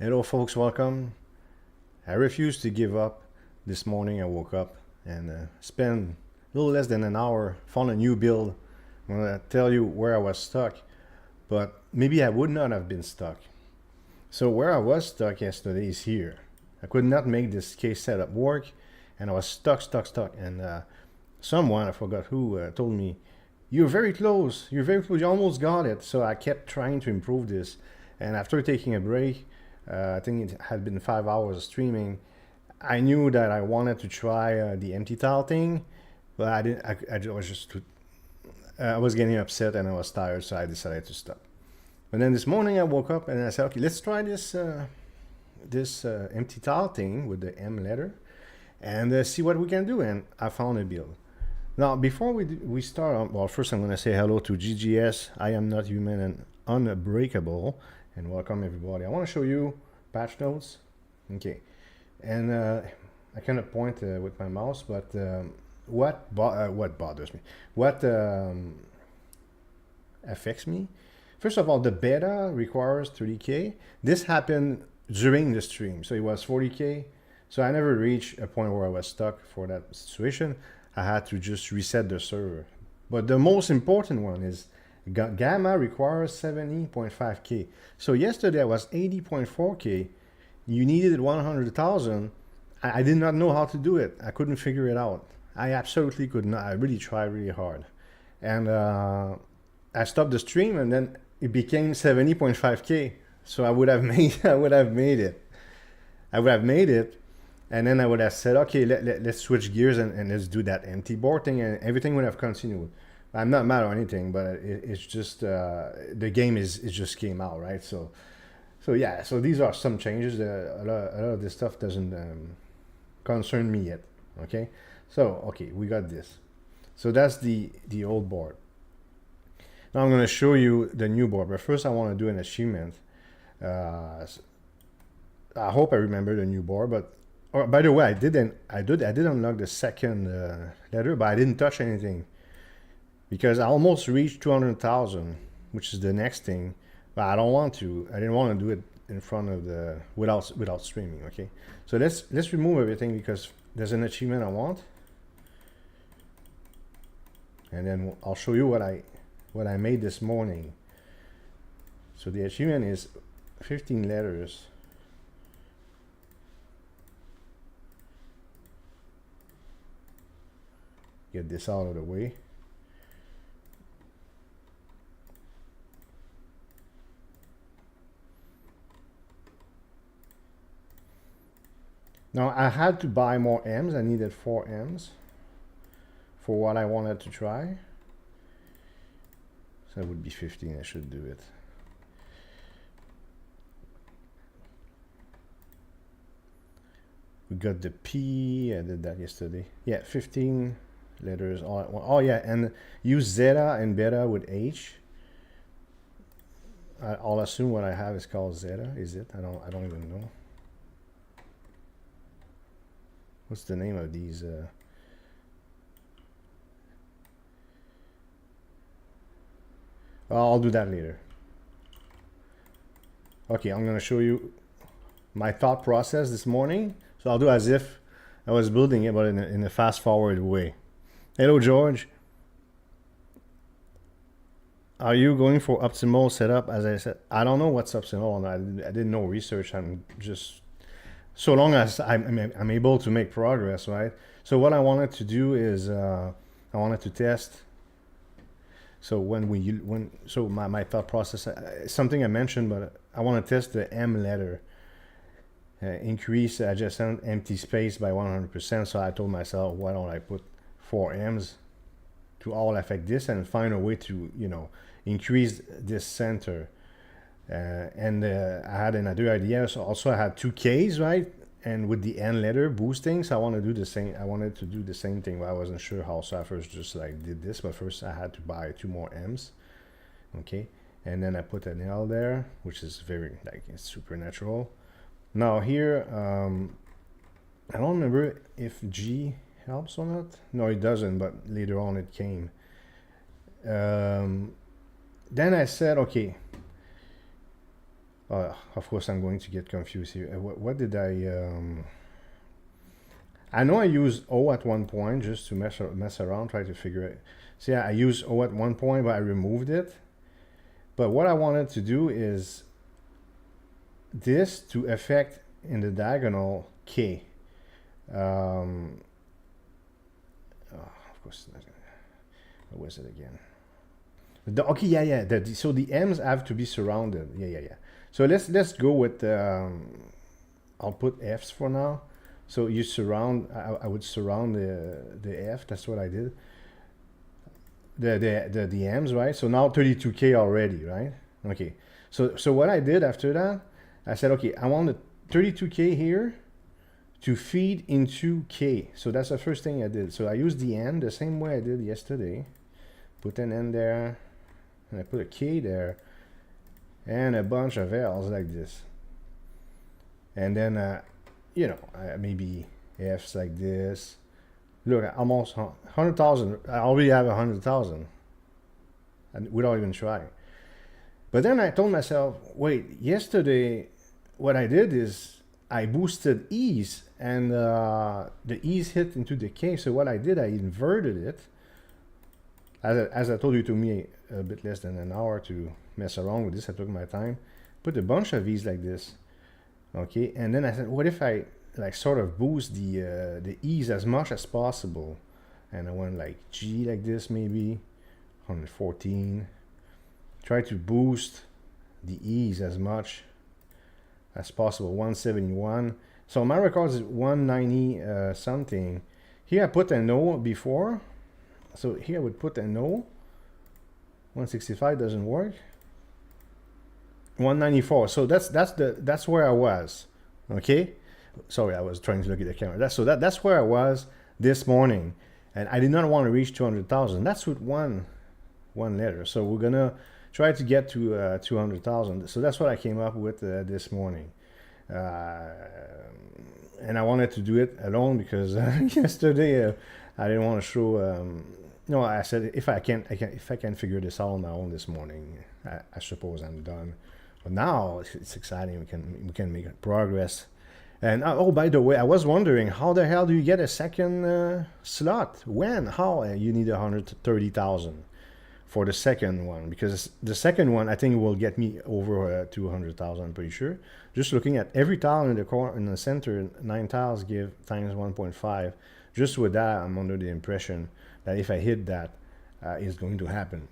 Hello folks, welcome. I refused to give up. This morning I woke up and spent a little less than an hour, found a new build. I'm gonna tell you where I was stuck, but maybe I would not have been stuck. So where I was stuck yesterday is here. I could not make this case setup work and I was stuck. And someone, I forgot who, told me, you're very close, you almost got it. So I kept trying to improve this. And after taking a break, I think it had been 5 hours of streaming, I knew that I wanted to try the empty tile thing, but I didn't. I was just I was getting upset and I was tired, so I decided to stop. But then this morning I woke up and I said, okay, let's try this empty tile thing with the M letter and see what we can do. And I found a build. Now, before we start, well, first I'm going to say hello to GGS. I am not human and unbreakable, and welcome everybody. I want to show you patch notes. Okay, and I kind of point with my mouse, but what bothers me, what affects me. First of all, the beta requires 30K. This happened during the stream, so it was 40K. So I never reached a point where I was stuck for that situation. I had to just reset the server. But the most important one is gamma requires 70.5K. So yesterday I was 80.4K. You needed 100,000. I did not know how to do it. I couldn't figure it out. I absolutely could not. I really tried really hard. And I stopped the stream and then it became 70.5K. So I would have made it. I would have made it. And then I would have said, okay, let's switch gears and let's do that empty board thing, and everything would have continued. I'm not mad or anything, but it's just the game it just came out, right? So yeah. So these are some changes. A lot of this stuff doesn't concern me yet. Okay. So okay, we got this. So that's the old board. Now I'm going to show you the new board, but first I want to do an achievement. I hope I remember the new board, but. Oh, by the way, I did unlock the second letter, but I didn't touch anything because I almost reached 200,000, which is the next thing. But I don't want to. I didn't want to do it in front of the without streaming. Okay, so let's remove everything because there's an achievement I want, and then I'll show you what I made this morning. So the achievement is 15 letters. Get this out of the way. Now I had to buy more M's. I needed 4 M's for what I wanted to try. So it would be 15. I should do it. We got the P. I did that yesterday. Yeah, 15 letters. Oh yeah, and use zeta and beta with H. I'll assume what I have is called zeta. Is it? I don't even know. What's the name of these? I'll do that later. Okay, I'm gonna show you my thought process this morning. So I'll do as if I was building it, but in a fast-forward way. Hello, George. Are you going for optimal setup? As I said, I don't know what's optimal. I did no research. I'm just so long as I'm able to make progress, right? So what I wanted to do is I wanted to test. So my thought process, something I mentioned, but I want to test the M letter. Increase adjacent empty space by 100%. So I told myself, why don't I put 4 M's to all affect this and find a way to, increase this center. And I had another idea. So also I had 2 K's, right? And with the N letter boosting, so I want to do the same. I wanted to do the same thing, but I wasn't sure how. So I first just did this, but first I had to buy 2 more M's. Okay. And then I put an L there, which is very, it's supernatural. Now here, I don't remember if G helps or not. No, it doesn't, but later on it came. Then I said, okay, Of course, I'm going to get confused here. What did I know I used O at one point just to mess around, try to figure it. See, I used O at one point, but I removed it. But what I wanted to do is this to affect in the diagonal K. Of course, what was it again? Okay, yeah. So the M's have to be surrounded. Yeah. So let's go with. I'll put F's for now. So you surround. I would surround the F. That's what I did. The M's, right? So now 32K already, right? Okay. So what I did after that, I said, okay, I want the 32K here to feed into K. So that's the first thing I did. So I used the N the same way I did yesterday. Put an N there, and I put a K there, and a bunch of L's like this. And then, maybe F's like this. Look, almost 100,000. I already have 100,000 without even trying. But then I told myself, wait, yesterday, what I did is I boosted ease, and the ease hit into the K. So what I did, I inverted it. As I told you, to me, a bit less than an hour to mess around with this. I took my time, put a bunch of E's like this. Okay, and then I said, what if I like sort of boost the E's as much as possible? And I went like G like this, maybe 114. Try to boost the E's as much as possible. 171. So my record is 190 something. Here I put a no before. So here I would put a no. 165 doesn't work. 194. So that's where I was. Okay. Sorry, I was trying to look at the camera. That's where I was this morning, and I did not want to reach 200,000. That's with one letter. So we're gonna try to get to 200,000. So that's what I came up with this morning, and I wanted to do it alone because yesterday I didn't want to show. No, I said if I can figure this out on my own this morning, I suppose I'm done. But now it's exciting. We can make progress. And oh, by the way, I was wondering how the hell do you get a second slot? When? How? You need 130,000 for the second one, because the second one I think will get me over 200,000. I'm pretty sure. Just looking at every tile in the corner in the center, 9 tiles give times 1.5. Just with that, I'm under the impression that if I hit that, it's going to happen.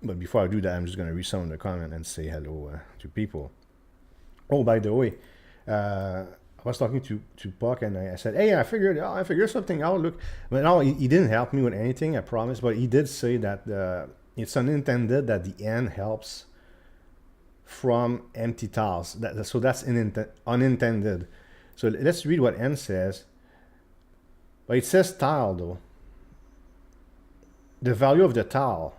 But before I do that, I'm just going to read some of the comment and say hello to people. Oh, by the way, I was talking to Puck, and I said, hey, I figured something out. Look, but no, he didn't help me with anything, I promise. But he did say that it's unintended that the N helps from empty tiles. So that's unintended. So let's read what N says. But it says tile, though. The value of the tile,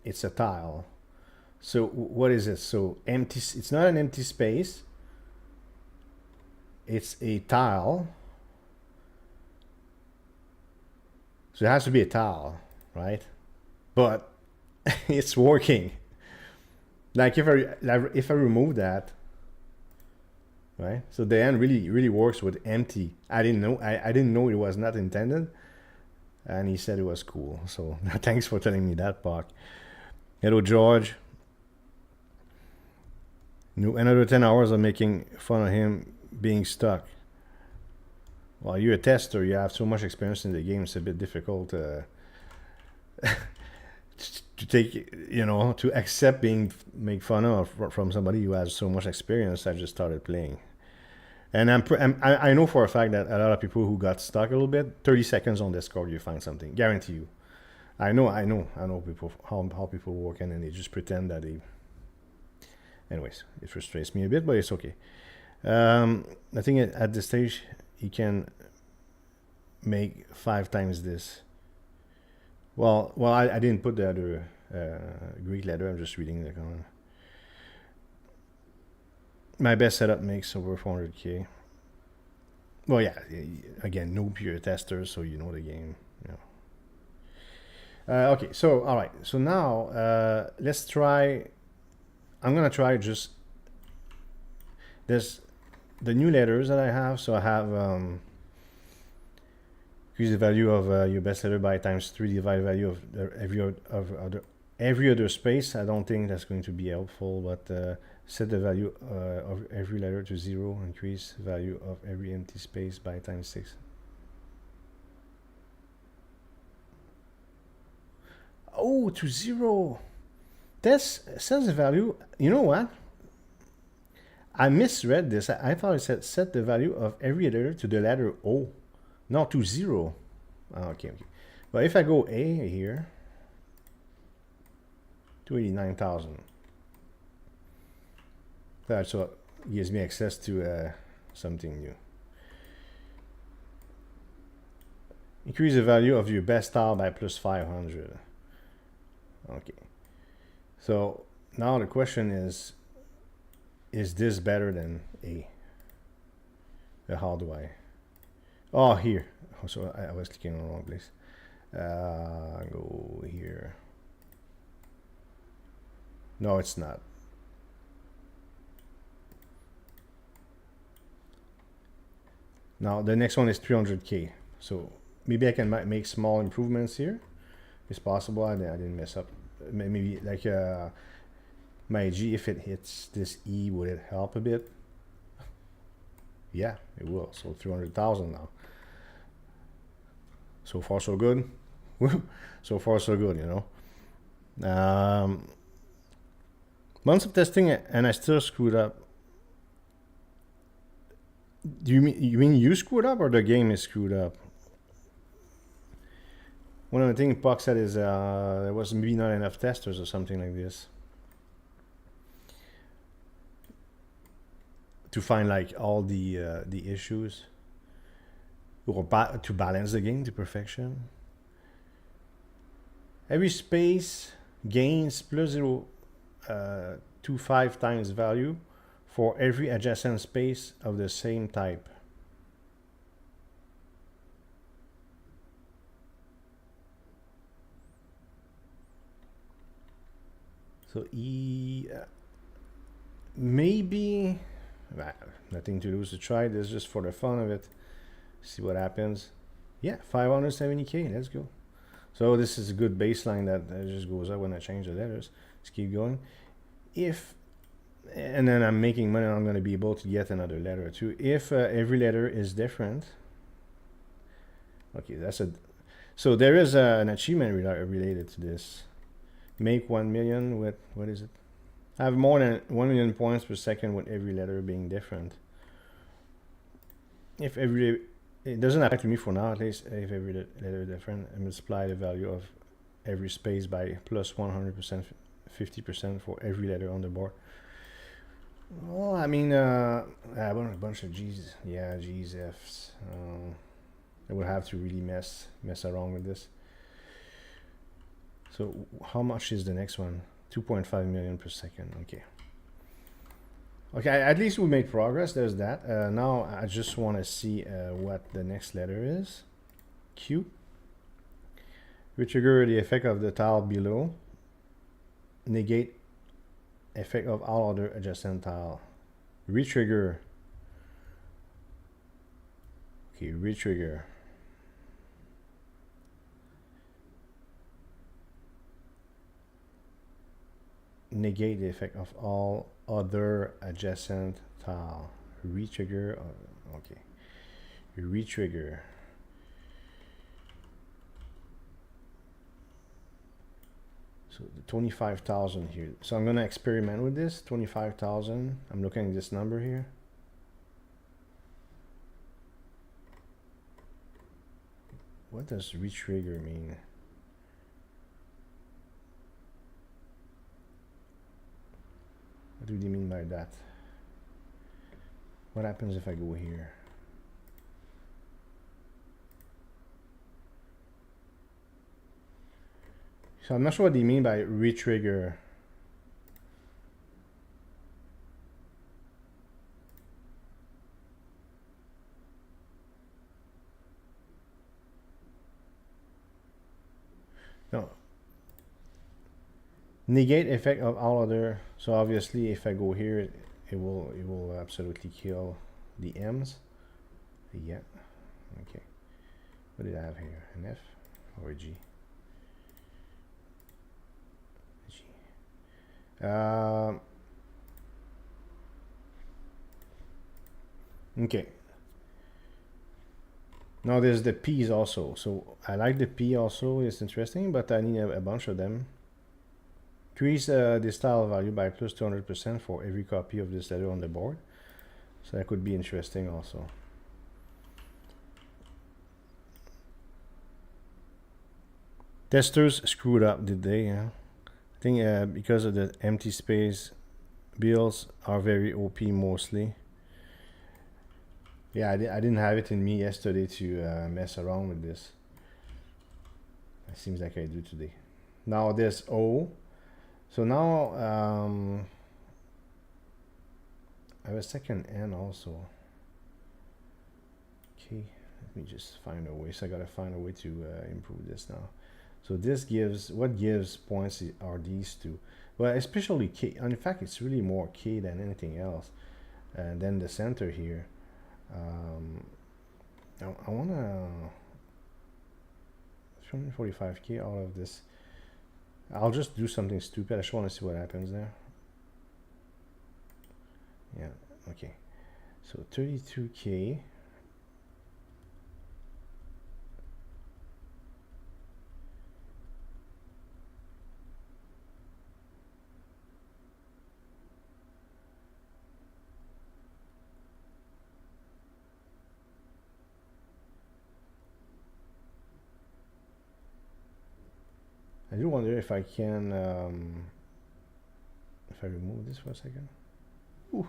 it's a tile. So what is it? So empty. It's not an empty space. It's a tile. So it has to be a tile, right? But it's working. Like if I remove that, right? So the N really works with empty. I didn't know it was not intended, and he said it was cool. So thanks for telling me that, Puck. Hello, George. Another 10 hours of making fun of him being stuck. Well, you're a tester. You have so much experience in the game. It's a bit difficult to take, to accept being made fun of from somebody who has so much experience. I just started playing, and I know for a fact that a lot of people who got stuck a little bit, 30 seconds on Discord, you find something. Guarantee you. I know people how people work, and they just pretend that they. Anyways, it frustrates me a bit, but it's okay. I think at this stage he can make 5 times this. Well, I didn't put the other Greek letter. I'm just reading the comment. My best setup makes over 400K. Well, yeah. Again, no pure tester, so you know the game. Okay, so all right. So now let's try. I'm gonna try just there's the new letters that I have. So I have increase the value of your best letter by times 3 divided value of every other space. I don't think that's going to be helpful, but set the value of every letter to 0, increase value of every empty space by times 6. Oh, to 0. This says the value. You know what? I misread this. I thought it said set the value of every letter to the letter O, not to 0. Okay. But if I go A here, 289,000. That's what gives me access to something new. Increase the value of your best tile by plus 500. Okay. So now the question is this better than A? How do I? Oh, here. So I was clicking on the wrong place. Go here. No, it's not. Now the next one is 300K. So maybe I can make small improvements here. It's possible. I didn't mess up. Maybe like my G, if it hits this E, would it help a bit? Yeah, it will. So 300,000 now. So far, so good. So far, so good, you know. Months of testing and I still screwed up. Do you mean you screwed up or the game is screwed up? One of the things Puck said is there was maybe not enough testers or something like this to find like all the issues or to balance the game to perfection. Every space gains plus 0.25 times value for every adjacent space of the same type. So maybe nothing to lose to try this just for the fun of it. See what happens. Yeah, 570K. Let's go. So this is a good baseline that just goes up when I change the letters. Let's keep going. And then I'm making money, I'm going to be able to get another letter too. If every letter is different. Okay, so there is an achievement related to this. Make 1 million with, what is it? I have more than 1 million points per second with every letter being different. It doesn't apply to me for now, at least. If every letter is different, I multiply the value of every space by plus 100%, 50% for every letter on the board. Well, I mean, a bunch of G's. Yeah, G's, F's. I would have to really mess around with this. So how much is the next one? 2.5 million per second. Okay, at least we made progress. There's that. Now I just want to see what the next letter is. Q. We trigger the effect of the tile below. Negate effect of all other adjacent tile. Retrigger. Okay, retrigger. Negate the effect of all other adjacent tile. Retrigger. Okay. Retrigger. So the 25,000 here. So I'm gonna experiment with this. 25,000. I'm looking at this number here. What does retrigger mean? What do they mean by that? What happens if I go here? So I'm not sure what they mean by retrigger. No. Negate effect of all other. So obviously if I go here, it will absolutely kill the M's. Yeah. Okay. What did I have here? An F or a G? G. Okay. Now there's the P's also. So I like the P also. It's interesting, but I need a bunch of them. Increase the style value by plus 200% for every copy of this letter on the board. So that could be interesting also. Testers screwed up, did they? Yeah. I think because of the empty space, builds are very OP mostly. Yeah, I didn't have it in me yesterday to mess around with this. It seems like I do today. Now there's O. So now I have a second N also. Okay, let me just find a way. So I gotta find a way to improve this now. So this gives, what gives points are these two. Well, especially K. In fact, it's really more K than anything else. And then the center here. I want to 345K out of this. I'll just do something stupid. I just want to see what happens there. Yeah, okay. So 32K. I do wonder if I can, if I remove this for a second. Ooh.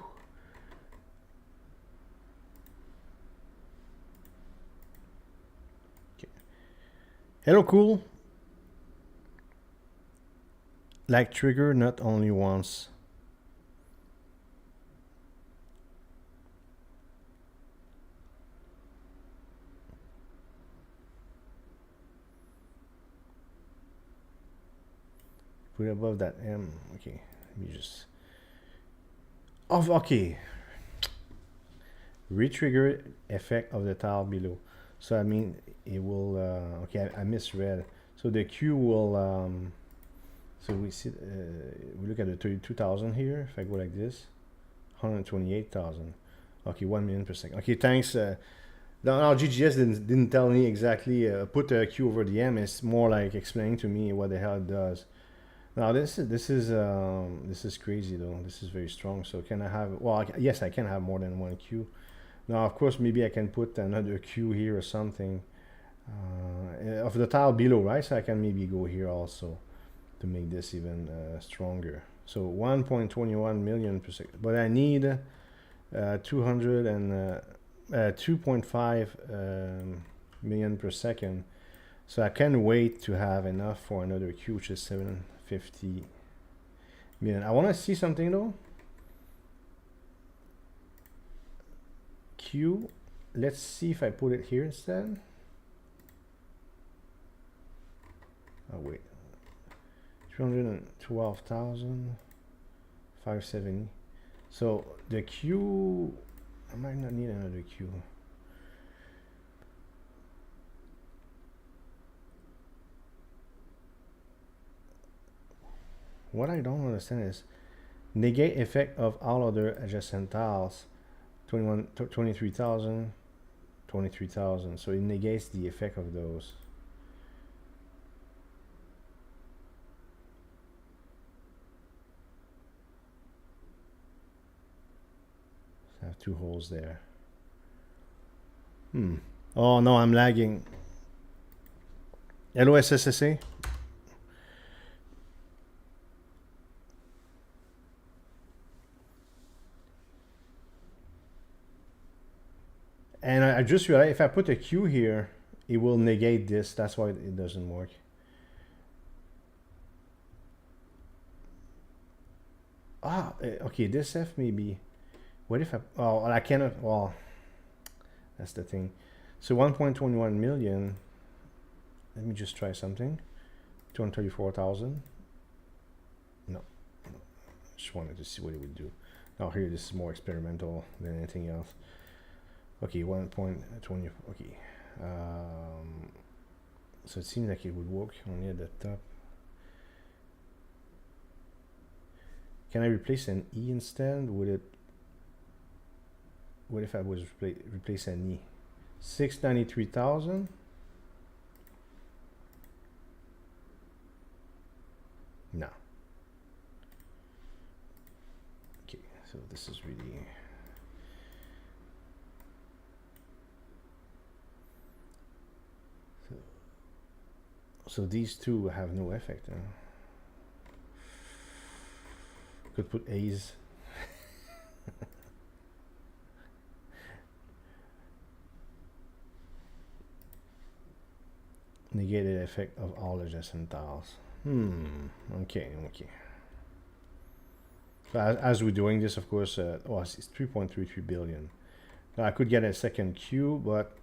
Okay. Hello, cool. Like trigger not only once. Put above that M. Okay, let me just off. Okay, retrigger effect of the tile below. So I mean it will. Okay, I misread. So the Q will. So we see. We look at the 32,000 here. If I go like this, 128,000. Okay, 1 million per second. Okay, thanks. Now GGS didn't tell me exactly. Put a Q over the M. It's more like explaining to me what the hell it does. Now this is crazy though. This is very strong. So can I have? Well, yes, I can have more than one Q. Now of course maybe I can put another Q here or something of the tile below, right? So I can maybe go here also to make this even stronger. So 1.21 million per second. But I need 2.5 million per second. So I can wait to have enough for another Q, which is 750 million. I want to see something though. Q, let's see if I put it here instead. Oh wait, 312,570. So the Q, I might not need another Q. What I don't understand is negate effect of all other adjacent tiles. 23,000, 23,000. So it negates the effect of those. So I have two holes there. Oh no, I'm lagging. Hello SSSA. And I just realized if I put a Q here, it will negate this. That's why it doesn't work. Okay, this F maybe. What if I, oh, I cannot, well, that's the thing. So 1.21 million, let me just try something. 234,000. No, just wanted to see what it would do. Oh, here this is more experimental than anything else. Okay, 1.20. Okay, so it seems like it would work only at the top. Can I replace an E instead? Would it? What if I was replace an E? 693,000. No. Okay, so this is really. So these two have no effect. Huh? Could put A's. Negate the effect of all adjacent tiles. Okay. So as we're doing this, of course, it's 3.33 billion. Now I could get a second Q, but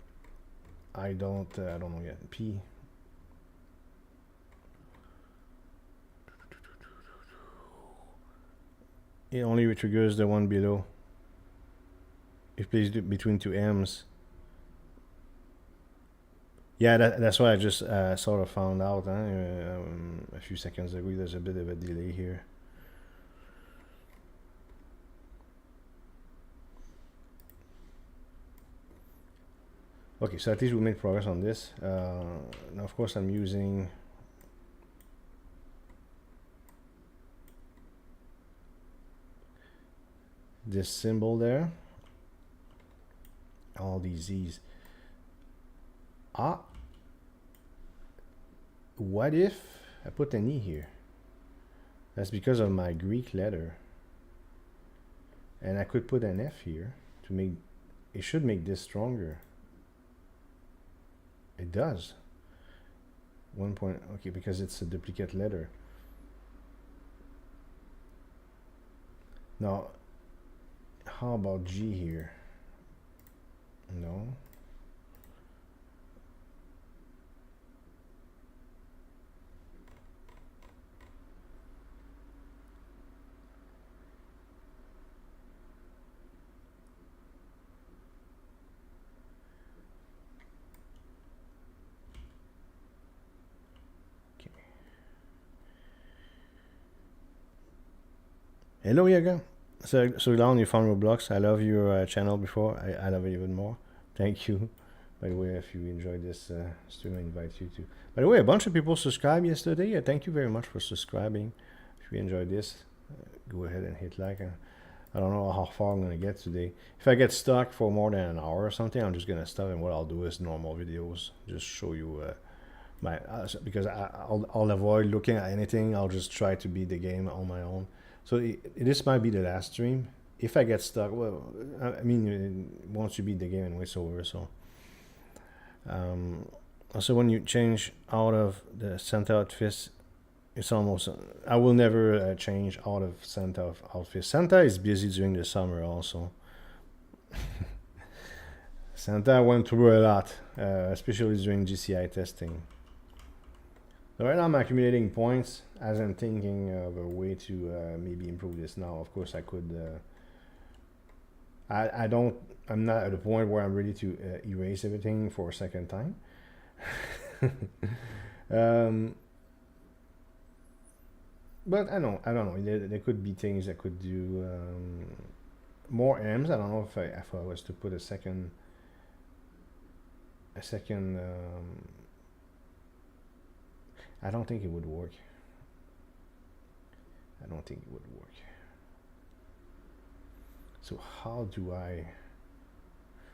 I don't know yet. P. It only triggers the one below. If placed between two M's. Yeah, that's what I just sort of found out a few seconds ago. There's a bit of a delay here. Okay, so at least we made progress on this. Now, of course, I'm using this symbol there. All these Z's. What if I put an E here? That's because of my Greek letter. And I could put an F here to make, it should make this stronger. It does. 1 point, okay, because it's a duplicate letter. Now, how about G here? No. Hello, Yaga. So long you found Roblox. I love your channel before. I love it even more. Thank you. By the way, if you enjoyed this stream, I invite you to. By the way, a bunch of people subscribed yesterday. Thank you very much for subscribing. If you enjoyed this, go ahead and hit like. I don't know how far I'm going to get today. If I get stuck for more than an hour or something, I'm just going to stop, and what I'll do is normal videos. Just show you my... because I'll avoid looking at anything. I'll just try to beat the game on my own. So this might be the last stream. If I get stuck, well, I mean, once you beat the game, and it's over. So, also when you change out of the Santa outfit, it's almost. I will never change out of Santa outfit. Santa is busy during the summer also. Santa went through a lot, especially during GCI testing. So right now I'm accumulating points as I'm thinking of a way to maybe improve this now. Of course I could, I'm not at the point where I'm ready to erase everything for a second time. But I don't know, there could be things I could do, more M's. I don't know if I was to put a second, I don't think it would work. So how do I...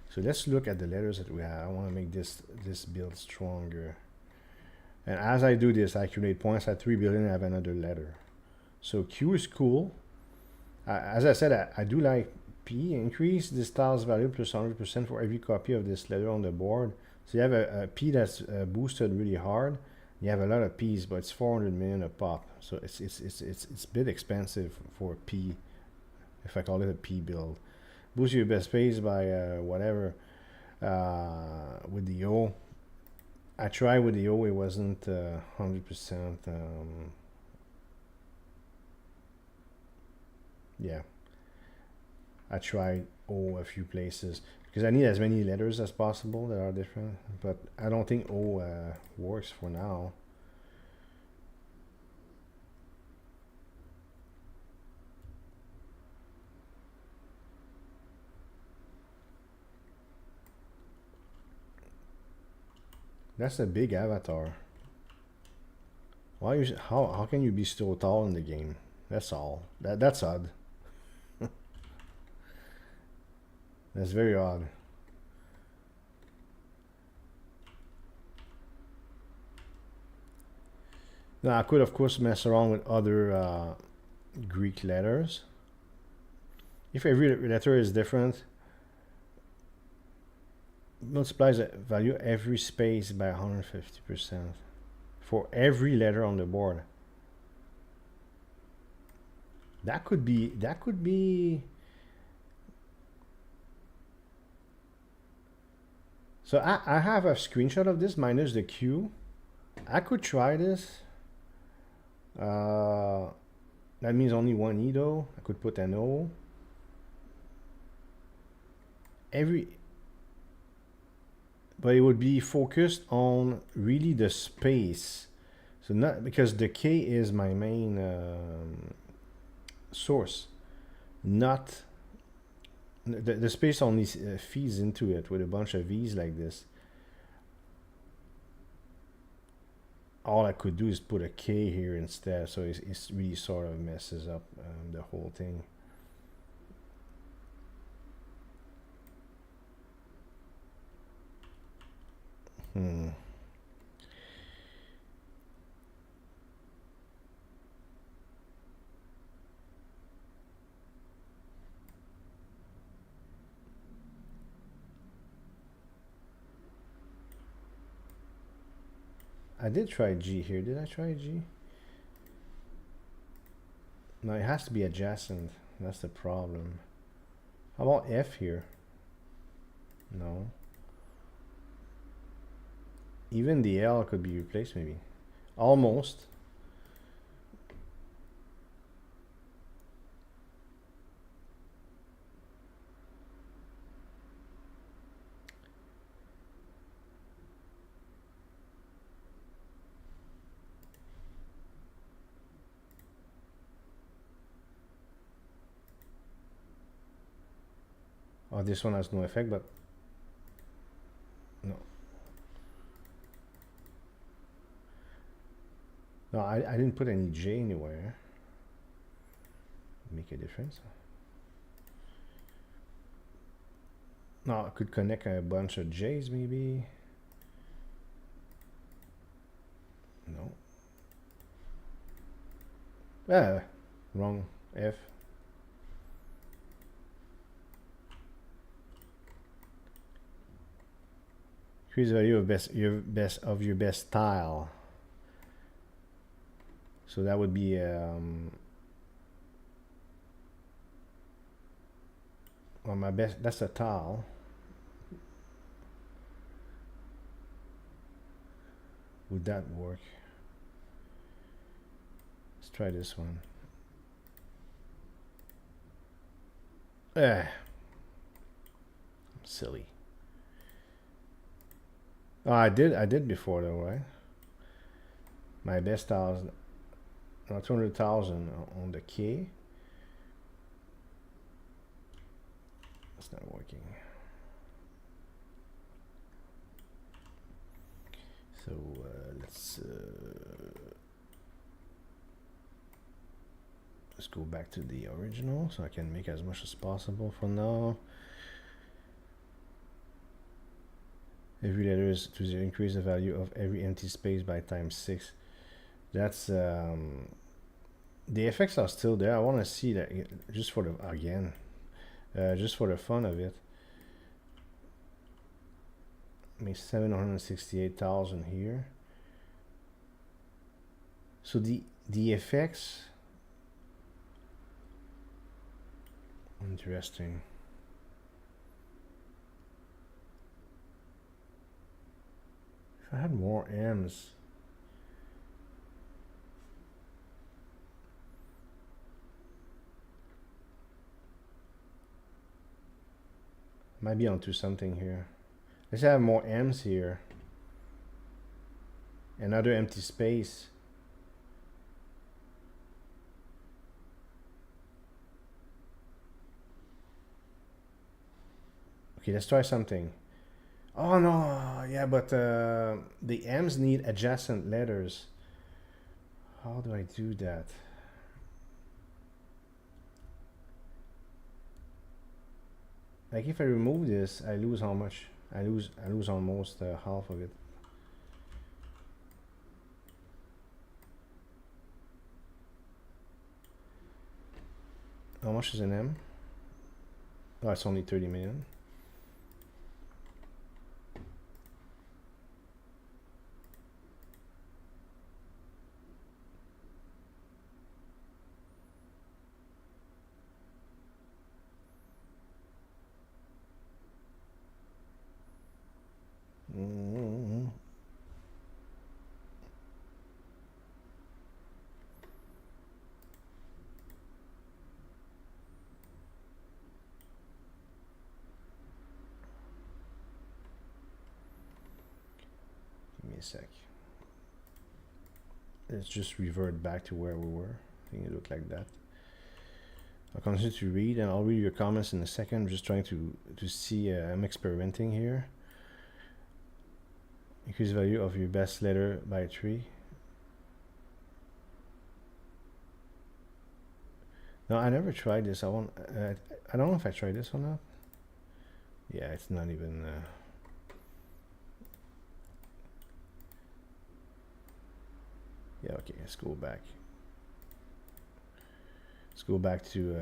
So let's look at the letters that we have. I want to make this build stronger. And as I do this, I accumulate points at 3 billion. I have another letter. So Q is cool. As I said, I do like P. Increase this tile's value plus 100% for every copy of this letter on the board. So you have a P that's boosted really hard. You have a lot of P's, but it's 400 million a pop, so it's a bit expensive for P, if I call it a P build. Boost your best phase by whatever with the O. I tried with the O, it wasn't 100%. Yeah, I tried O a few places because I need as many letters as possible that are different, but I don't think O works for now. That's a big avatar. Why you? How can you be so tall in the game? That's all. That's odd. That's very odd. Now I could of course mess around with other Greek letters. If every letter is different, multiplies the value every space by 150% for every letter on the board. That could be. So I have a screenshot of this minus the Q. I could try this. That means only one E though. I could put an O. But it would be focused on really the space. So not because the K is my main source, not the space only feeds into it with a bunch of V's like this. All I could do is put a K here instead, so it's really sort of messes up the whole thing. I did try G here. Did I try G? No, it has to be adjacent. That's the problem. How about F here? No. Even the L could be replaced maybe. Almost. Oh, this one has no effect, but no. No, I didn't put any J anywhere. Make a difference. No, I could connect a bunch of J's maybe. No. Ah, wrong. F. Increase the value of your best tile. So that would be well, my best. That's a tile. Would that work? Let's try this one. I'm silly. Oh, I did before though, right? My best tiles, 200,000 on the K. It's not working. So let's go back to the original so I can make as much as possible for now. Every letter is to increase the value of every empty space by times 6. That's the effects are still there. I want to see that just for the just for the fun of it. I mean 768,000 here. So the effects, interesting. If I had more M's. Might be onto something here. Let's have more M's here. Another empty space. Okay, let's try something. Oh no, yeah, but the M's need adjacent letters. How do I do that? Like if I remove this, I lose how much? I lose almost half of it. How much is an M? Oh, it's only 30 million. Give me a sec. Let's just revert back to where we were. I think it looked like that. I'll continue to read, and I'll read your comments in a second. I'm just trying to see. I'm experimenting here. Increase value of your best letter by 3. No, I never tried this. I don't know if I tried this or not. Yeah, it's not even. Yeah, okay. Let's go back. Let's go back to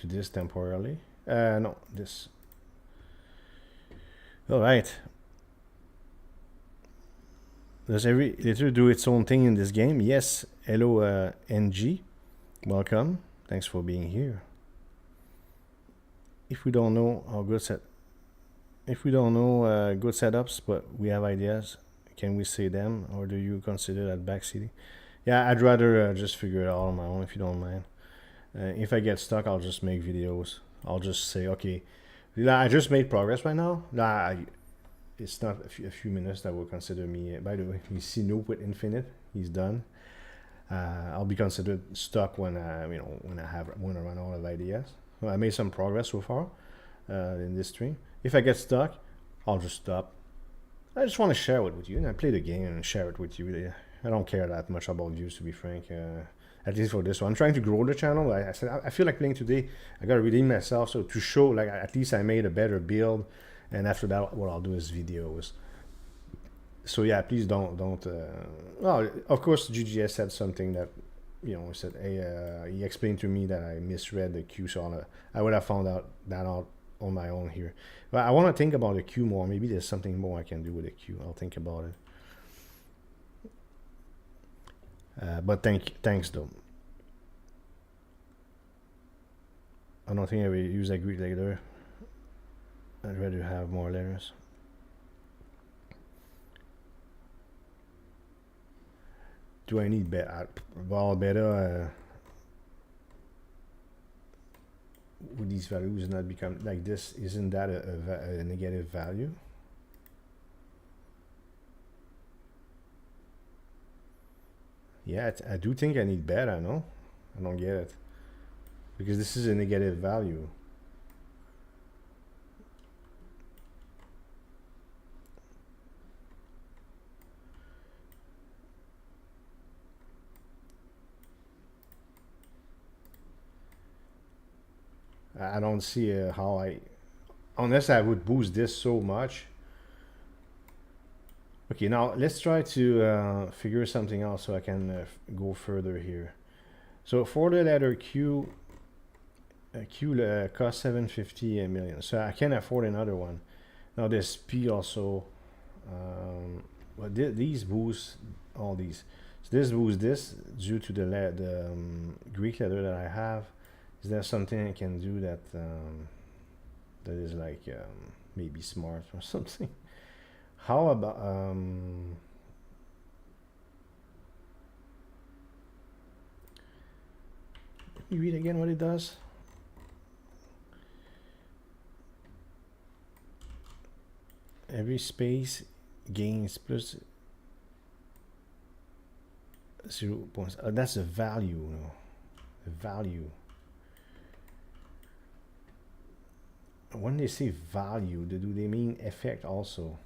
this temporarily. No, this. All right. Does every letter do its own thing in this game? Yes. Hello, NG. Welcome. Thanks for being here. If we don't know good setups, but we have ideas, can we say them, or do you consider that backseating? Yeah, I'd rather just figure it out on my own if you don't mind. If I get stuck, I'll just make videos. I'll just say, okay, I just made progress right now. It's not a few minutes that will consider me. By the way, you see Nope with Infinite, he's done. I'll be considered stuck when I run out of ideas. So I made some progress so far in this stream. If I get stuck, I'll just stop. I just want to share it with you, and I play the game and share it with you. I don't care that much about views, to be frank. At least for this one, I'm trying to grow the channel. I said I feel like playing today. I gotta redeem myself, so to show like at least I made a better build. And after that, what I'll do is videos. So yeah, please don't. Well, of course, GGS said something that, he said, hey, he explained to me that I misread the queue, so I would have found out on my own here. But I want to think about the queue more. Maybe there's something more I can do with the queue. I'll think about it. But thanks though. I don't think I will use a Greek letter. I'd rather have more letters. Do I need beta? Well, beta would these values not become like this? Isn't that a negative value? Yeah, I do think I need beta. No, I don't get it, because this is a negative value. I don't see how unless I would boost this so much. Okay, now let's try to figure something out so I can go further here. So for the letter Q, costs 750 million, so I can afford another one. Now this P also, but these boost all these. So this boosts this due to the Greek letter that I have. Is there something I can do that that is like maybe smart or something? How about let me read again what it does. every space gains plus 0 points. That's the value, no? The value. When they say value, do they mean effect also?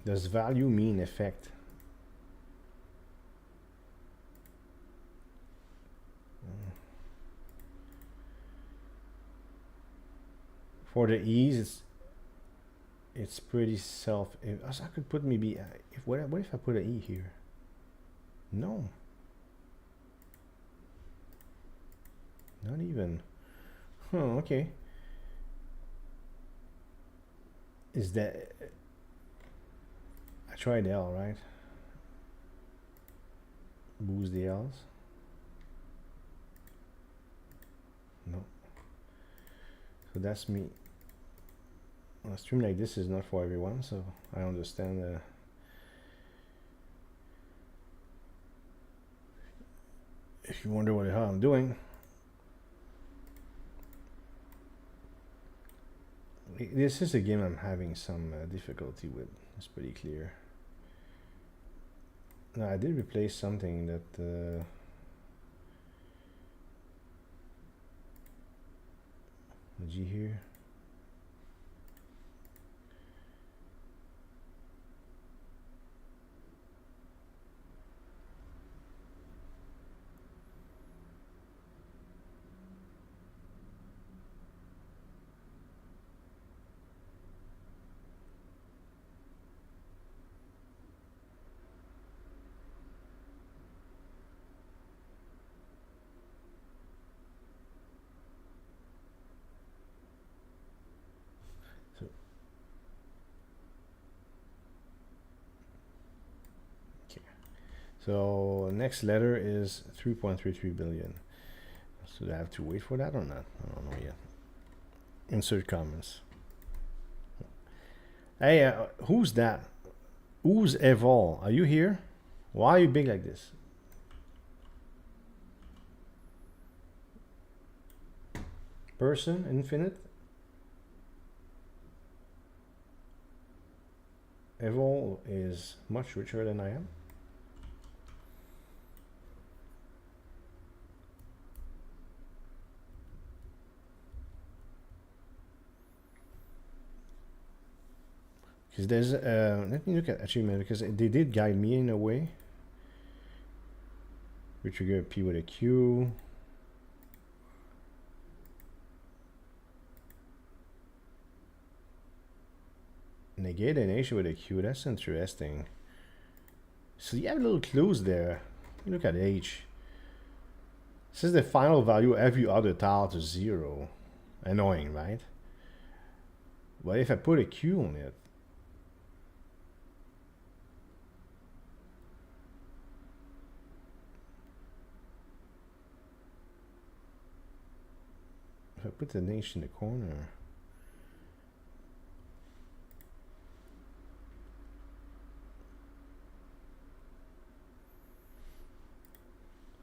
Does value mean effect? For the ease, it's pretty self. I could put maybe what if I put an E here? No, not even. Oh, okay. Is that I tried L, right? Boost the L's. No. So that's me. A stream like this is not for everyone, so I understand. If you wonder what the hell I'm doing, this is a game I'm having some difficulty with. It's pretty clear. No, I did replace something that the G here. So next letter is 3.33 billion. So do I have to wait for that or not? I don't know yet. Insert comments. Hey, who's that? Who's Evol? Are you here? Why are you big like this? Person, infinite. Evol is much richer than I am. Because there's let me look at achievement, because they did guide me in a way. We trigger a P with a Q. Negate an H with a Q. That's interesting. So you have little clues there. Look at H. This is the final value of every other tile to 0. Annoying, right? But if I put a Q on it, if I put the H in the corner,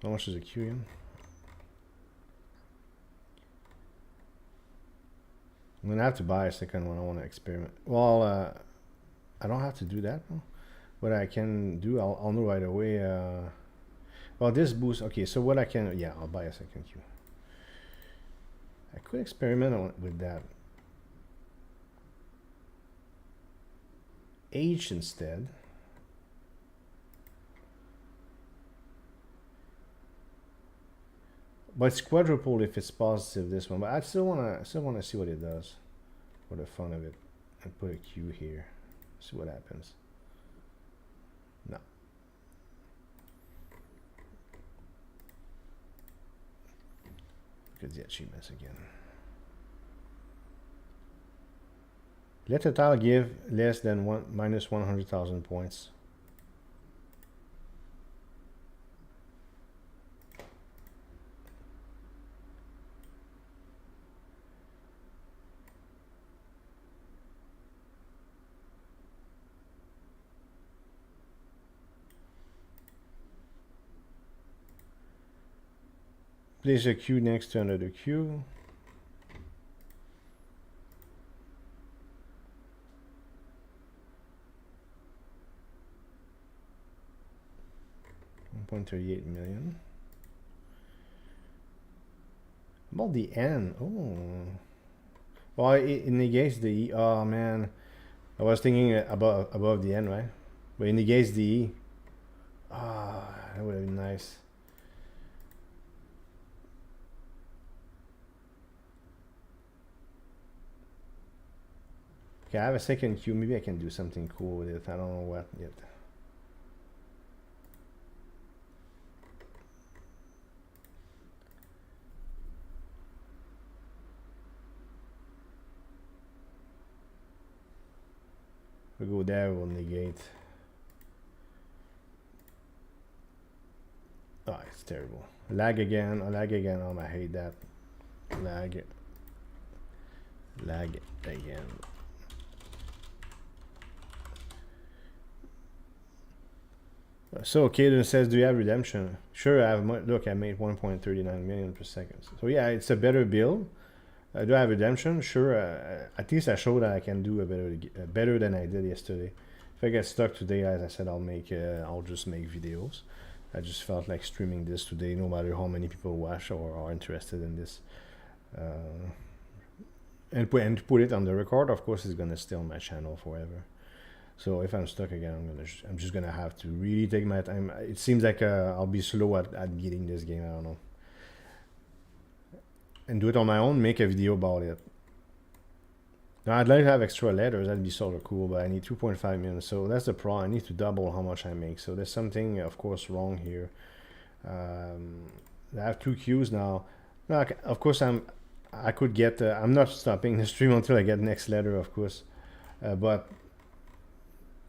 how much is a Q in? I'm gonna have to buy a second one. I want to experiment. Well, I don't have to do that. What I can do, I'll know right away. Well, this boost. Okay, so what I can, yeah, I'll buy a second Q. I could experiment with that H instead. But it's quadruple if it's positive, this one. But I still wanna see what it does for the fun of it. And put a Q here. See what happens. No. Look at the achievements again. Let a tile give less than minus 100,000 points. Place a Q next to another Q. 1.38 million. About the N. Oh. Well, it negates the E. Oh, man. I was thinking above the N, right? But it negates the E. Ah, that would have been nice. Okay, I have a second Q. Maybe I can do something cool with it. I don't know what yet. We go there, we'll negate. Oh, it's terrible. Lag again. Oh, lag again. Oh, I hate that. Lag. Lag again. So Caden says, do you have redemption? Sure, I have. Look, I made 1.39 million per second. So yeah, it's a better build. Do I have redemption? Sure. At least I showed that I can do better than I did yesterday. If I get stuck today, as I said, I'll just make videos. I just felt like streaming this today, no matter how many people watch or are interested in this. And to put it on the record, of course, it's gonna stay on my channel forever. So if I'm stuck again, I'm just gonna have to really take my time. It seems like I'll be slow at getting this game. I don't know. And do it on my own. Make a video about it. Now I'd like to have extra letters. That'd be sort of cool. But I need 2.5 million. So that's the problem. I need to double how much I make. So there's something, of course, wrong here. I have 2 Qs now. Now, of course, I could get. I'm not stopping the stream until I get next letter, of course. But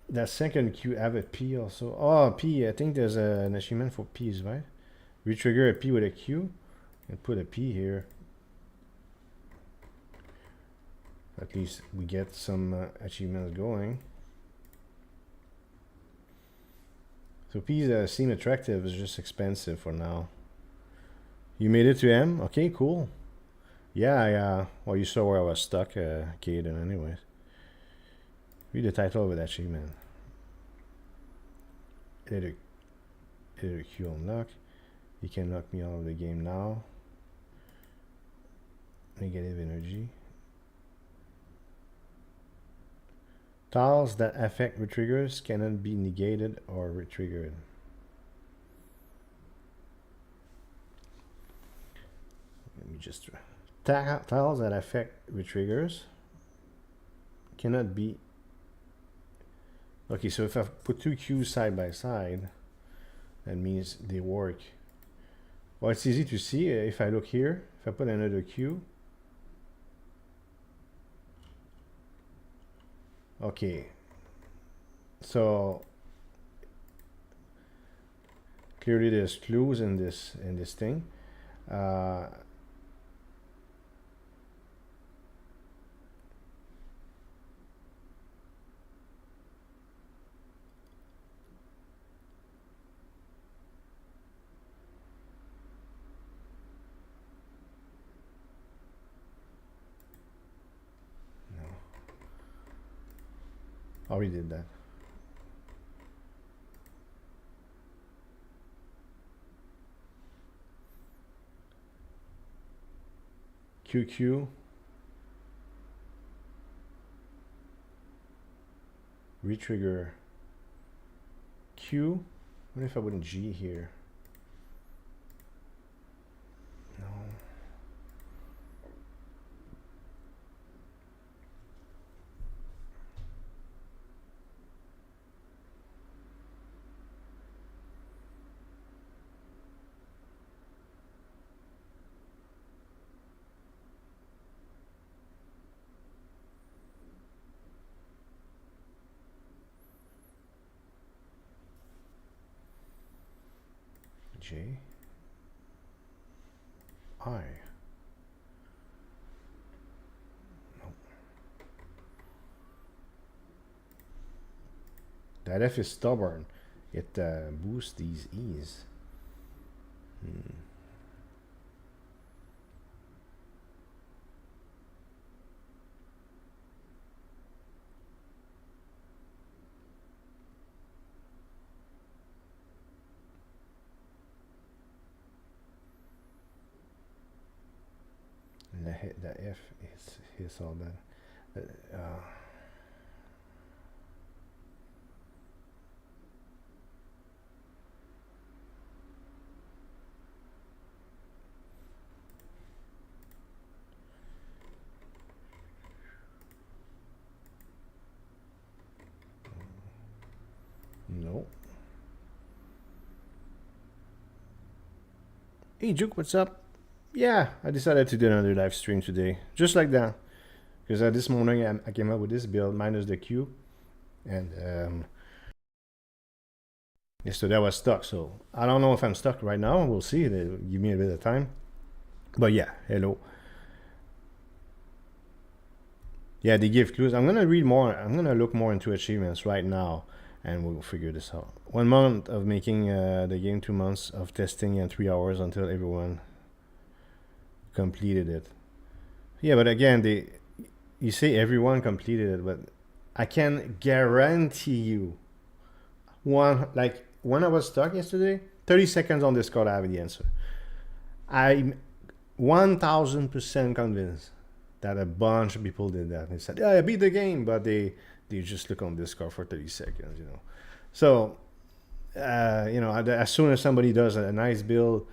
that second Q have a P also. Oh, P. I think there's an achievement for P's, right? Retrigger a P with a Q and put a P here. At least we get some achievements going. So P's seem attractive. It's just expensive for now. You made it to M? Okay, cool. Yeah, well, you saw where I was stuck, Caden, anyways. Read the title of that achievement. Editor Q unlock. You can knock me out of the game now. Negative energy. Tiles that affect retriggers cannot be negated or retriggered. Let me just tiles that affect retriggers cannot be. Okay, so if I put 2 Qs side by side, that means they work. Well, it's easy to see if I look here. If I put another Q. Okay. So clearly there's clues in this thing. Already did that. QQ. Retrigger Q. What if I put G here? No. J I. No. That F is stubborn. It boosts these E's. The F is all that. No. Hey Juke, what's up? Yeah, I decided to do another live stream today, just like that. Because this morning I came up with this build minus the Q, and yesterday I was stuck. So I don't know if I'm stuck right now. We'll see. They'll give me a bit of time. But yeah, hello. Yeah, they give clues. I'm gonna read more. I'm gonna look more into achievements right now, and we'll figure this out. 1 month of making the game, 2 months of testing, and 3 hours until everyone completed it. Yeah, but again, you say everyone completed it, but I can guarantee you like when I was stuck yesterday, 30 seconds on Discord, I have the answer. I'm 1000% convinced that a bunch of people did that. They said, yeah, I beat the game, but they just look on Discord for 30 seconds, you know. So, as soon as somebody does a nice build,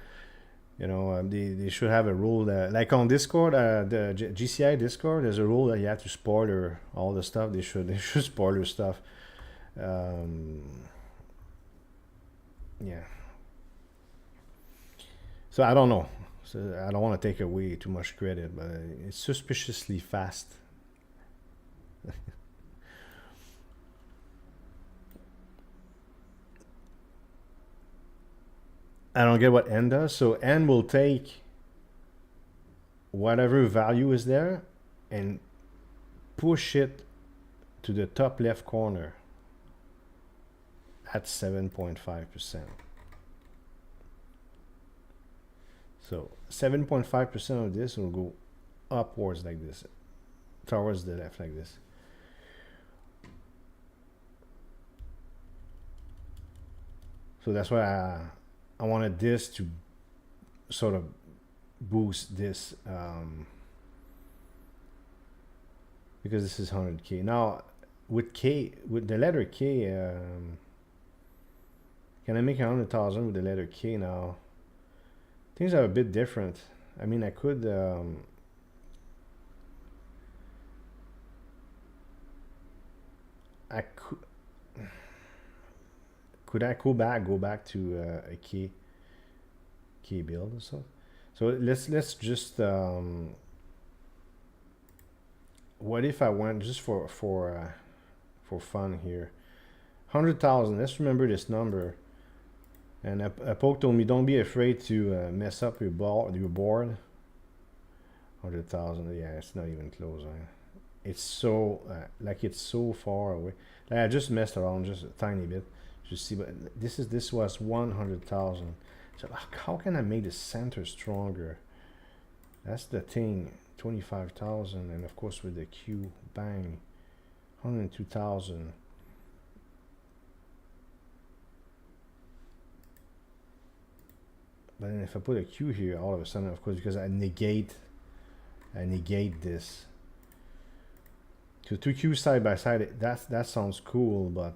they should have a rule that, like on Discord, the GCI Discord, there's a rule that you have to spoiler all the stuff. They should spoiler stuff. Yeah. So I don't know. So I don't want to take away too much credit, but it's suspiciously fast. I don't get what n does. So n will take whatever value is there and push it to the top left corner at 7.5%. So 7.5% of this will go upwards like this, towards the left like this. So that's why I wanted this to sort of boost this, because this is 100K. Now with the letter K, can I make 100,000 with the letter K now? Things are a bit different. I mean, I could could I go back to a K build or so? So let's just what if I went just for fun here, 100,000. Let's remember this number. And a poke told me, don't be afraid to mess up your board. 100,000. Yeah, it's not even close. It's so it's so far away. Like I just messed around just a tiny bit. Just see, but this was 100,000. So how can I make the center stronger? That's the thing. 25,000, and of course with the Q, bang, 102,000. But then if I put a Q here, all of a sudden, of course, because I negate this. So two Qs side by side, that sounds cool, but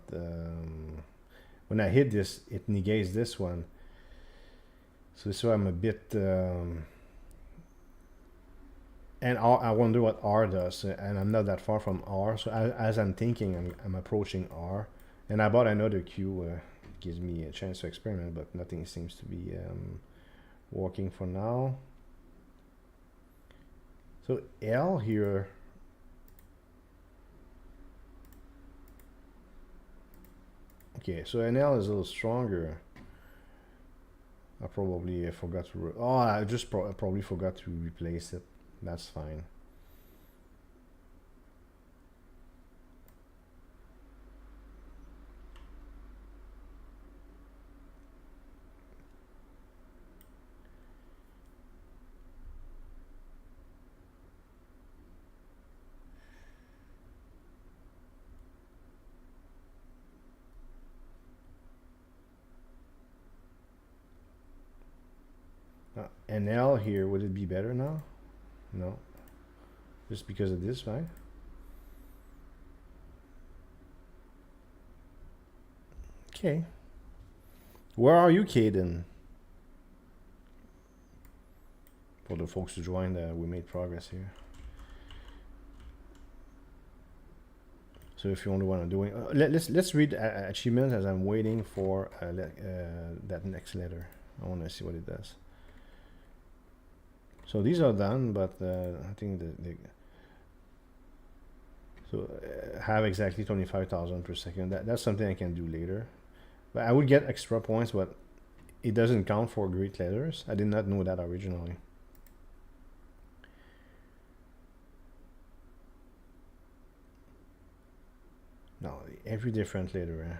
when I hit this, it negates this one. So this is why I'm a bit. And I wonder what R does, and I'm not that far from R. So as I'm thinking, I'm approaching R, and I bought another Q. Gives me a chance to experiment, but nothing seems to be working for now. So L here. Okay, so an L is a little stronger. I probably forgot to. I just probably forgot to replace it. That's fine. An L here, would it be better now? No. Just because of this, right? Okay. Where are you, Caden? For the folks who joined, we made progress here. So if you only want to do it, let's read achievements as I'm waiting for that next letter. I want to see what it does. So these are done, but I think have exactly 25,000 per second. That's something I can do later. But I would get extra points, but it doesn't count for Greek letters. I did not know that originally. No, every different letter.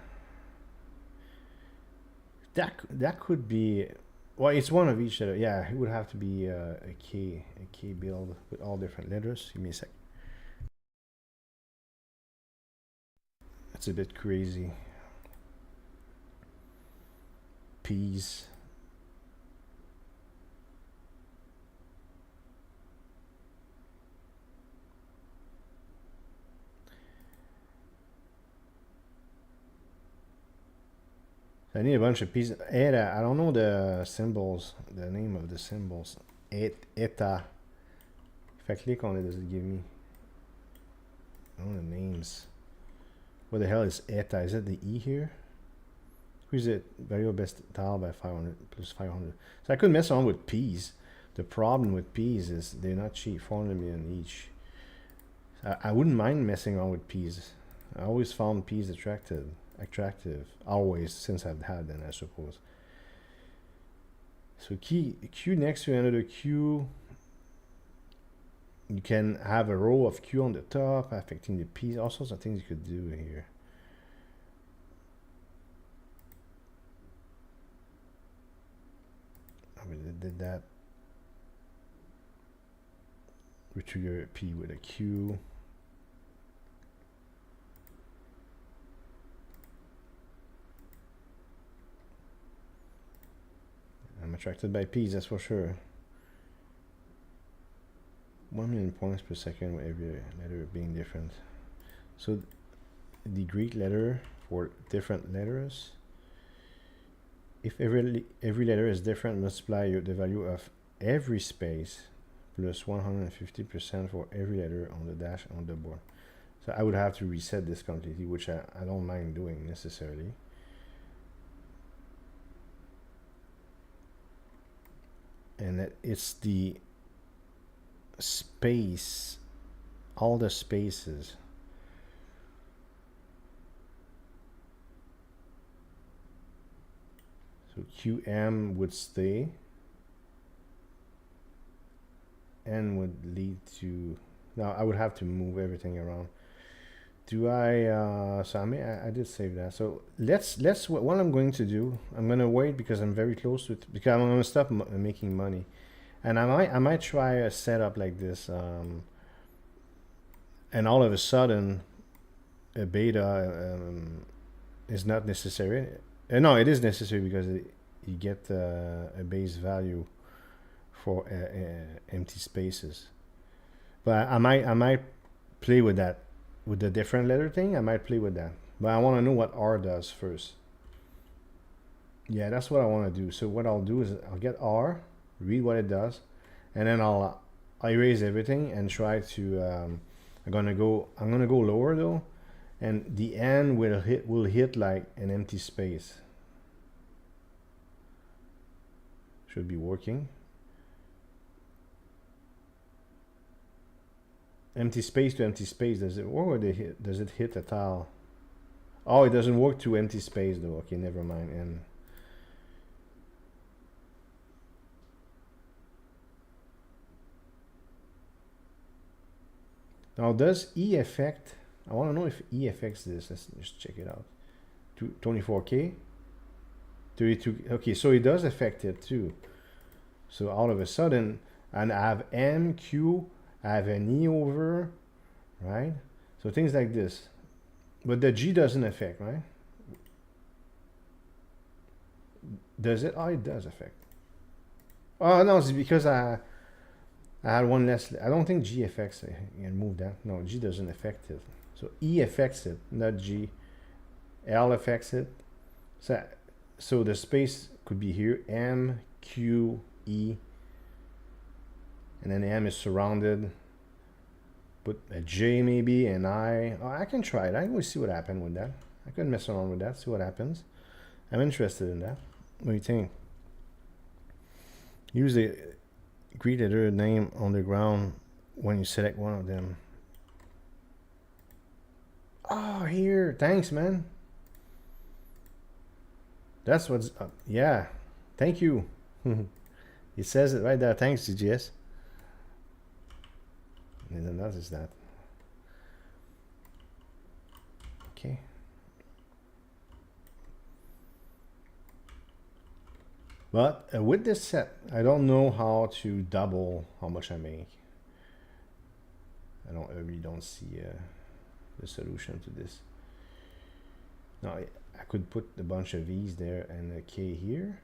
That could be. Well, it's one of each letter. Yeah, it would have to be a K build with all different letters. Give me a sec. It's a bit crazy. P's. I need a bunch of pieces. Eta, I don't know the symbols, the name of the symbols. Eta. If I click on it, does it give me? I don't know the names. What the hell is eta? Is it the E here? Who's it? Value best tile by 500 plus 500. So I could mess around with P's. The problem with P's is they're not cheap, 400 million each. I wouldn't mind messing around with P's. I always found P's attractive, always, since I've had them, I suppose. So Q next to another Q. You can have a row of Q on the top, affecting the P's. All sorts of things you could do here. I mean, did that. We trigger a P with a Q. I'm attracted by P's, that's for sure. 1 million points per second with every letter being different. So the Greek letter for different letters. If every letter is different, multiply the value of every space plus 150% for every letter on the dash on the board. So I would have to reset this completely, which I don't mind doing necessarily. And it's the space, all the spaces. So QM would stay. N would lead to. Now I would have to move everything around. Do I? So I did save that. So let's. What I'm going to do, I'm gonna wait because I'm very close to it. Because I'm gonna stop making money, and I might try a setup like this. And all of a sudden, a beta is not necessary. No, it is necessary because you get a base value for empty spaces. But I might play with that, with the different letter thing. I might play with that, but I want to know what R does first. Yeah, that's what I want to do. So what I'll do is I'll get R, read what it does, and then I'll erase everything and try to. I'm gonna go lower though, and the N will hit like an empty space. Should be working. Empty space to empty space. Does it work or does it hit a tile? Oh, it doesn't work to empty space though. Okay, never mind. And now does E affect? I want to know if E affects this. Let's just check it out. 24K, 32. Okay, so it does affect it too. So all of a sudden, and I have M, Q, I have an E over, right? So things like this. But the G doesn't affect, right? Does it? Oh, it does affect. Oh, no, it's because I had one less. I don't think G affects it. You can move that. No, G doesn't affect it. So E affects it, not G. L affects it. So the space could be here, M, Q, E, and then M is surrounded. Put a J maybe, and I. Oh, I can try it. I will see what happens with that. I could mess around with that, see what happens. I'm interested in that. What do you think? Use the greet editor name on the ground when you select one of them. Oh, here. Thanks, man. That's what's up. Yeah. Thank you. It says it right there. Thanks, CGS. And then that is that. Okay. But with this set, I don't know how to double how much I make. I really don't see the solution to this. Now I could put a bunch of V's there and a K here,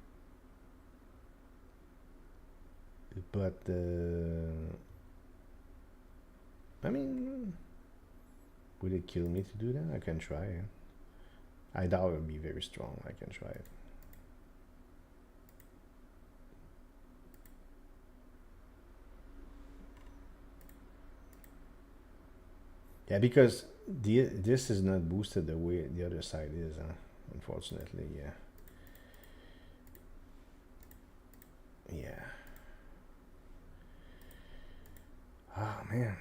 but I mean, would it kill me to do that? I can try it. I doubt it would be very strong. I can try it. Yeah, because this is not boosted the way the other side is, huh? Unfortunately, yeah. Yeah. Oh, man.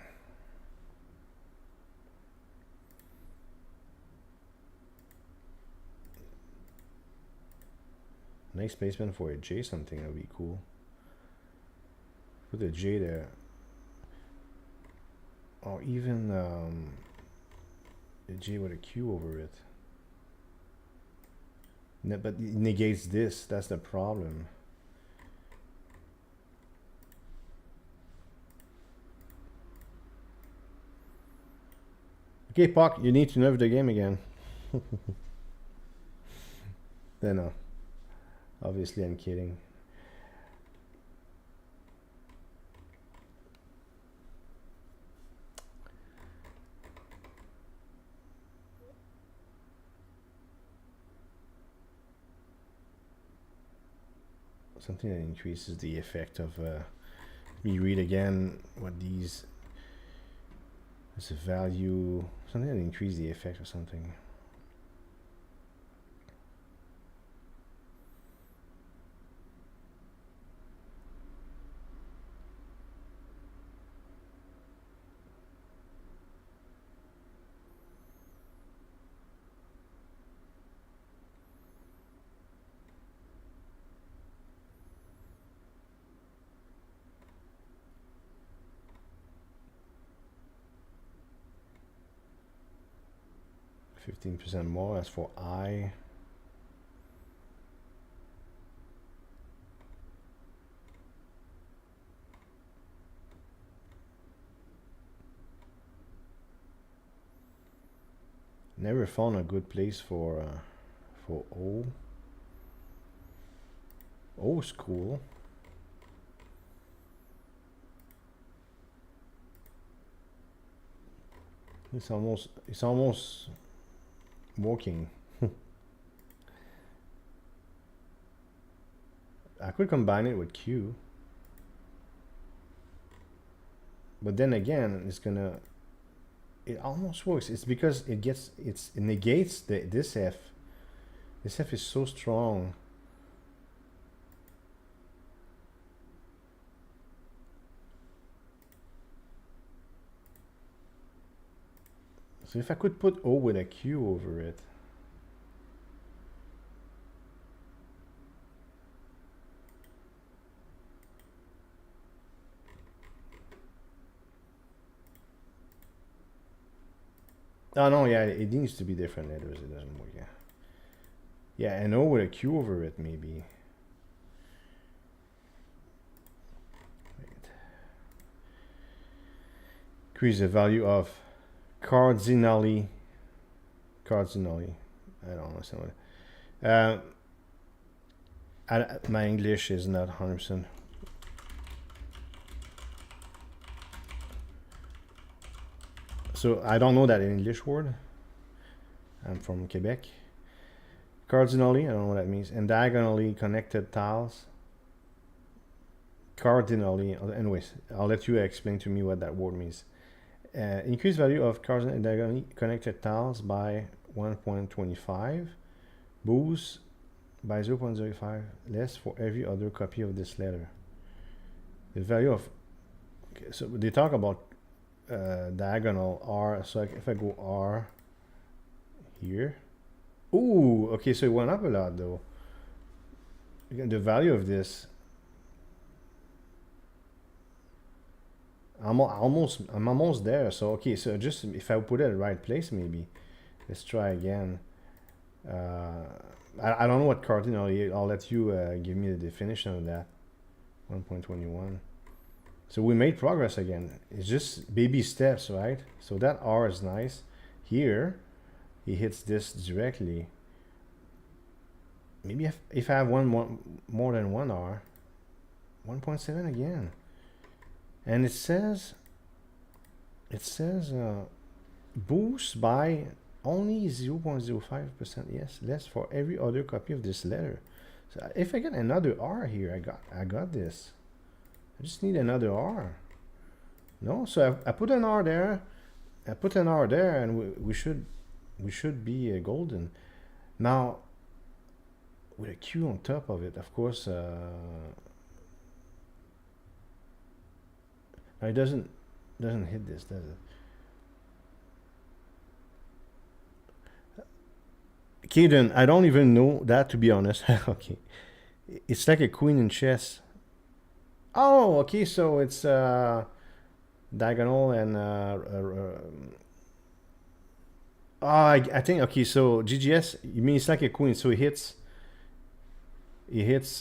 Nice placement for a J something, that would be cool. Put a J there. Or even a J with a Q over it. No, but it negates this, that's the problem. Okay, Puck, you need to nerf the game again. No. Obviously, I'm kidding. Something that increases the effect of me read again what these is a value, something that increases the effect or something. %15 more. As for I, never found a good place for O. O's cool. It's almost working. I could combine it with Q, but then again, it's gonna. It almost works. It's because it negates this F. This F is so strong. So if I could put O with a Q over it. Oh no, yeah, it needs to be different letters. It doesn't work, yeah. Yeah, and O with a Q over it, maybe. Wait. Increase the value of cardinally. I don't understand what. My English is not 100%. So I don't know that English word. I'm from Quebec. Cardinally, I don't know what that means. And diagonally connected tiles. Cardinally, anyways, I'll let you explain to me what that word means. Increase value of cardinally diagonally connected tiles by 1.25. Boost by 0.05 less for every other copy of this letter. The value of, okay, so they talk about diagonal R. So if I go R here, ooh, okay, so it went up a lot though. Again, the value of this, I'm almost there. So okay, so just if I put it in the right place, maybe. Let's try again. I don't know what cardinal. I'll let you give me the definition of that. 1.21. So we made progress again. It's just baby steps, right? So that R is nice. Here, he hits this directly. Maybe if I have more than one R, 1.7 again. And it says boost by only 0.05%, yes, less for every other copy of this letter. So if I get another R here, I got this. I just need another R. No, so I put an R there. I put an R there, and we should be golden. Now, with a Q on top of it, of course. It doesn't hit this, does it? Kaden, I don't even know that, to be honest. Okay, it's like a queen in chess. Oh, okay, so it's diagonal and I think, okay, so GGS, you mean it's like a queen, so it hits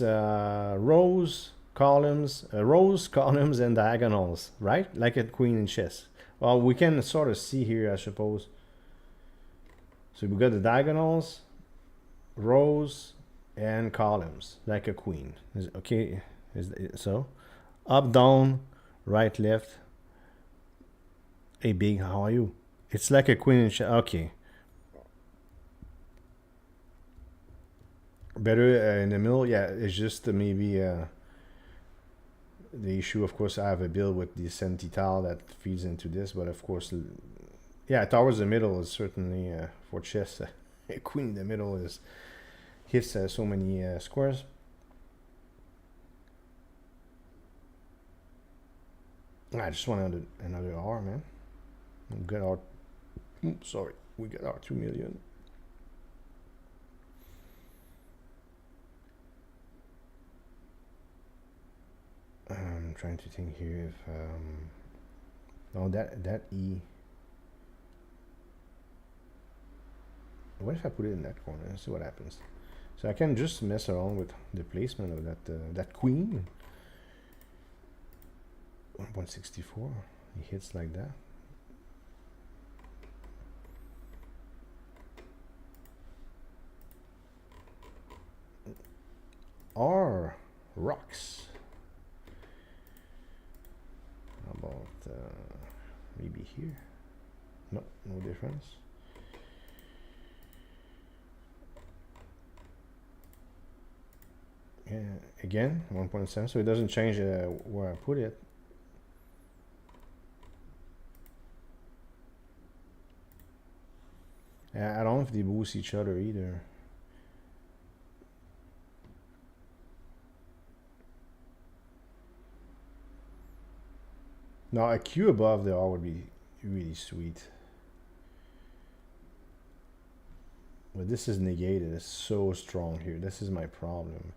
rows, columns, and diagonals, right? Like a queen in chess. Well, we can sort of see here, I suppose. So we got the diagonals, rows, and columns, like a queen. Okay, so up, down, right, left. Hey, big, how are you? It's like a queen in chess. Okay. Better in the middle, yeah. It's just maybe the issue. Of course, I have a build with the Senti tile that feeds into this, but of course, yeah, towards the middle is certainly for chess. A queen in the middle hits so many squares. I just want another R, man. We got our, sorry, we got our 2 million. I'm trying to think here if no, that E. What if I put it in that corner? Let's see what happens. So I can just mess around with the placement of that queen. 1.64. He hits like that. R rocks. How about maybe here? No difference. Yeah, again 1.7, so it doesn't change where I put it. I don't know if they boost each other either. Now a Q above the R would be really sweet. But this is negated. It's so strong here. This is my problem.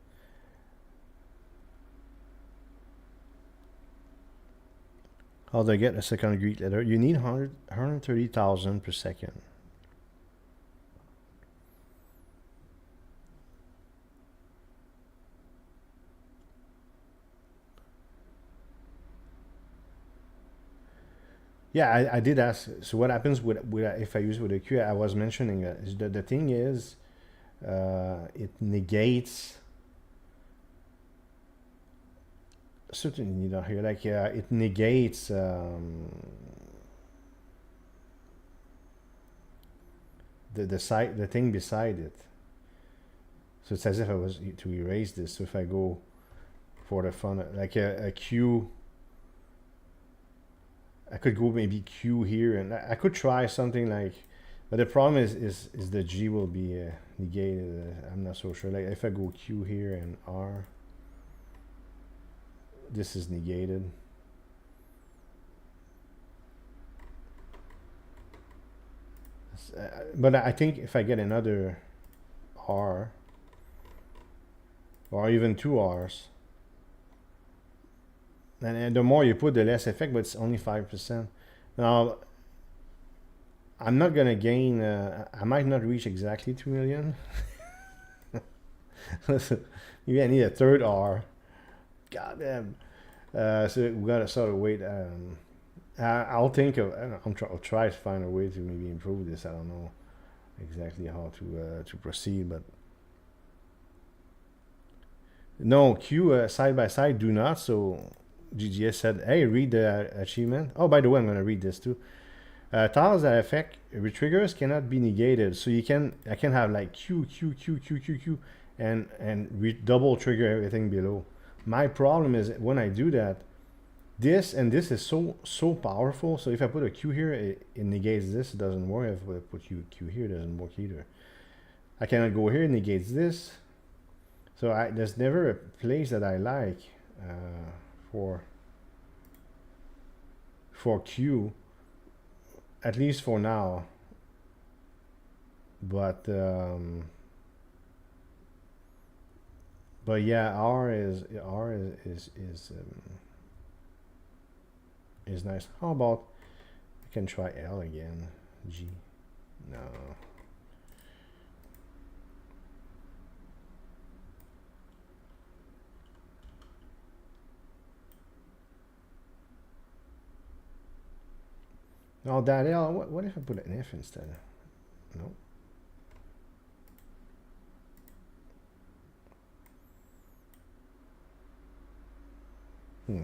How do I get a second Greek letter? You need 130,000 per second. Yeah, I did ask. So what happens with if I use with a Q? I was mentioning the thing is, it negates. Certainly not here. Like it negates. the thing beside it. So it's as if I was to erase this. So if I go for the fun, like a Q, I could go maybe Q here, and I could try something like, but the problem is the G will be negated. I'm not so sure. Like if I go Q here and R, this is negated. But I think if I get another R, or even two R's, and the more you put, the less effect, but it's only 5%. Now, I'm not gonna gain, I might not reach exactly 2 million. Maybe I need a third R. God damn. So we gotta sort of wait. I'll think of, I don't know, I'll try to find a way to maybe improve this. I don't know exactly how to proceed, but no, Q side by side do not. So GGS said, hey, read the achievement. Oh, by the way, I'm gonna read this too. Tiles that affect retriggers cannot be negated. So I can have like Q, and double trigger everything below. My problem is when I do that, this and this is so powerful. So if I put a Q here, it negates this. It doesn't work. If I put Q here, it doesn't work either. I cannot go here. It negates this. So there's never a place that I like for Q, at least for now. But yeah, R is nice. How about I can try L again? G, no. No, that L. What if I put an F instead? No. Hmm.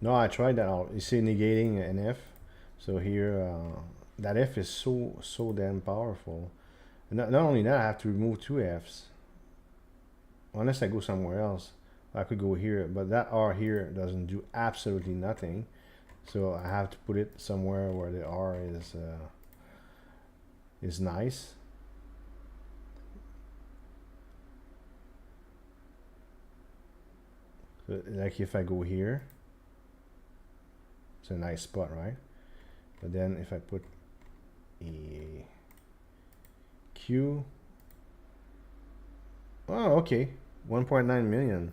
No, I tried that out. You see negating an F. So here, that F is so damn powerful. And not only that, I have to remove two Fs. Unless I go somewhere else. I could go here, but that R here doesn't do absolutely nothing. So I have to put it somewhere where the R is nice. So like if I go here, it's a nice spot, right? But then if I put a Q, oh, okay, 1.9 million.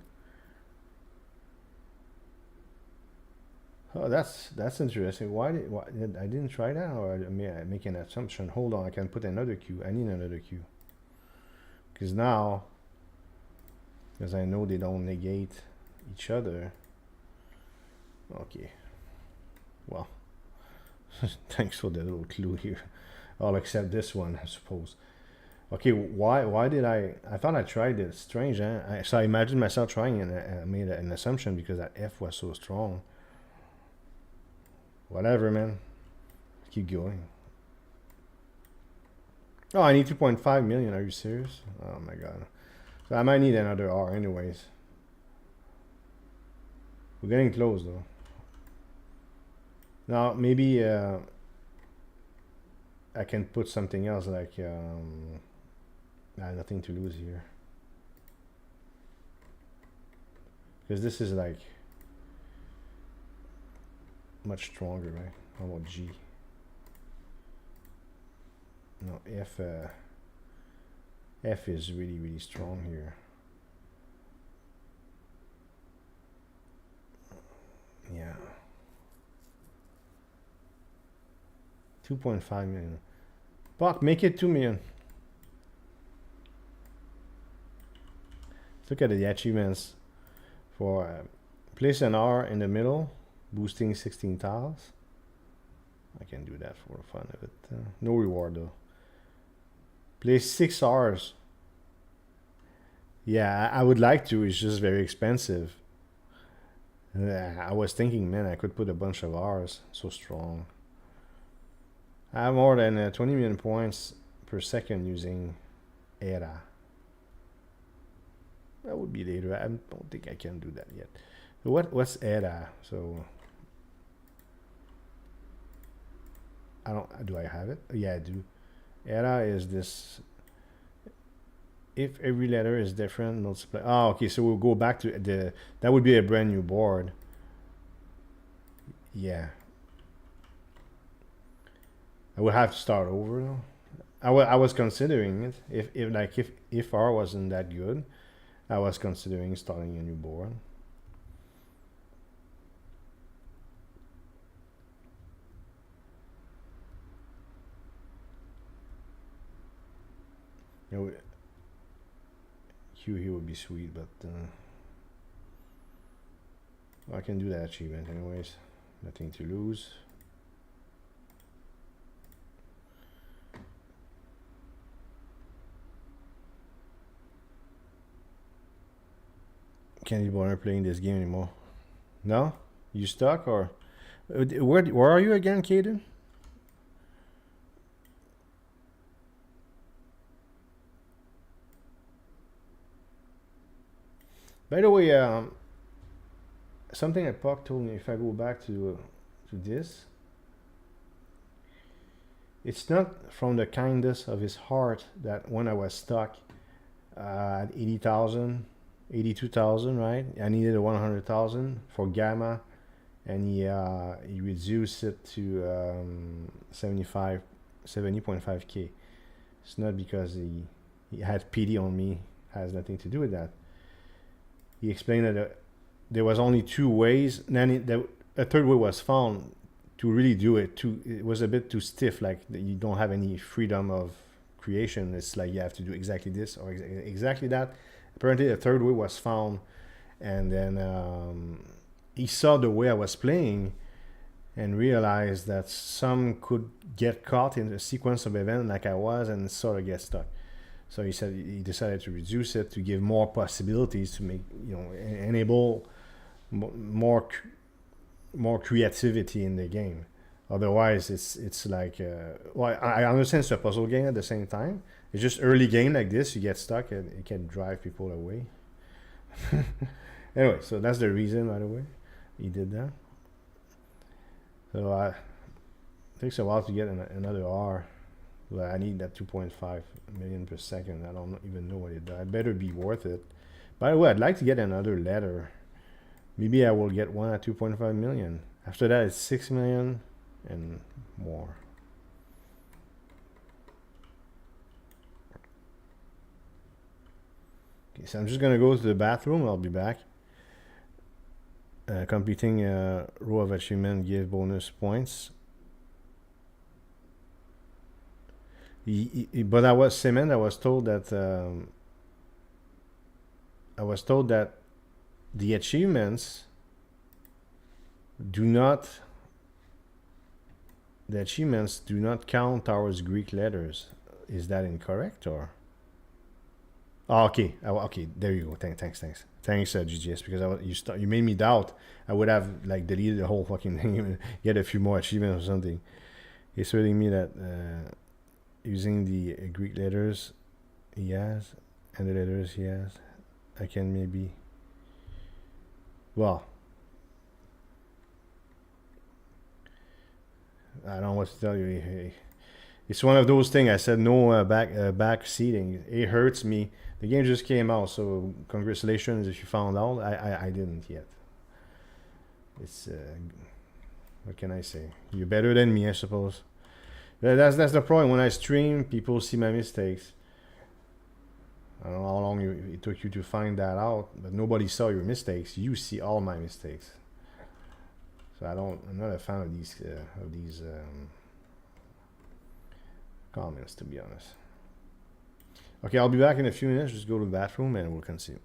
Oh, that's interesting. Why did I didn't try that, or I make an assumption? Hold on, I can put another Q. I need another Q because now, because I know they don't negate each other. Okay. Well, thanks for the little clue here. I'll accept this one, I suppose. Okay, why did I thought I tried it. Strange, huh? So I imagined myself trying and I made an assumption because that F was so strong. Whatever, man. Keep going. Oh, I need 2.5 million. Are you serious? Oh my god. So I might need another R anyways. We're getting close though. Now maybe I can put something else like I have nothing to lose here. Because this is like much stronger, right? How about G? No, F is really strong here. Yeah. 2.5 million. Buck, make it 2 million. look at the achievements for place an R in the middle, boosting 16 tiles. I can do that for the fun of it. No reward though. Place 6 R's. Yeah, I would like to. It's just very expensive. I was thinking, man, I could put a bunch of R's. So strong. I have more than 20 million points per second using ERA. That would be later. I don't think I can do that yet. What's ERA? So I don't. Do I have it? Yeah, I do. ERA is this. If every letter is different, multiply. Oh, okay. So we'll go back to the. That would be a brand new board. Yeah. I would have to start over though. I was considering it. If R wasn't that good, I was considering starting a new board. You know, Q here would be sweet, but I can do that achievement anyways. Nothing to lose. Can't even bother playing this game anymore. No? You stuck or where are you again, Caden? By the way, something that Puck told me, if I go back to this, it's not from the kindness of his heart that when I was stuck at 80,000, 82,000, right? I needed a 100,000 for Gamma, and he reduced it to 70.5k. It's not because he had pity on me. It has nothing to do with that. He explained that there was only 2 ways, and then a third way was found to really do it. It was a bit too stiff, like you don't have any freedom of creation. It's like you have to do exactly this or exactly that. Apparently, a third way was found, and then he saw the way I was playing and realized that some could get caught in a sequence of events like I was and sort of get stuck. So he said he decided to reduce it to give more possibilities to make, enable more creativity in the game. Otherwise, it's like well, I understand it's a puzzle game at the same time. It's just early game like this, you get stuck and it can drive people away. Anyway, so that's the reason, by the way, he did that. So it takes a while to get another R. Well, I need that 2.5 million per second. I don't even know what it does. It better be worth it. By the way, I'd like to get another letter. Maybe I will get one at 2.5 million. After that, it's 6 million and more. Okay, so I'm just gonna go to the bathroom. I'll be back. Completing a row of achievement give bonus points. But I was told that the achievements do not count towards Greek letters. Is that incorrect or? Oh, okay. Okay, there you go. Thanks, GGS, because you made me doubt. I would have like deleted the whole fucking thing and get a few more achievements or something. It's telling me that using the Greek letters he has and the letters he has, I can maybe. Well, I don't know what to tell you. It's one of those things. I said no back seating. It hurts me. The game just came out, so congratulations if you found out. I didn't yet. It's what can I say? You're better than me, I suppose. That's the problem. When I stream, people see my mistakes. I don't know how long it took you to find that out, but nobody saw your mistakes. You see all my mistakes. So I'm not a fan of these comments, to be honest. Okay, I'll be back in a few minutes. Just go to the bathroom and we'll continue.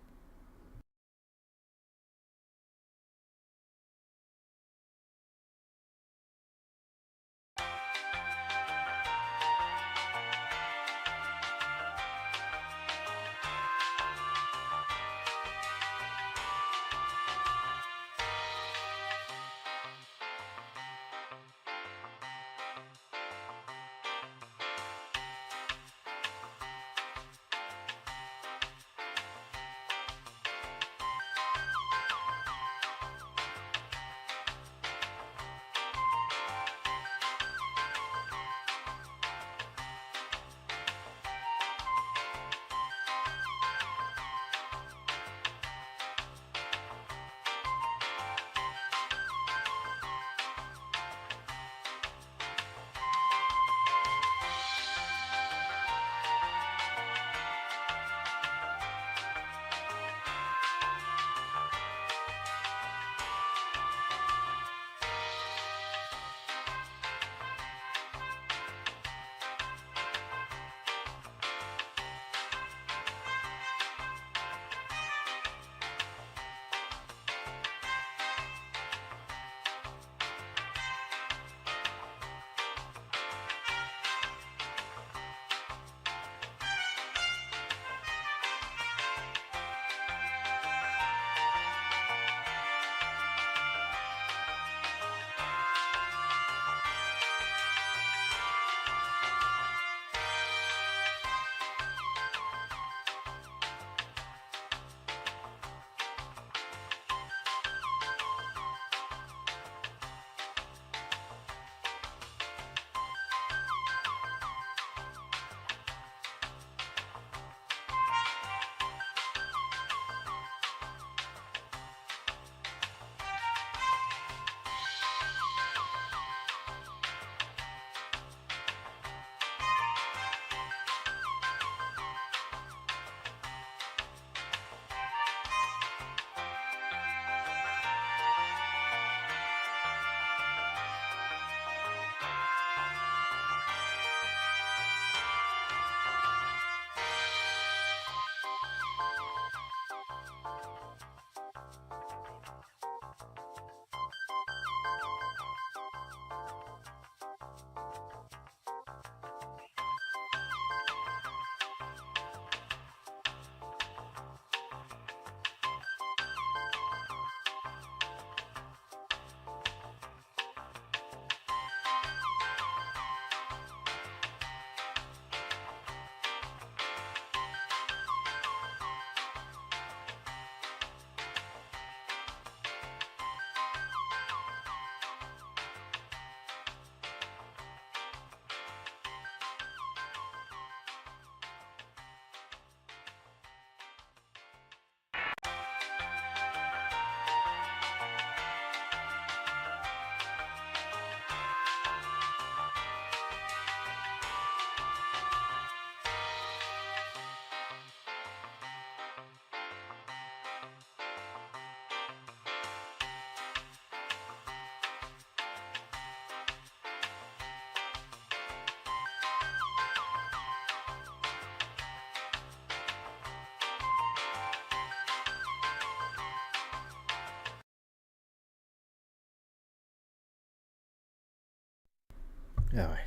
All right.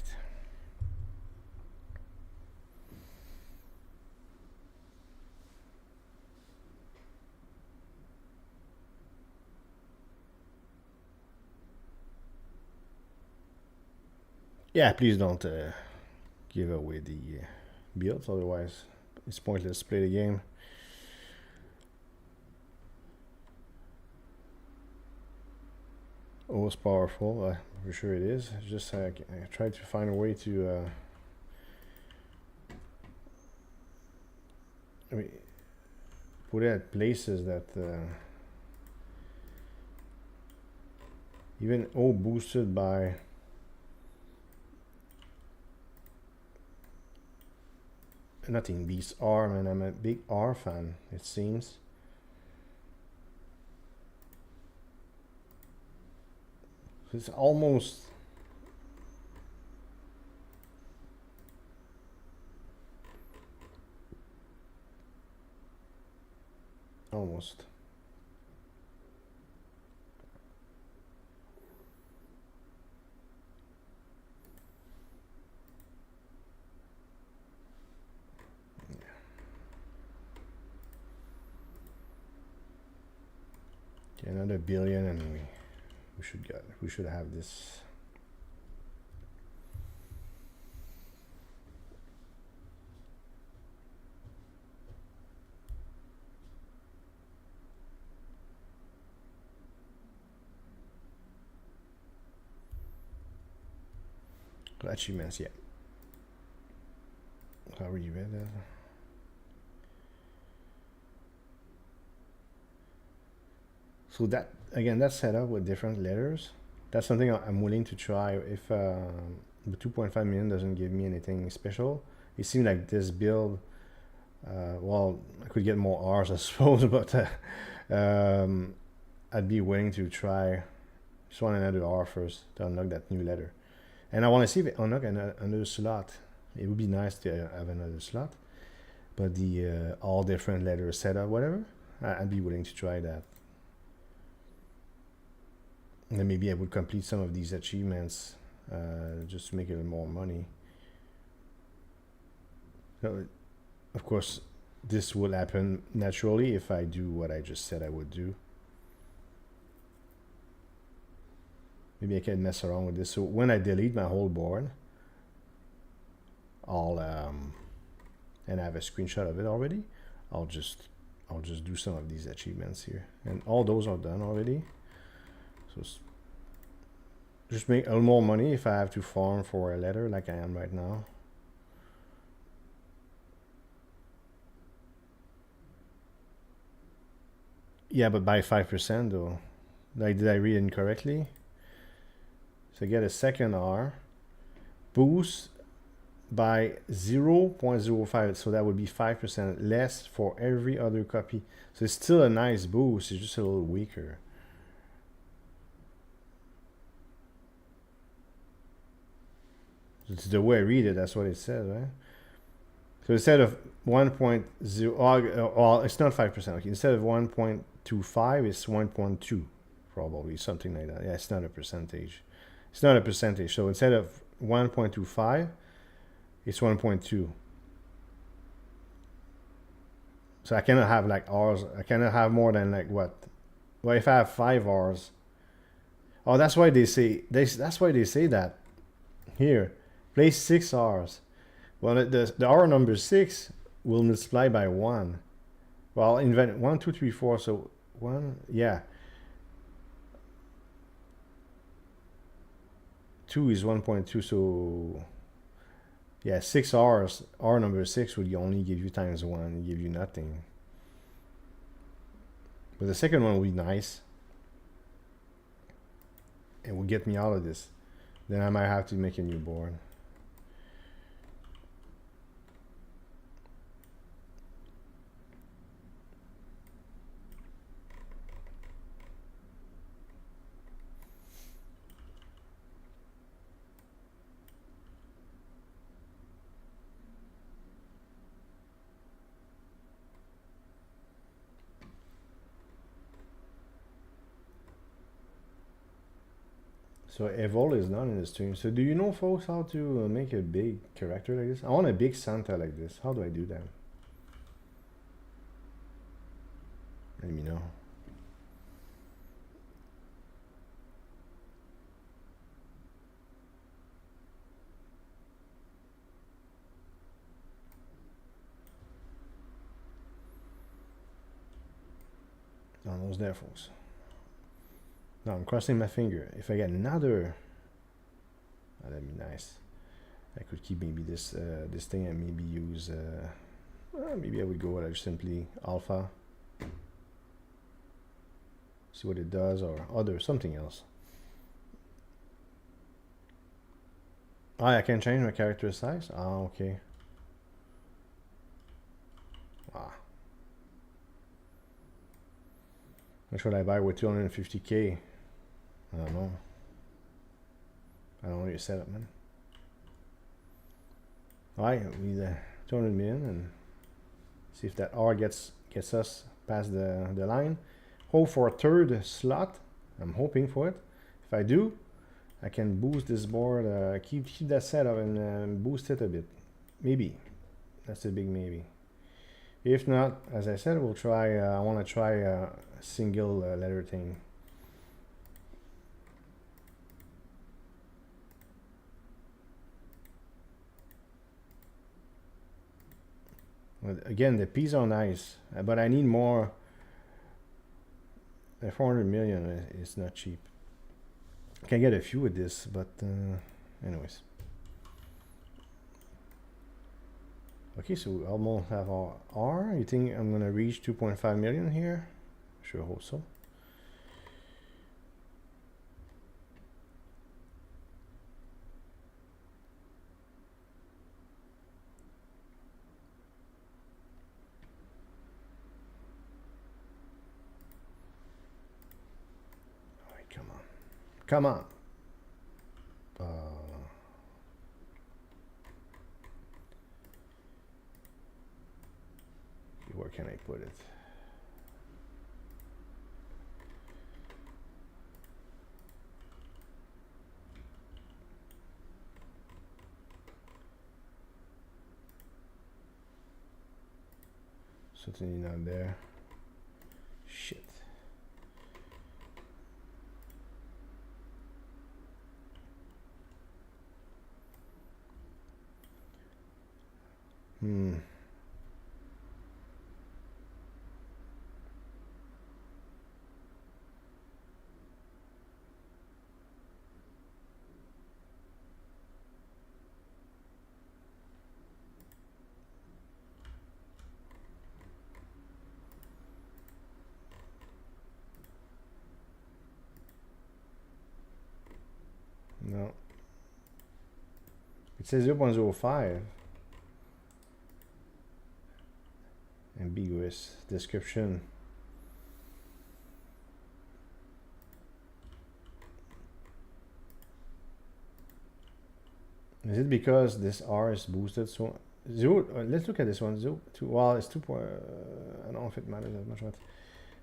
Yeah, please don't give away the builds, otherwise it's pointless to play the game. Oh, it's powerful, for sure it is. Just I tried to find a way to I mean, put it at places that even boosted by nothing beats R, man. I'm a big R fan, it seems. It's almost almost. Okay, another billion, and we should have this. Achievements, yeah. I already read that. So that again, that's set up with different letters. That's something I'm willing to try. If the 2.5 million doesn't give me anything special, it seemed like this build. Well, I could get more R's, I suppose, but I'd be willing to try. Just want another R first to unlock that new letter, and I want to see if it unlock another slot. It would be nice to have another slot, but the all different letter setup, whatever, I'd be willing to try that. And then maybe I would complete some of these achievements just to make a little more money. So, of course, this will happen naturally if I do what I just said I would do. Maybe I can mess around with this. So when I delete my whole board, I'll and I have a screenshot of it already. I'll just do some of these achievements here, and all those are done already. So just make a little more money if I have to farm for a letter like I am right now. Yeah, but by 5% though. Like, did I read incorrectly? So get a second R, boost by 0.05, so that would be 5% less for every other copy. So it's still a nice boost, it's just a little weaker. It's the way I read it, that's what it says, right? So instead of 1.0, well, it's not 5%, okay, instead of 1.25, it's 1.2, probably, something like that. Yeah, it's not a percentage. It's not a percentage, so instead of 1.25, it's 1.2. So I cannot have like R's, I cannot have more than like what? Well, if I have 5 R's, oh, that's why they say, that's why they say that. Here, place 6 R's. Well, the R number 6 will multiply by 1. Well, invent 1, 2, 3, 4, so 1, yeah. 2 is 1.2, so yeah, 6 R's, R number 6 would only give you times 1 and give you nothing. But the second one will be nice. It will get me out of this. Then I might have to make a new board. So Evol is not in the stream. So do you know, folks, how to make a big character like this? I want a big Santa like this. How do I do that? Let me know. Almost there, folks. Now I'm crossing my finger. If I get another, oh, that'd be nice. I could keep maybe this this thing and maybe use. Maybe I would go with simply alpha. See what it does, or other something else. Ah, I can change my character size. Ah, okay. Ah. What should I buy with 250K? I don't know. I don't know your setup, man. Alright, we need 200 million and see if that R gets us past the line. Hope for a third slot. I'm hoping for it. If I do, I can boost this board, keep that setup and boost it a bit. Maybe. That's a big maybe. If not, as I said, we'll try, I want to try a single letter thing. But again, the P's are nice, but I need more. 400 million is not cheap. I can get a few with this, but anyways. Okay, so we almost have our R. You think I'm gonna reach 2.5 million here? Sure hope so. Alright, come on. Come on. Where can I put it? Certainly not there. Shit. No. It says 0.05. Ambiguous description. Is it because this R is boosted? So zero. Let's look at this one. 0 2. Well, it's 2. I don't know if it matters that much. But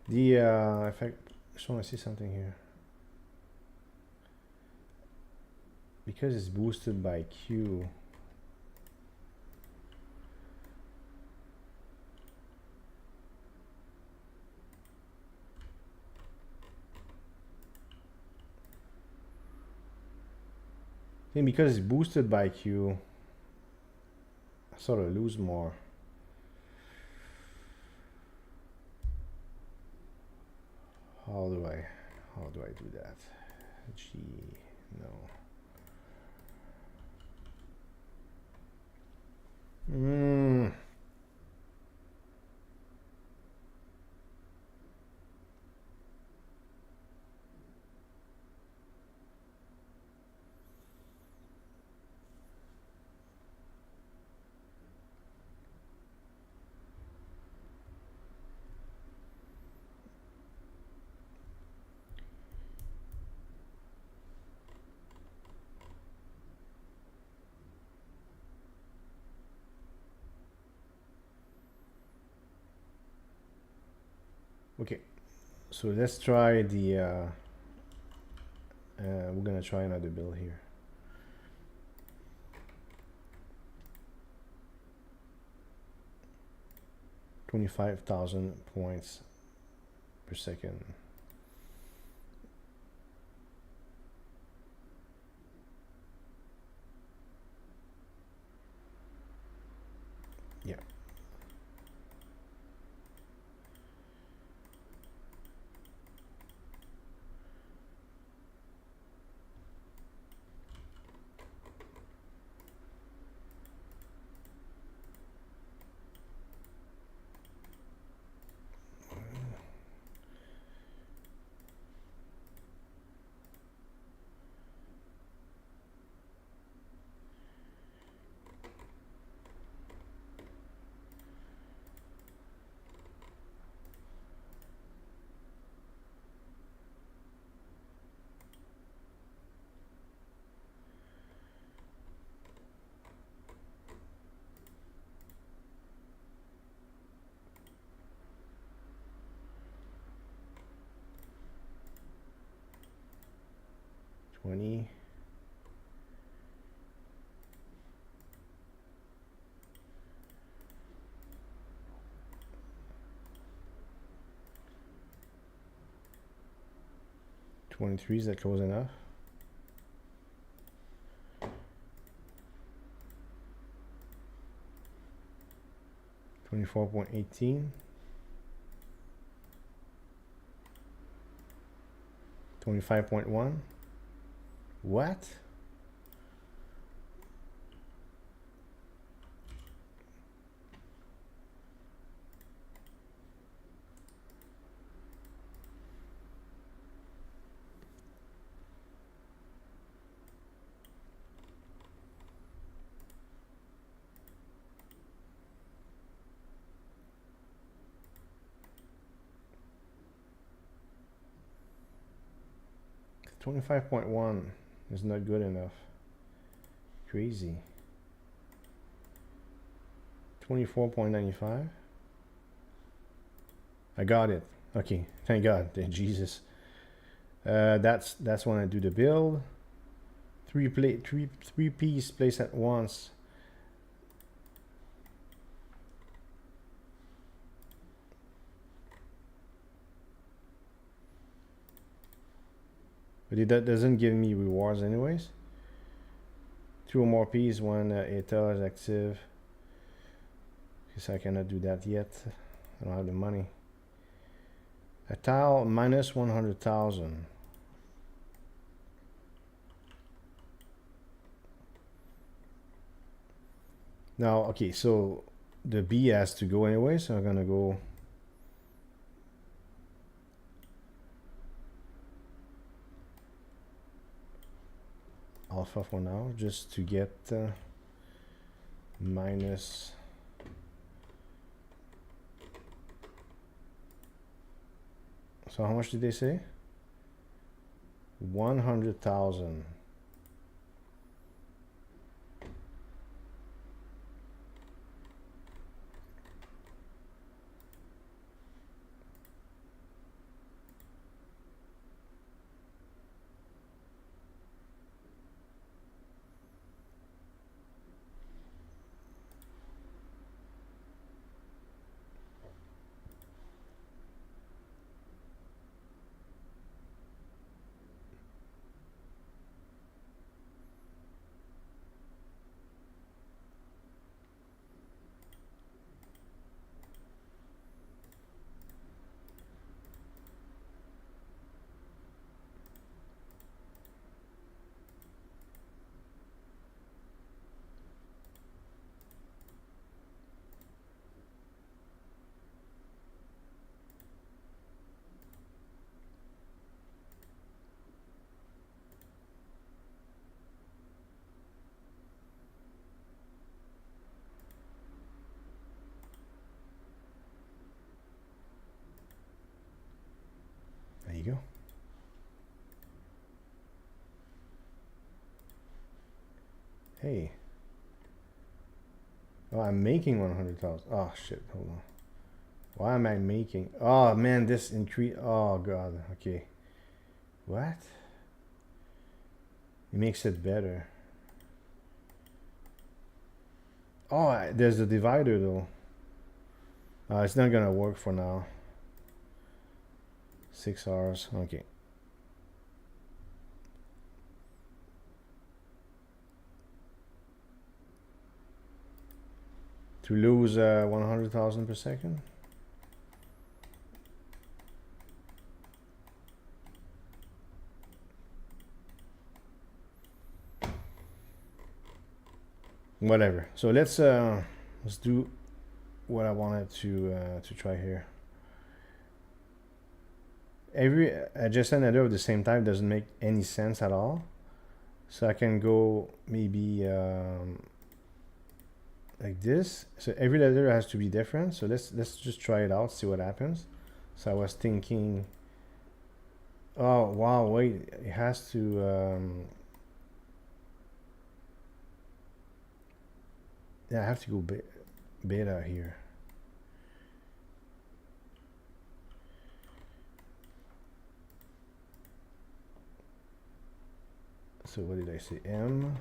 the effect. I just want to see something here. Because it's boosted by Q. I think because it's boosted by Q, I sort of lose more. How do I do that? G, no. Okay, so let's try the We're gonna try another build here. $25,000 points per second. Yeah. $20. $23, is that close enough? $24.18. 25.1. What? $25.1 is not good enough. Crazy. 24.95. I got it. Okay, thank God. Thank Jesus. That's when I do the build. Three piece placed at once. But that doesn't give me rewards anyways. 2 or more pieces when ETA is active. Because I cannot do that yet. I don't have the money. A tile minus 100,000. Now, okay, so the B has to go anyway, so I'm gonna go alpha for now, just to get minus. So how much did they say? 100,000. There you go. Hey. Oh, I'm making 100,000. Oh shit, hold on. Why am I making? Oh man, this increase. Oh god, okay. What? It makes it better. Oh, there's a divider though. It's not gonna work for now. 6 hours. Okay. To lose 100,000 per second. Whatever. So let's do what I wanted to try here. Every adjacent header of the same type doesn't make any sense at all. So I can go maybe like this. So every letter has to be different. So let's just try it out, see what happens. So I was thinking, oh wow, wait, it has to yeah, I have to go beta here. So what did I say? M.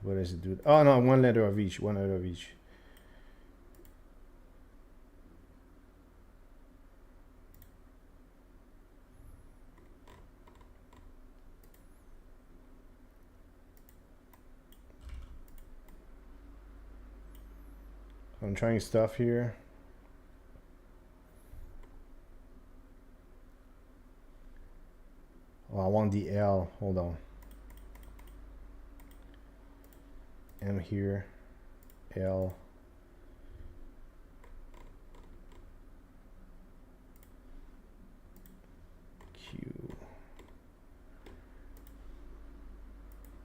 What does it do? Oh no, one letter of each. One letter of each. I'm trying stuff here. Oh, I want the L. Hold on. M here. L. Q.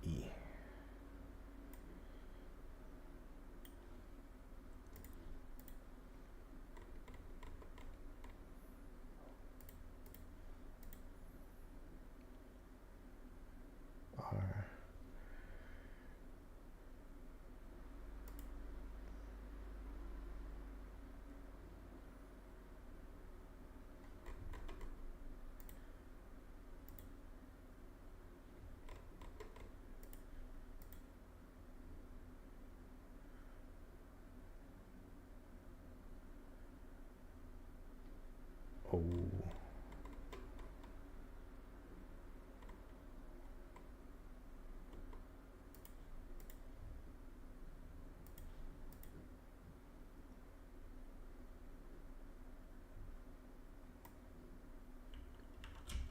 E. R. O.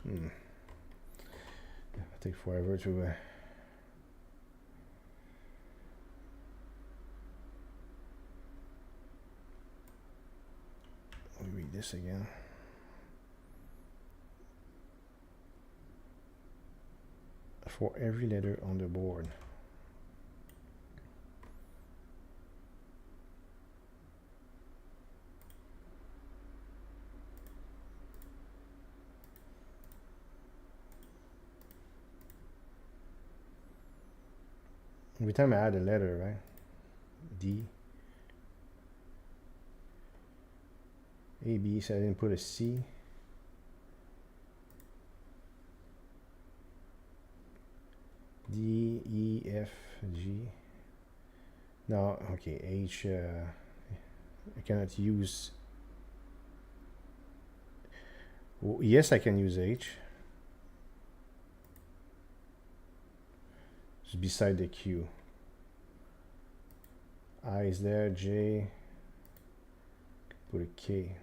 It'll take forever to let me read this again. For every letter on the board. Every time I add a letter, right? D. A, B, so I didn't put a C. D, E, F, G. No, okay, H, I cannot use. Well, yes, I can use H. Just beside the Q. I is there, J. Put a K.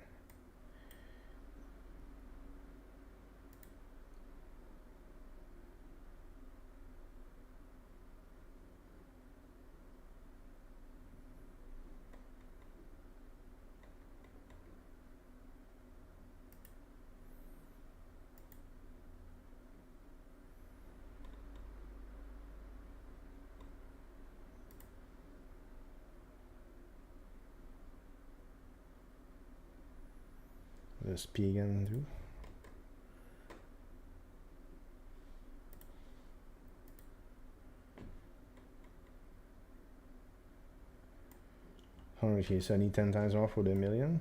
There's P again too. 100K, so I need 10 times more for the million?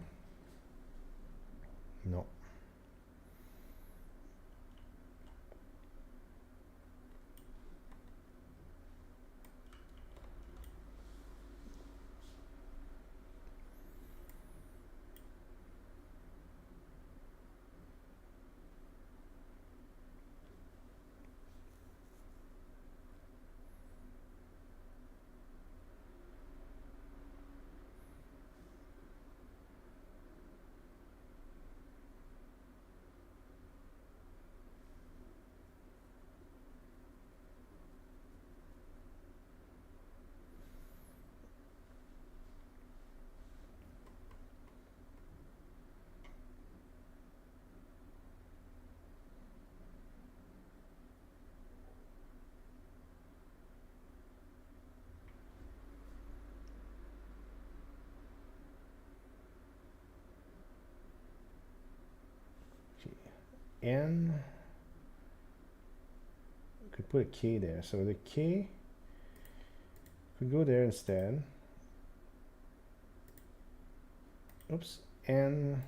No. N could put a K there, so the K could go there instead. Oops, N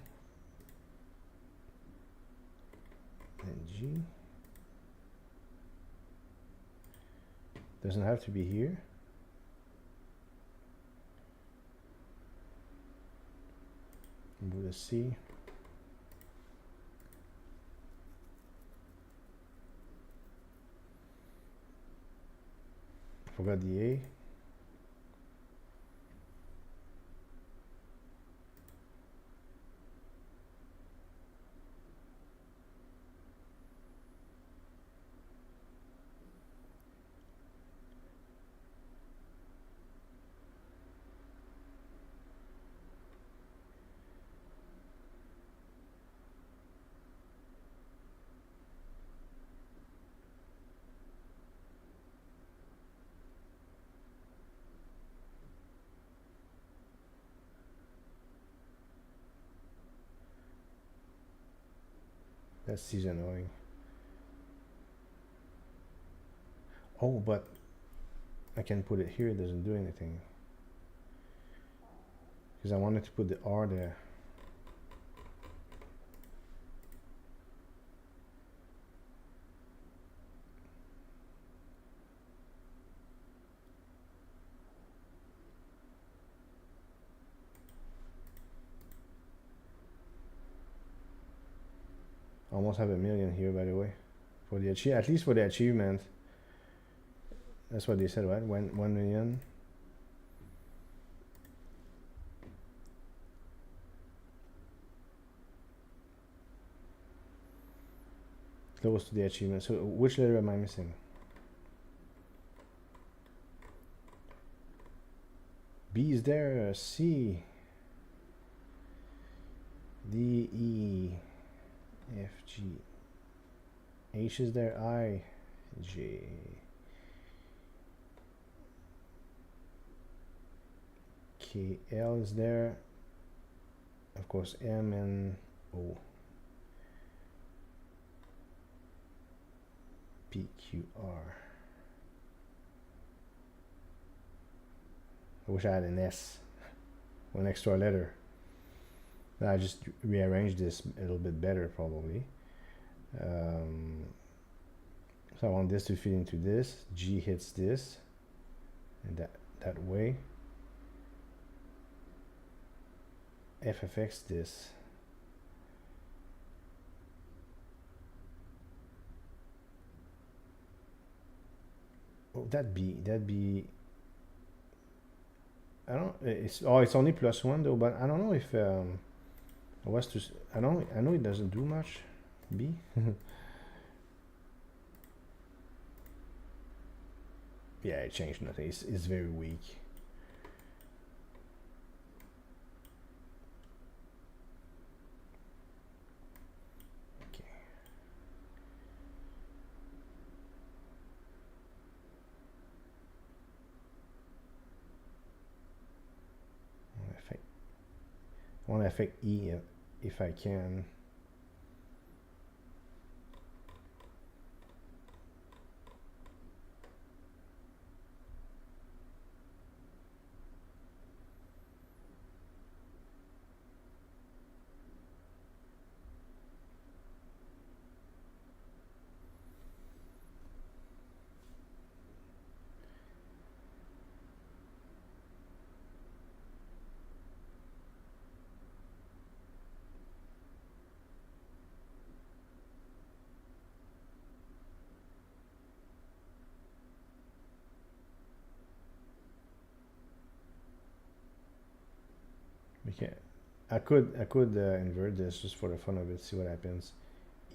and G doesn't have to be here. Move the C. Forgot the A. That's annoying. Oh, but I can put it here, it doesn't do anything. Because I wanted to put the R there. Almost have a million here, by the way, for the at least for the achievement. That's what they said, right? 1 million. Close to the achievement. So which letter am I missing? B is there. C. D, E, F, G. H is there. I, J. K, L is there. Of course, M and O. P, Q, R. I wish I had an S, one extra letter. I just rearranged this a little bit better, probably. So I want this to fit into this. G hits this, and that way. F affects this. Oh, that B. I don't. It's only +1 though, but I don't know if I was to. I know it doesn't do much. B. Yeah, it changed nothing. It's very weak. Okay. I want to affect E if I can. We can. I could invert this just for the fun of it. See what happens.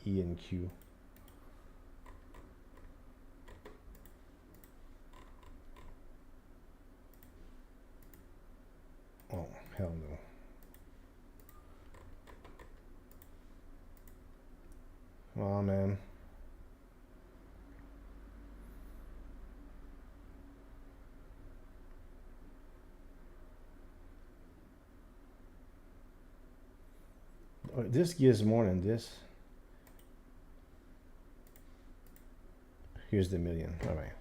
E and Q. Oh hell no. Oh man. Oh, this gives more than this. Here's the million. All right.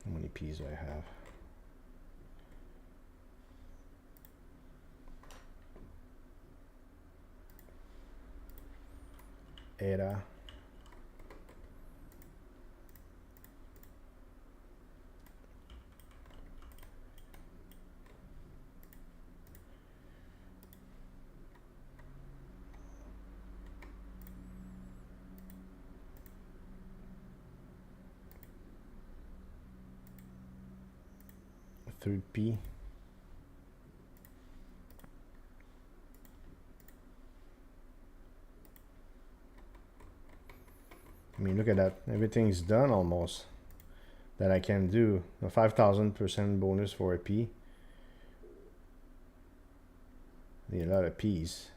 How many P's do I have? Era. Third P. I mean, look at that. Everything's done almost that I can do. A 5,000% bonus for a P. Need a lot of P's.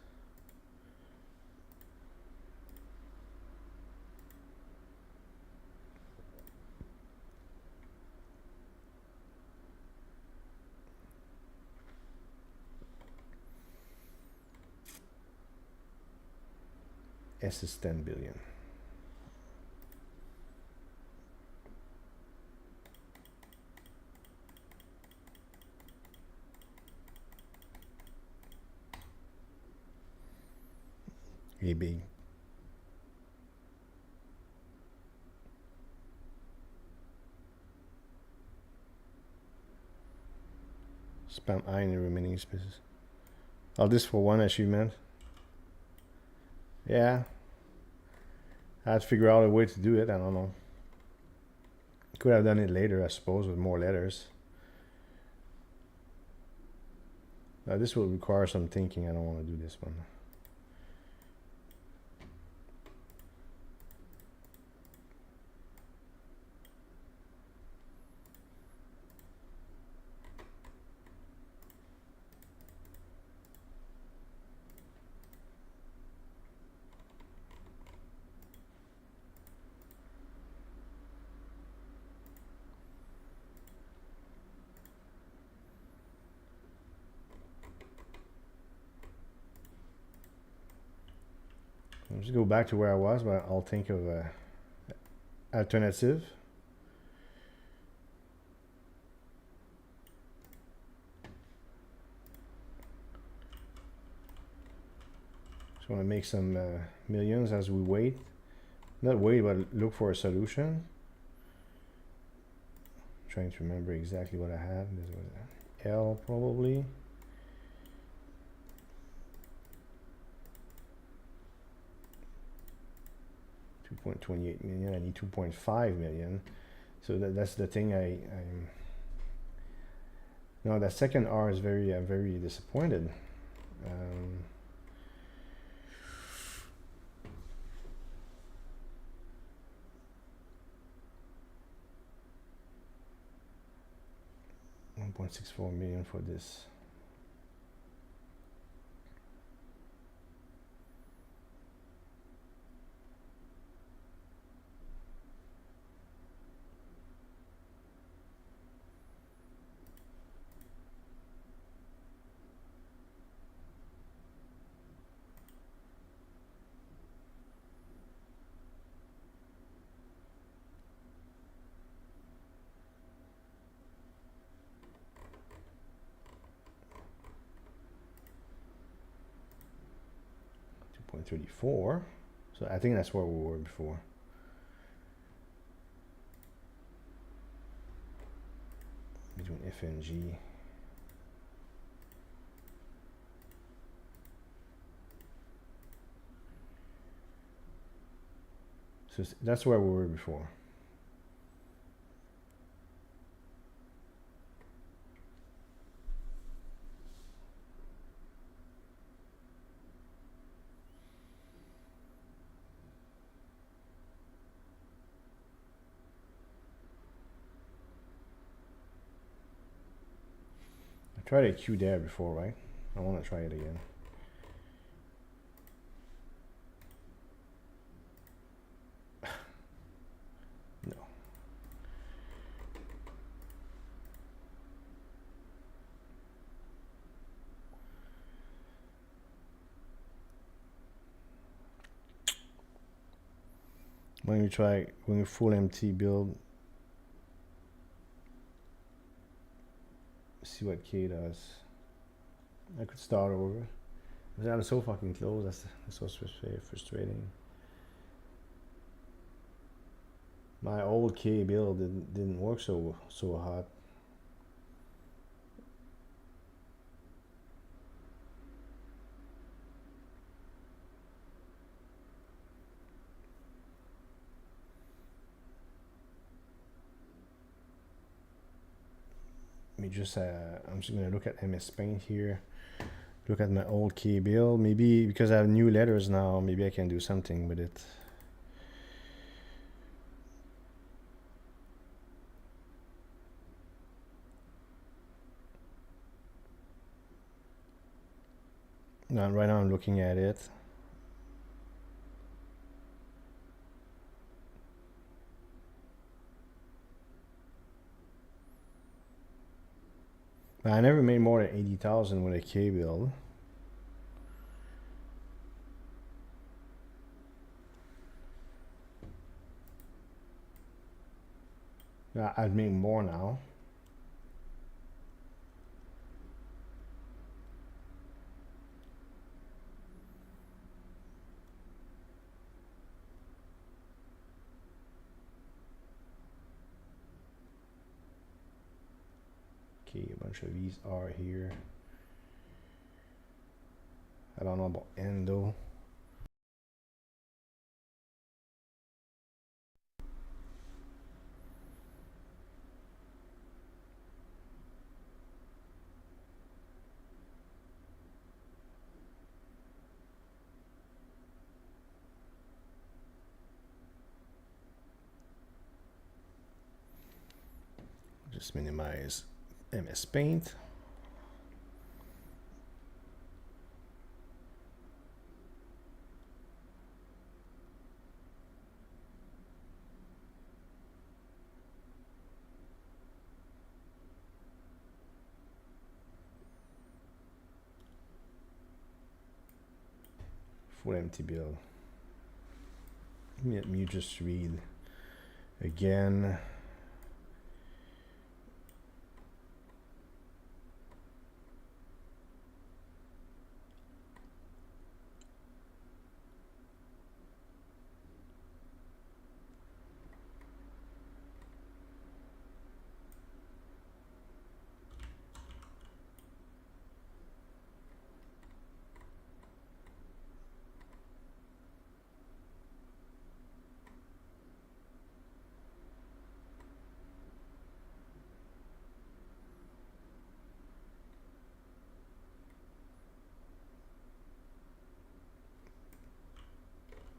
S is 10 billion. A big. Spam I in the remaining spaces. All this for one achievement. Yeah. I had to figure out a way to do it. I don't know. Could have done it later, I suppose, with more letters. Now this will require some thinking. I don't want to do this one. I'll just go back to where I was, but I'll think of a alternative. Just want to make some millions as we wait. Not wait, but look for a solution. Trying to remember exactly what I have. This was L probably. $2.28 million. I need 2.5 million. So that's the thing. I'm no, that second R is very very disappointed. 1.64 million for this. .34. So I think that's where we were before. between F and G. So that's where we were before. I tried a Q there before, right? I want to try it again. No. When we full empty build, see what K does. I could start over. I'm so fucking close. That's so frustrating. My old K build didn't work so hot. I'm just gonna look at MS Paint here. Look at my old K build. Maybe because I have new letters now, maybe I can do something with it. Now, right now I'm looking at it. But I never made more than 80,000 with a K build. I'd make more now. Okay, a bunch of these are here. I don't know about N though. Just minimize MS Paint. Full empty build. Let me just read again.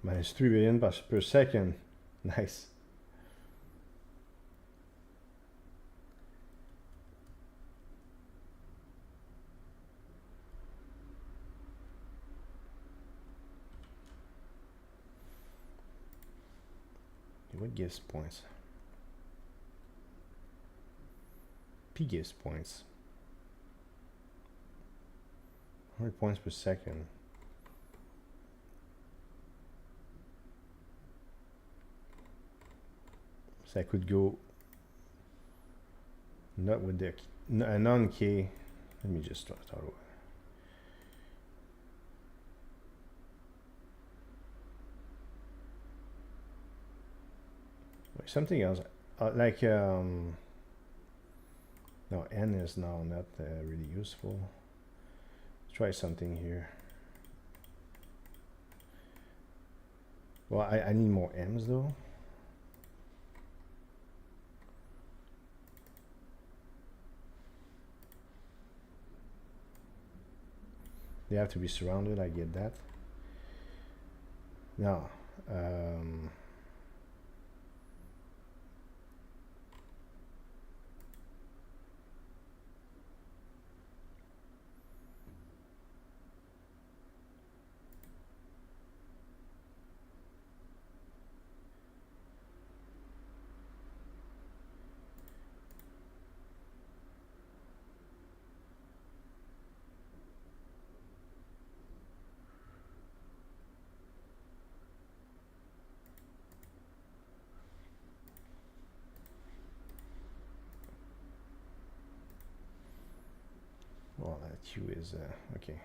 Minus 3 billion per second. Nice. What gives points? P gives points. 100 points per second. So I could go not with the non-K. Let me just start over. Wait, something else like No, n is now not really useful. Let's try something here. Well, I need more m's though. They have to be surrounded, I get that. Now, well, that q is okay.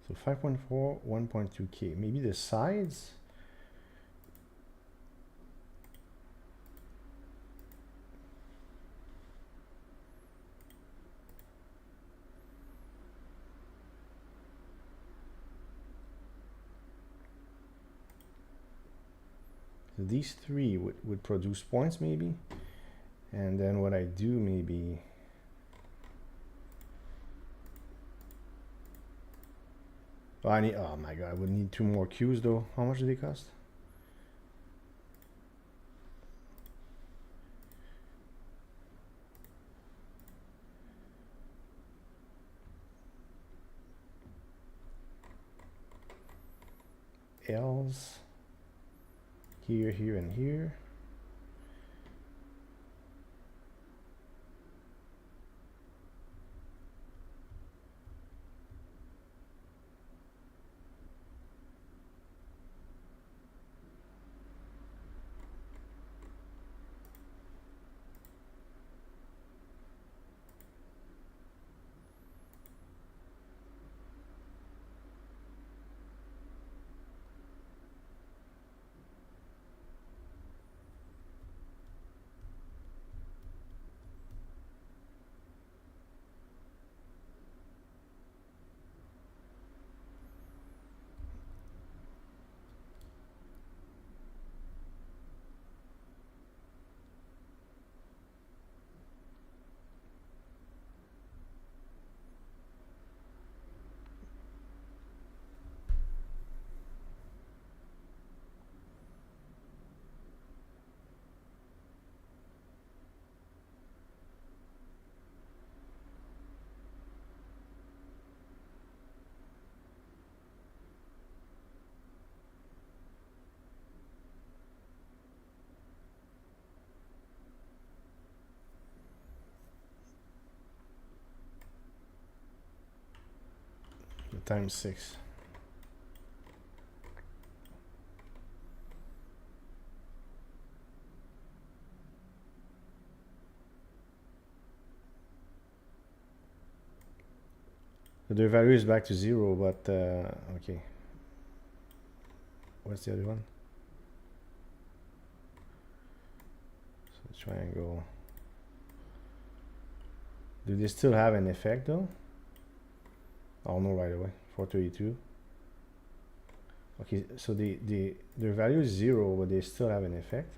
So 5.4, 1.2K. Maybe the sides. So these three would produce points maybe. And then what I do maybe. Oh, I need, oh my god, I would need 2 more Qs though. How much do they cost? L's here, here, and here. Times 6. So their value is back to 0, but okay. What's the other one? So triangle. Do they still have an effect though? I'll know right away. 432. Okay, so their value is 0, but they still have an effect.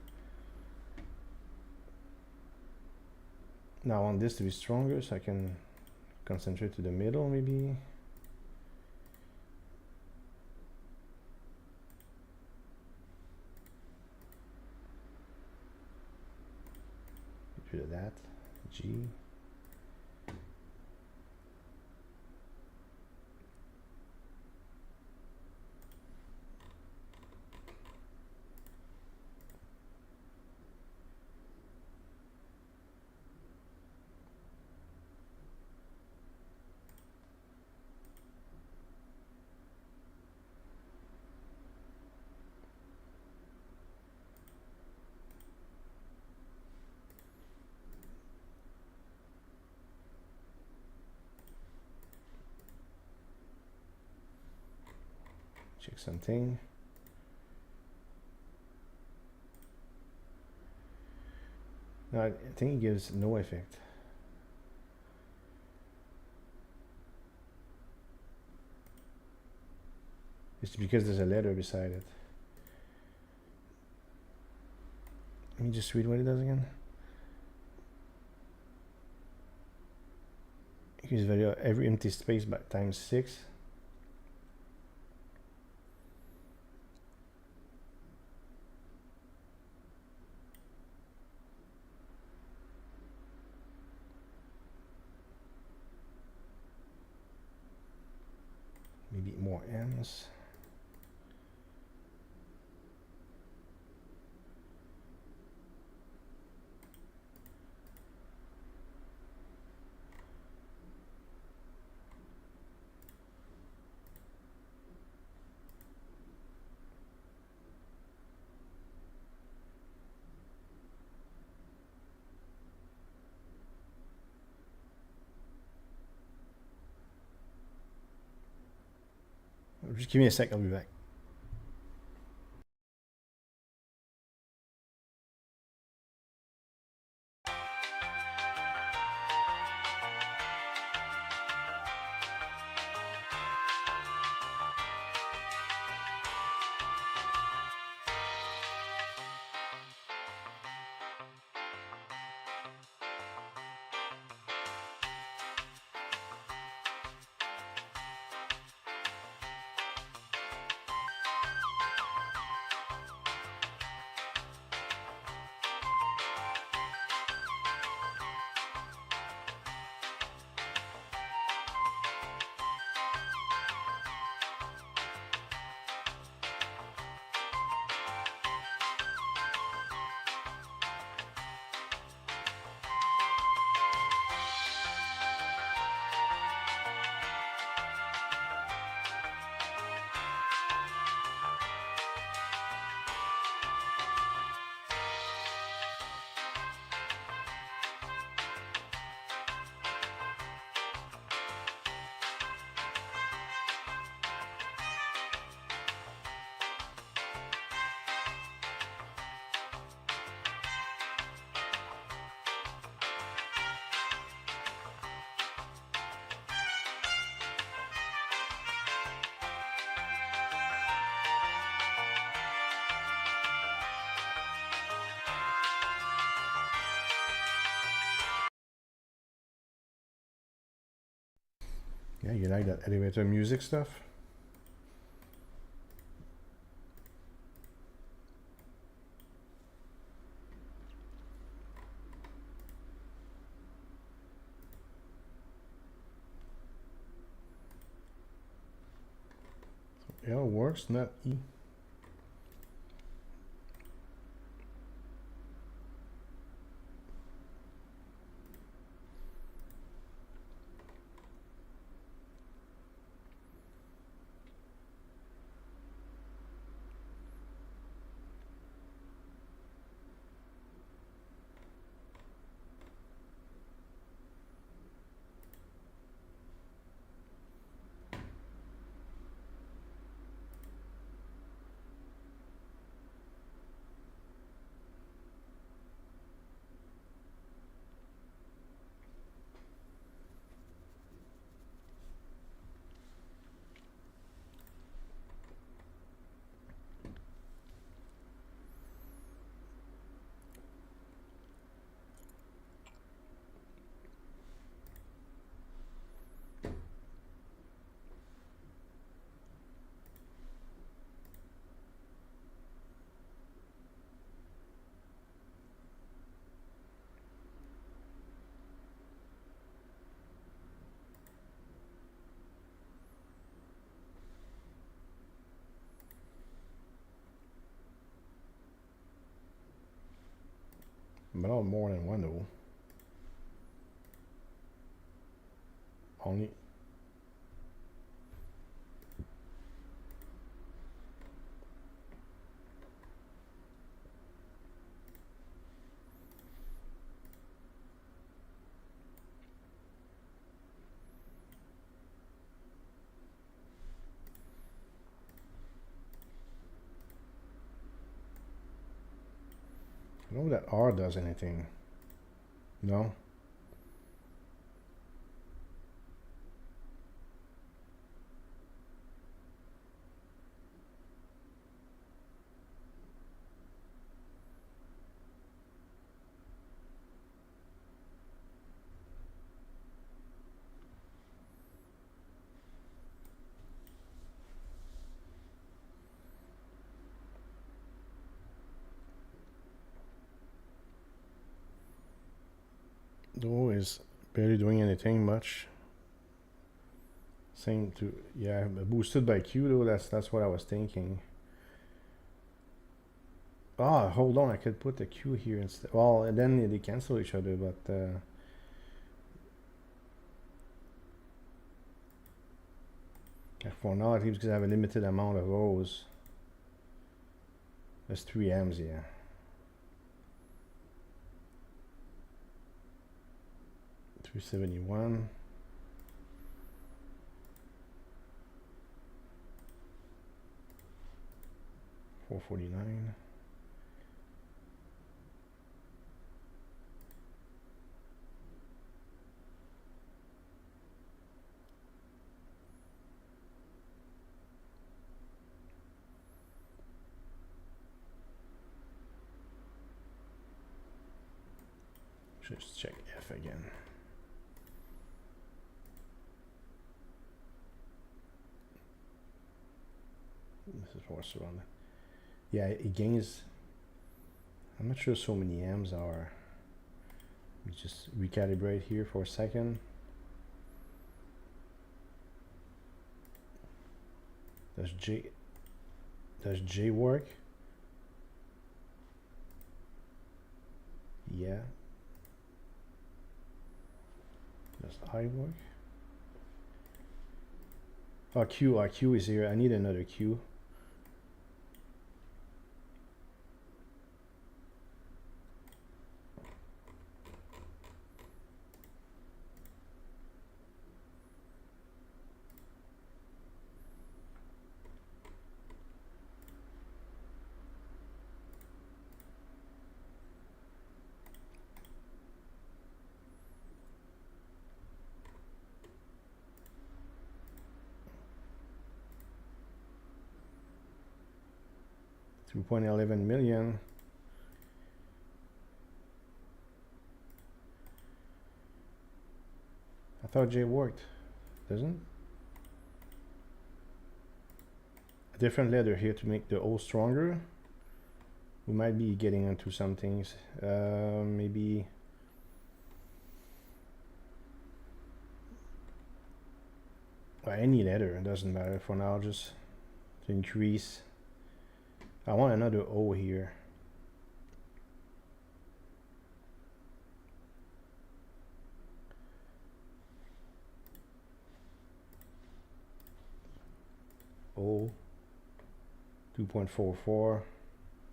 Now I want this to be stronger, so I can concentrate to the middle maybe. Get rid of that. G. Check something. No, I think it gives no effect. It's because there's a letter beside it. Let me just read what it does again. Increase value of every empty space by times 6. Maybe more M's. Just give me a sec, I'll be back. Yeah, you like that elevator music stuff? L works, not E. But not more than one though. Only. don't know that R does anything. No. Though is barely doing anything much. Same to, yeah, boosted by Q though, that's what I was thinking. Ah, hold on, I could put the Q here instead. Well, and then they cancel each other, but for now, I think because I have a limited amount of O's. There's 3 M's, yeah. $371. $449. Just check F again. This is what's around. Yeah, it gains. I'm not sure so many M's are. Let me just recalibrate here for a second. Does J work? Yeah. Does I work? Oh, Q is here. I need another Q. $2.11 million. I thought J worked. Doesn't? A different letter here to make the O stronger. We might be getting into some things. Maybe any letter, it doesn't matter for now, just to increase. I want another O here. O 2.44.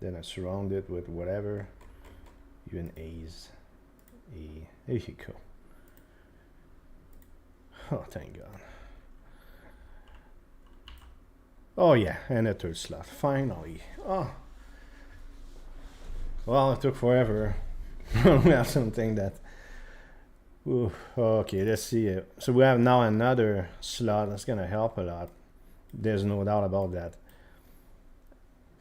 Then I surround it with whatever. Even A's. A. There you go. Oh, thank God. Oh yeah, and a third slot, finally. Oh. Well, it took forever. We have something that... Ooh, okay, let's see it. So we have now another slot that's gonna help a lot. There's no doubt about that.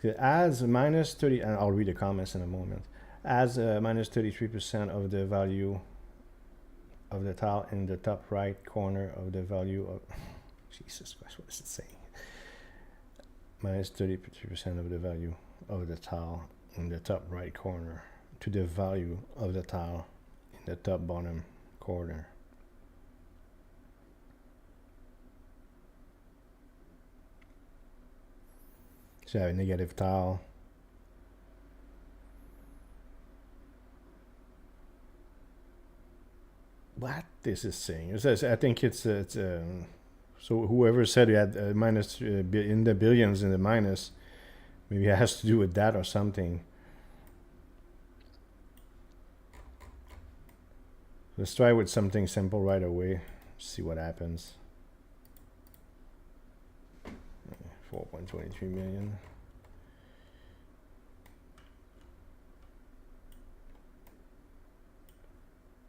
It adds minus 30, and I'll read the comments in a moment. Adds minus 33% of the value of the tile in the top right corner of the value of... Jesus Christ, what is it saying? Minus 33% of the value of the tile in the top right corner to the value of the tile in the top bottom corner. So I have a negative tile. What this is saying? It says, I think it's so whoever said we had minus in the billions in the minus, maybe it has to do with that or something. Let's try with something simple right away. See what happens. 4.23 million.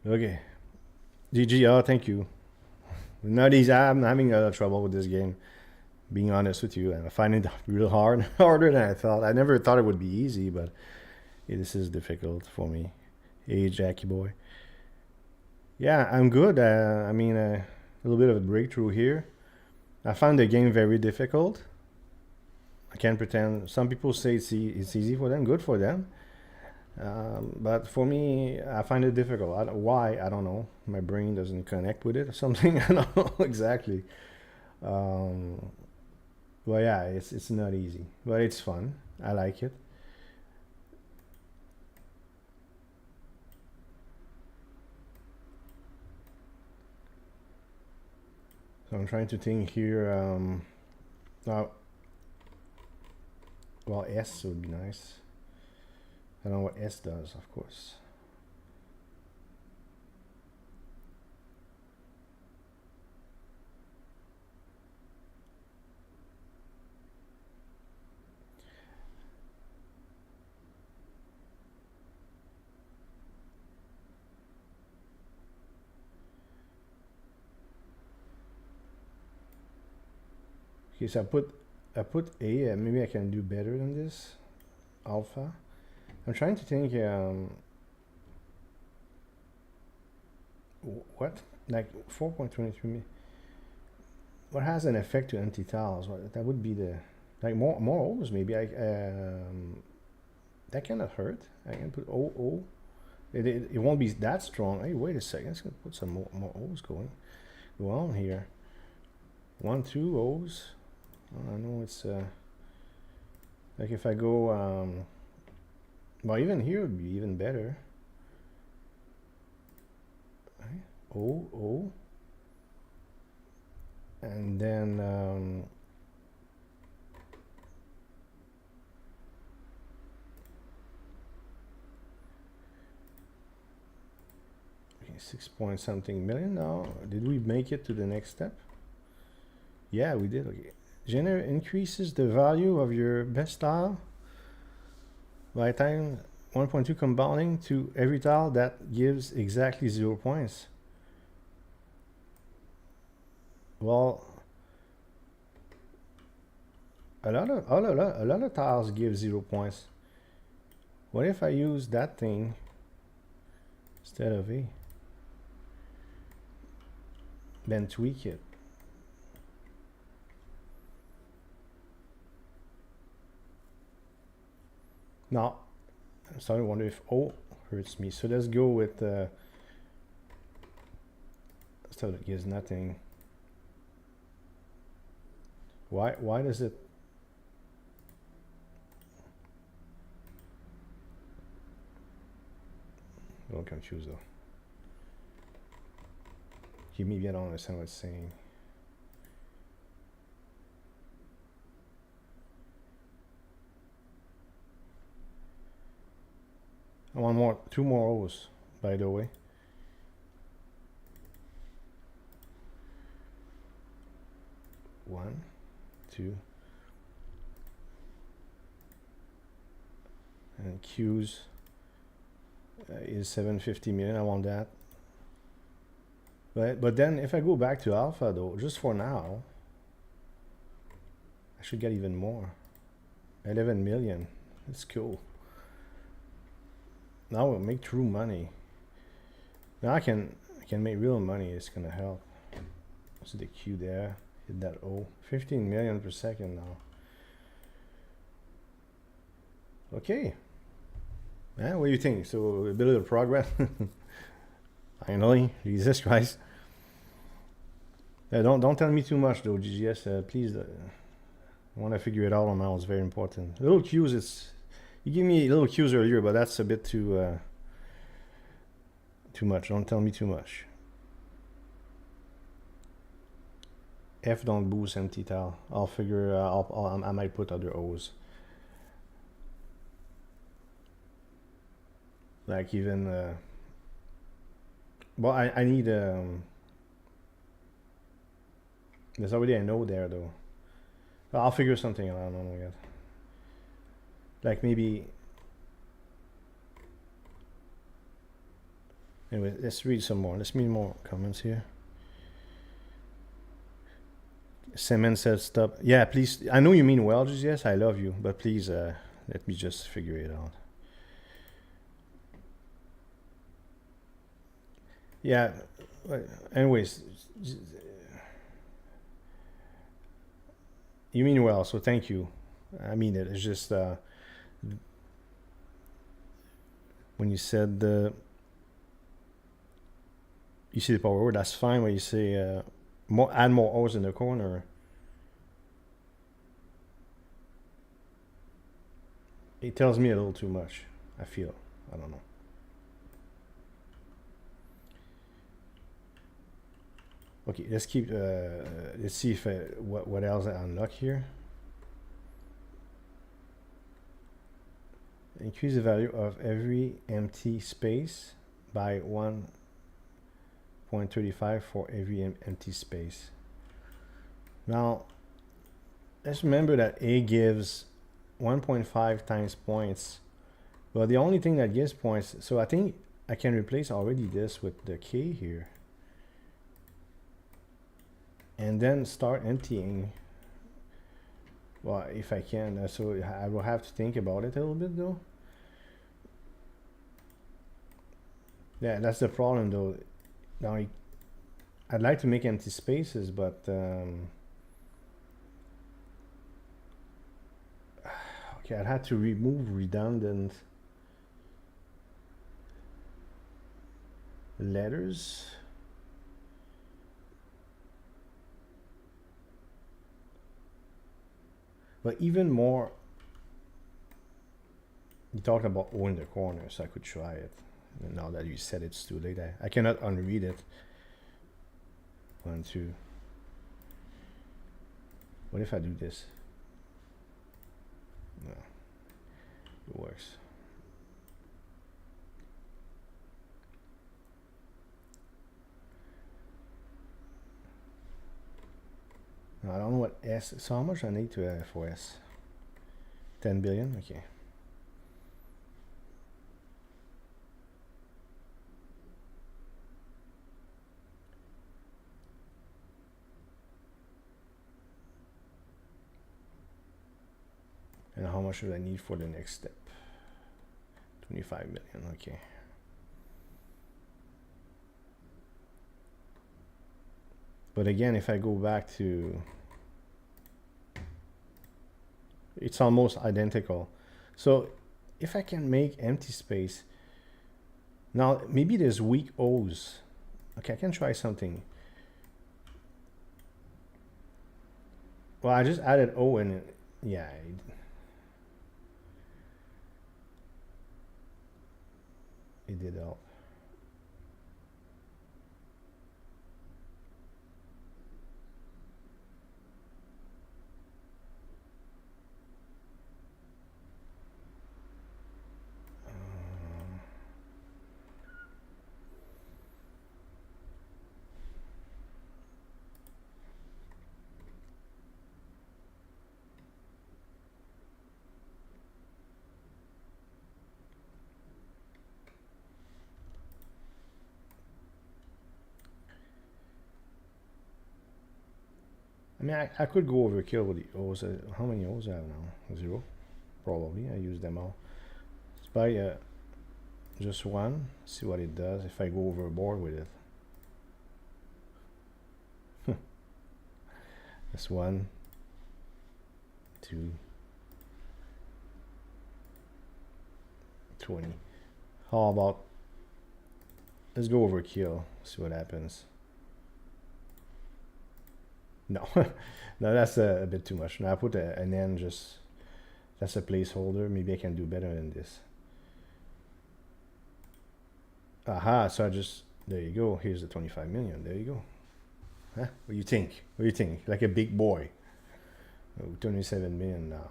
Okay. GG, oh, thank you. Not easy. I'm having a lot of trouble with this game, being honest with you. And I find it real hard, harder than I thought. I never thought it would be easy, but this is difficult for me. Hey, Jackie boy. Yeah, I'm good. I mean, a little bit of a breakthrough here. I found the game very difficult. I can't pretend. Some people say it's easy for them, good for them. But for me, I find it difficult. Why? I don't know. My brain doesn't connect with it or something. I don't know exactly. Um, well, yeah, it's not easy, but it's fun. I like it. So I'm trying to think here. Uh, well, S would be nice. I don't know what S does, of course. Okay, so I put A. Maybe I can do better than this. Alpha. I'm trying to think. What? Like 4.23. What has an effect to anti-tiles? That would be the like more O's maybe. That cannot hurt. I can put O. It won't be that strong. Hey, wait a second. Let's put some more O's going. Go on here. 1, 2 O's. Oh, I know it's like if I go well, even here would be even better. Right? O, and then okay, 6 point something million. Now, did we make it to the next step? Yeah, we did. Okay, increases the value of your best tile by time 1.2 compounding to every tile that gives exactly 0 points. Well, a lot of tiles give 0 points. What if I use that thing instead of A? Then tweak it. Now, I'm starting to wonder if O hurts me. So let's go with stuff that gives nothing. Why does it? A little confused though. Maybe I don't understand what it's saying. I want two more O's, by the way. One, two, and Q's is 750 million. I want that. But then if I go back to alpha though, just for now, I should get even more. 11 million. That's cool. Now we'll make true money. Now I can make real money. It's gonna help. So the Q there, hit that O. 15 million per second now. Okay. Yeah, what do you think? So a bit of progress. Finally, Jesus Christ. Don't tell me too much though, GGS. Please. I want to figure it out on now. It's very important. Little cues. You give me little cues earlier, but that's a bit too much. Don't tell me too much. F don't boost empty tile. I'll figure. I might put other O's. Like even. Well, I need. There's already a node there though. I'll figure something out. I don't know yet. Like maybe Anyway, let's read some more. Let's read more comments here. Semen said stop. Yeah, please. I know you mean well, just yes, I love you, but please let me just figure it out. Yeah. Anyways, you mean well, so thank you. I mean it. It's just when you said you see the power word, that's fine. When you say add more O's in the corner, it tells me a little too much. I feel. I don't know. Okay, let's keep. Let's see if what else I unlock here. Increase the value of every empty space by 1.35 for every empty space. Now, let's remember that A gives 1.5 times points. Well, the only thing that gives points, so I think I can replace already this with the K here. And then start emptying. Well, if I can, so I will have to think about it a little bit though. Yeah, that's the problem though. Now I'd like to make empty spaces, but okay, I'd have to remove redundant letters. But even more, you talked about O in the corner, so I could try it. And now that you said it's too late, I cannot unread it. 1, 2. What if I do this? No, it works. Now, I don't know what S, so how much I need to for S? 10 billion, okay. And how much should I need for the next step? 25 million, okay. But again, if I go back to, it's almost identical. So if I can make empty space, now maybe there's weak O's. Okay, I can try something. Well, I just added O in it. Yeah. It did help. I mean, I could go overkill with the O's. How many O's I have now? 0? Probably. I use them all. Let's buy just one. See what it does if I go overboard with it. That's 1, 2, 20. How about, let's go overkill. See what happens. No, no, that's a bit too much. Now I put an N, just, that's a placeholder. Maybe I can do better than this. Aha, so I just, there you go. Here's the 25 million. There you go. Huh? What do you think? What do you think? Like a big boy. Oh, 27 million now.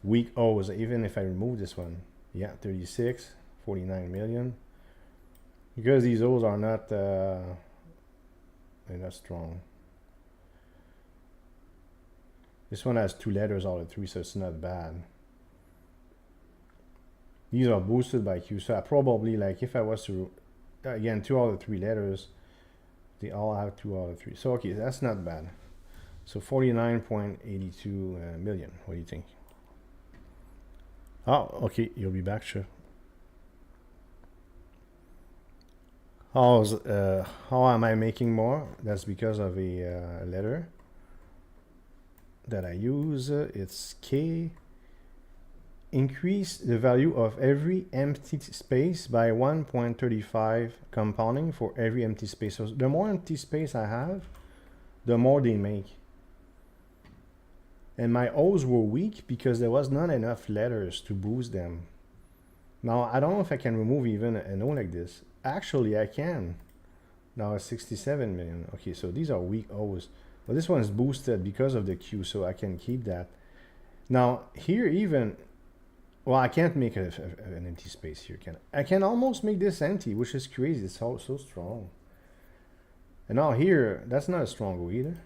Weak O's, even if I remove this one. Yeah, 36, 49 million. Because these O's are not, they're not strong. This one has 2 letters all the 3, so it's not bad. These are boosted by Q. So I probably, like, if I was to, again, 2 out of 3 letters, they all have 2 out of 3. So, okay, that's not bad. So 49.82 million. What do you think? Oh, okay, you'll be back, sure. How am I making more? That's because of a letter that I use. It's K. Increase the value of every empty space by 1.35 compounding for every empty space. So the more empty space I have, the more they make. And my O's were weak because there was not enough letters to boost them. Now, I don't know if I can remove even an O like this. Actually, I can. Now it's 67 million. Okay, so these are weak O's. But this one is boosted because of the Q, so I can keep that. Now, here even, well, I can't make an empty space here, can I? I can almost make this empty, which is crazy. It's so strong. And now here, that's not a strong O either.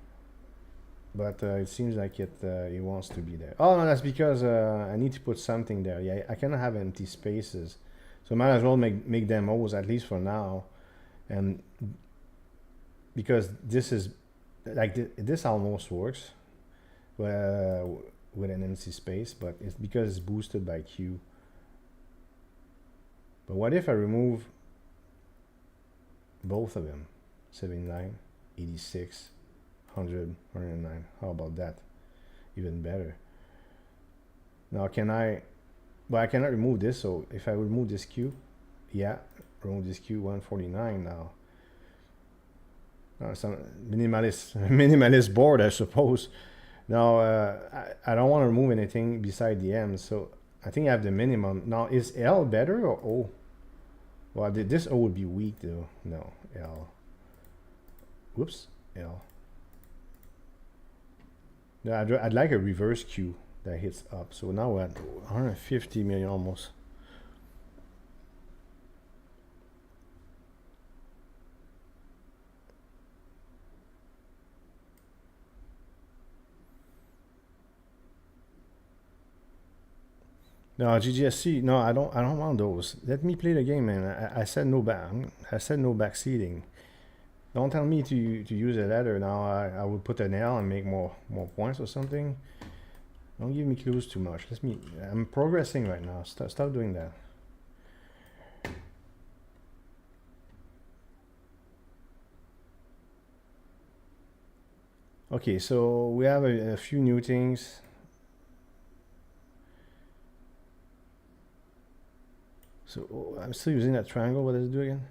But it seems like it wants to be there. Oh, no, that's because I need to put something there. Yeah, I cannot have empty spaces. So might as well make them O's, at least for now. And because this is, like, this almost works with an empty space, but it's because it's boosted by Q. But what if I remove both of them? 79, 86, 100, 109. How about that? Even better. Now can I, well, I cannot remove this, so if I remove this Q, yeah, remove this Q, 149 now. Some minimalist board, I suppose. Now, I don't want to remove anything beside the M, so I think I have the minimum. Now, is L better or O? Well, this O would be weak, though. No, L. Whoops, L. No, I'd like a reverse Q that hits up. So now we're at 150 million almost. No, GGSC. No, I don't want those. Let me play the game, man. I said no back. I said no backseating. Don't tell me to use a letter. Now I would put an L and make more points or something. Don't give me clues too much. I'm progressing right now. Stop doing that. Okay, so we have a few new things. So I'm still using that triangle. What does it do again?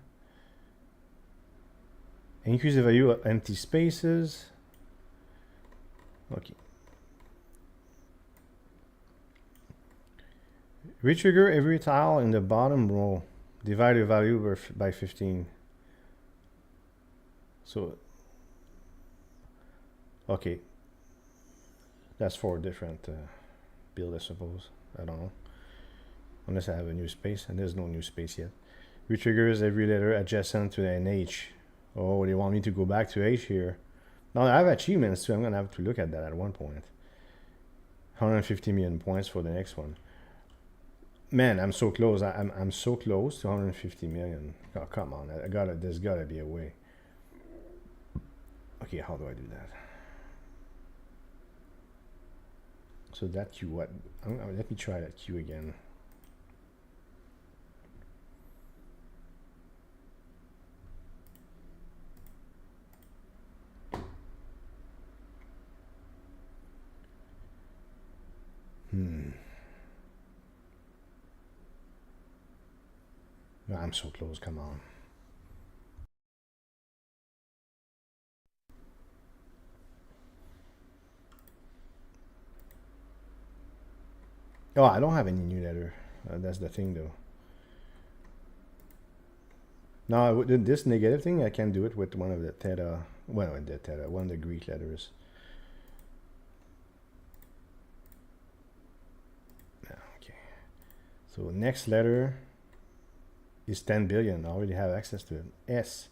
Increase the value of empty spaces. Okay. Retrigger every tile in the bottom row. Divide the value by 15. So, okay. That's for a different build, I suppose. I don't know. Unless I have a new space, and there's no new space yet. Retriggers every letter adjacent to an H. Oh, they want me to go back to H here. Now I have achievements too. I'm gonna have to look at that at one point. 150 million points for the next one. Man, I'm so close. I'm so close to 150 million. Oh, come on. There's gotta be a way. Okay, how do I do that? So that Q, what? Let me try that Q again. No, I'm so close, come on. Oh, I don't have any new letter. That's the thing, though. Now, this negative thing, I can do it with one of the theta, well, the theta, one of the Greek letters. Okay. So next letter is 10 billion. I already have access to it. S.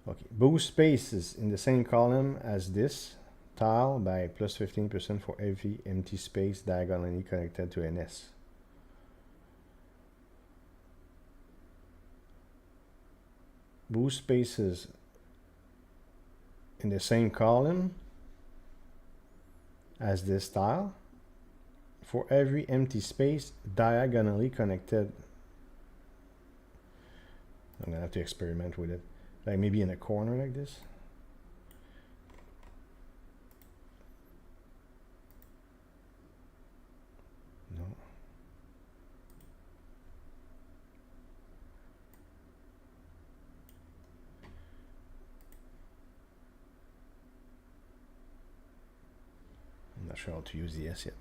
Okay. Boost spaces in the same column as this tile by plus 15% for every empty space diagonally connected to an S. boost spaces in the same column as this tile for every empty space diagonally connected. I'm gonna have to experiment with it, like maybe in a corner like this. No. I'm not sure how to use the S yet.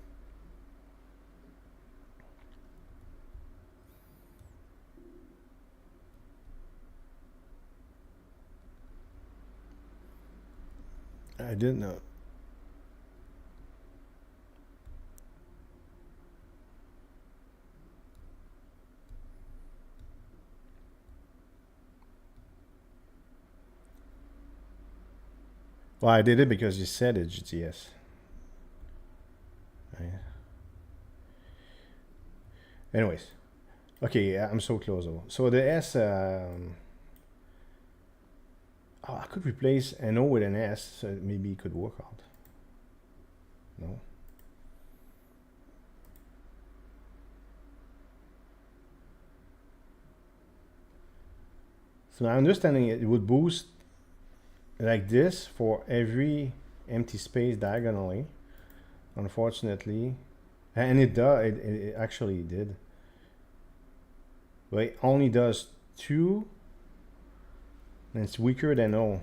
I didn't know. Well, I did it because you said it, GTS. Right. Anyways, okay, I'm so close though. So the S, oh, I could replace an O with an S, so maybe it could work out. No. So my understanding, it would boost like this for every empty space diagonally. Unfortunately, and it does. It actually did. But it only does 2, and it's weaker than O.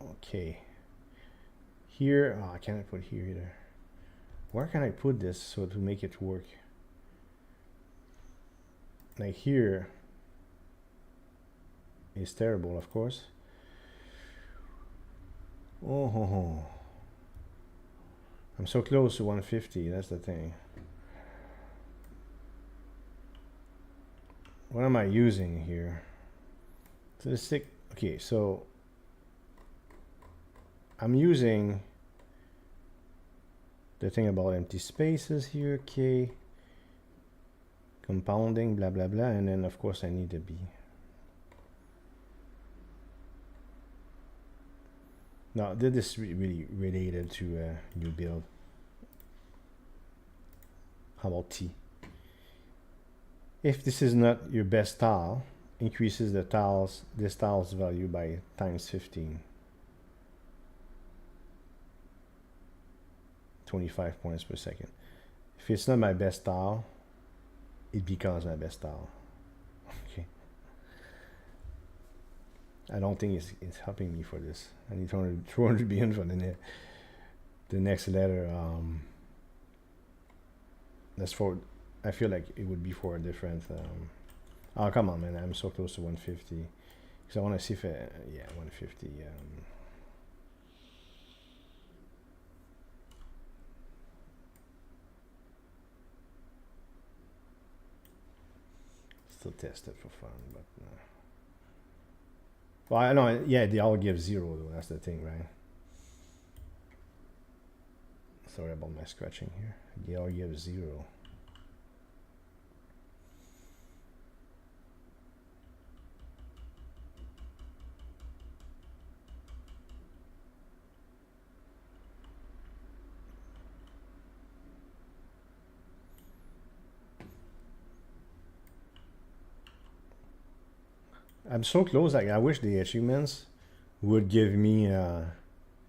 Okay. Here, oh, I cannot put here either. Where can I put this so to make it work? Like here is terrible, of course. Oh, I'm so close to 150. That's the thing. What am I using here? So the stick. Okay, so I'm using the thing about empty spaces here. Okay. Compounding, blah blah blah, and then of course I need a B. Now, this is really related to new build. How about T? If this is not your best tile, increases the tiles, this tile's value by times 15. 25 points per second. If it's not my best tile, it becomes my best tile. Okay. I don't think it's helping me for this. I need 200 billion for the next letter. That's for, I feel like it would be for a different, oh, come on, man. I'm so close to 150. Because I want to see if, yeah, 150. Still test it for fun, but well, I know, yeah, they all give 0 though. That's the thing, right? Sorry about my scratching here. They all give 0. I'm so close. Like, I wish the achievements would give me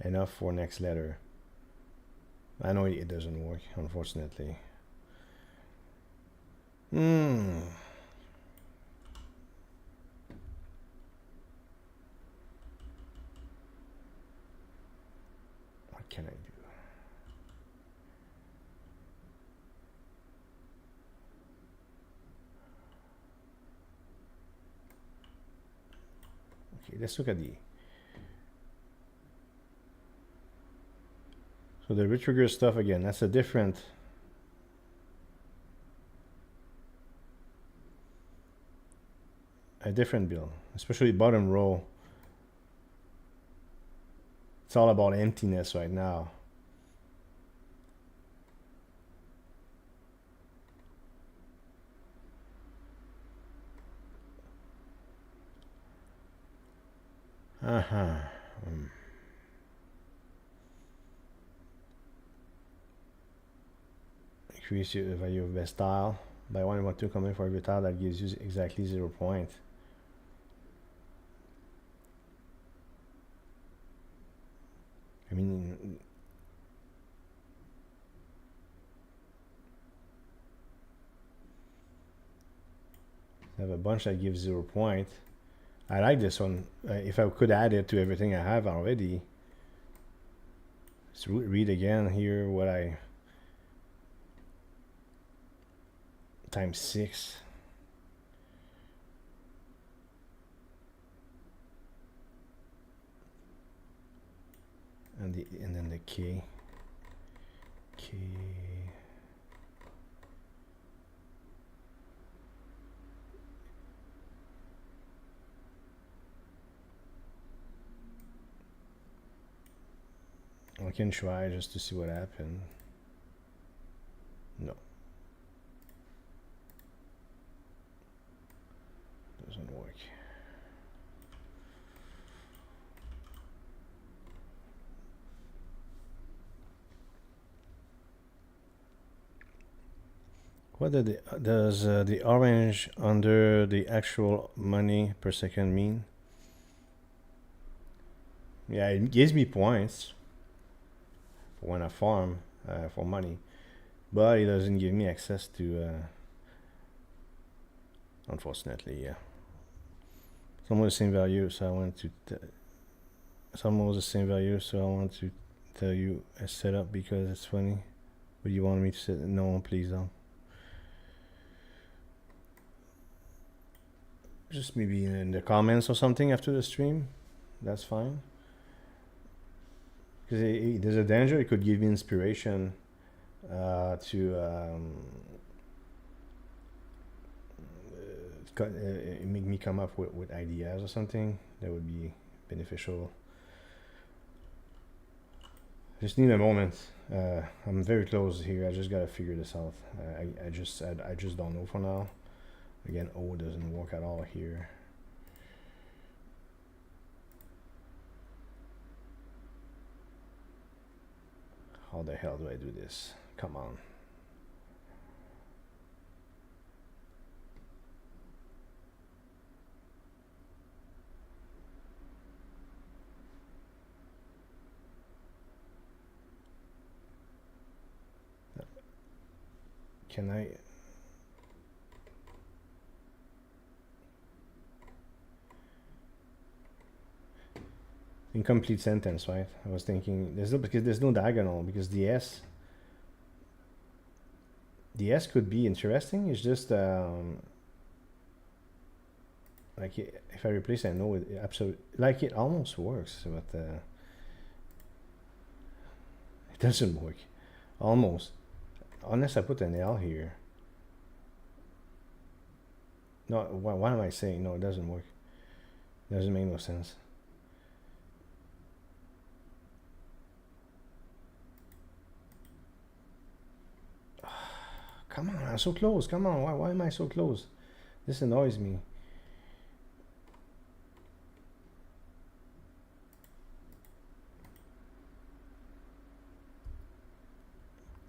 enough for next letter. I know it doesn't work, unfortunately. What can I do? Okay, let's look at the. So the retrigger stuff again, that's a different. A different build, especially bottom row. It's all about emptiness right now. Increase the value of best tile by 1.2 comment for every tile. That gives you exactly 0 point. I mean, I have a bunch that gives 0 point. I like this one. If I could add it to everything I have already. Let's read again here what I times 6. And then the K. I can try just to see what happened. No. Doesn't work. What does the orange under the actual money per second mean? Yeah, it gives me points when I farm for money, but it doesn't give me access to, unfortunately, yeah. It's almost the same value, so I want to, it's almost the same value, so I want to tell you a setup because it's funny. But you want me to say, no, please don't. Just maybe in the comments or something after the stream, that's fine. Because there's a danger it could give me inspiration to make me come up with ideas or something that would be beneficial. Just need a moment. I'm very close here. I just gotta figure this out. I just don't know for now. Again, O doesn't work at all here. How the hell do I do this? Come on. Can I? Incomplete sentence, right? I was thinking because there's no diagonal because the S could be interesting. It's just like if I replace, I know it absolutely like it almost works, but it doesn't work. Almost, unless I put an L here. No, what am I saying? No, it doesn't work. It doesn't make no sense. Come on, I'm so close. Come on, why am I so close? This annoys me.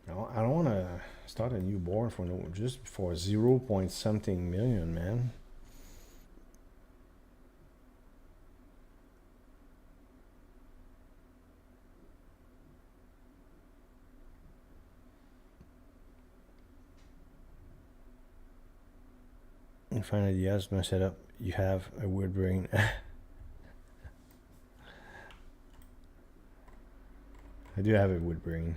I don't want to start a new board for just for 0 point something million, man. And find ideas, my setup. You have a weird brain. I do have a weird brain.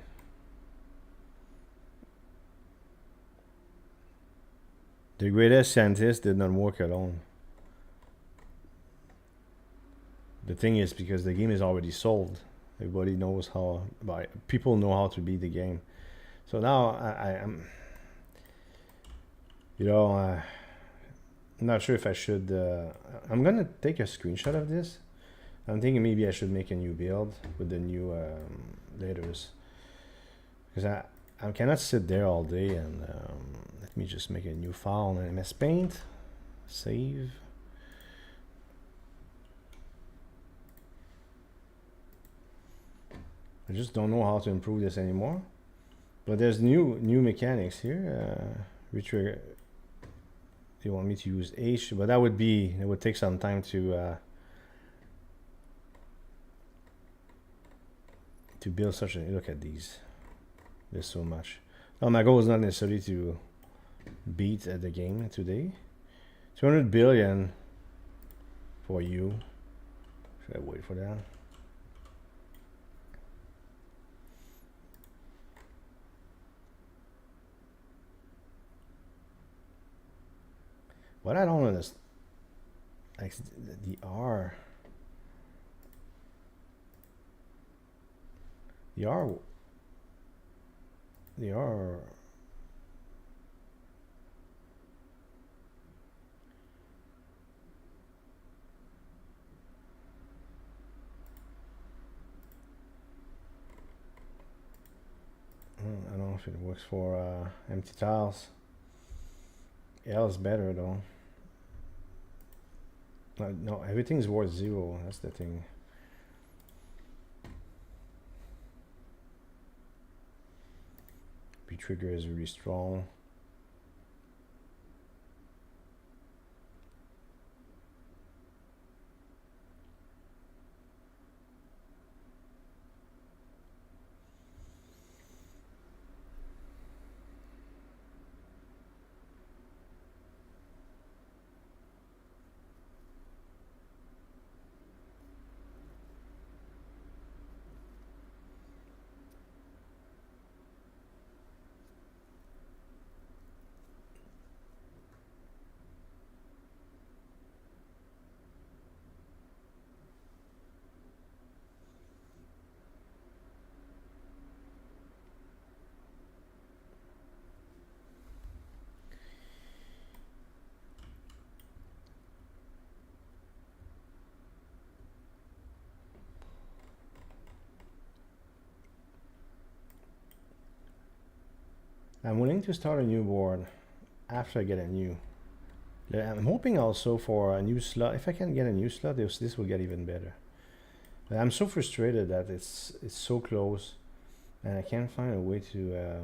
The greatest scientist did not work alone. The thing is, because the game is already solved, everybody knows how. People know how to beat the game. So now I'm, you know, I'm not sure if I should. I'm gonna take a screenshot of this. I'm thinking maybe I should make a new build with the new letters, because I cannot sit there all day. And let me just make a new file in MS Paint, save. I just don't know how to improve this anymore. But there's new mechanics here. Retrigger. They want me to use H, but it would take some time to build such a. Look at these. There's so much. Now my goal is not necessarily to beat at the game today. 200 billion for you. Should I wait for that? What I don't understand, like the R. The R. I don't know if it works for empty tiles. L is better though. No, everything's worth 0. That's the thing. Trigger is really strong. I'm willing to start a new board after I get a new. I'm hoping also for a new slot. If I can get a new slot, this will get even better. But I'm so frustrated that it's so close, and I can't find a way to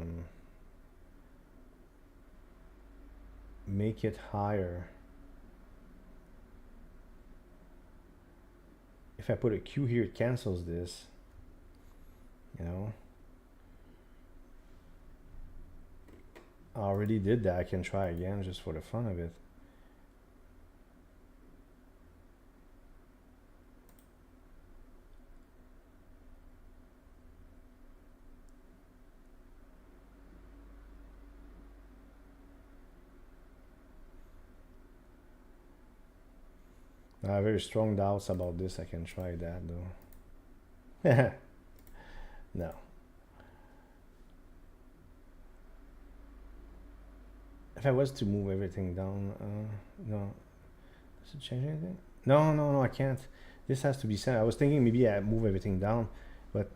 make it higher. If I put a Q here, it cancels this. You know. I already did that. I can try again just for the fun of it. I have very strong doubts about this. I can try that though. No. If I was to move everything down, no. Does it change anything? No, I can't. This has to be sent. I was thinking maybe I move everything down, but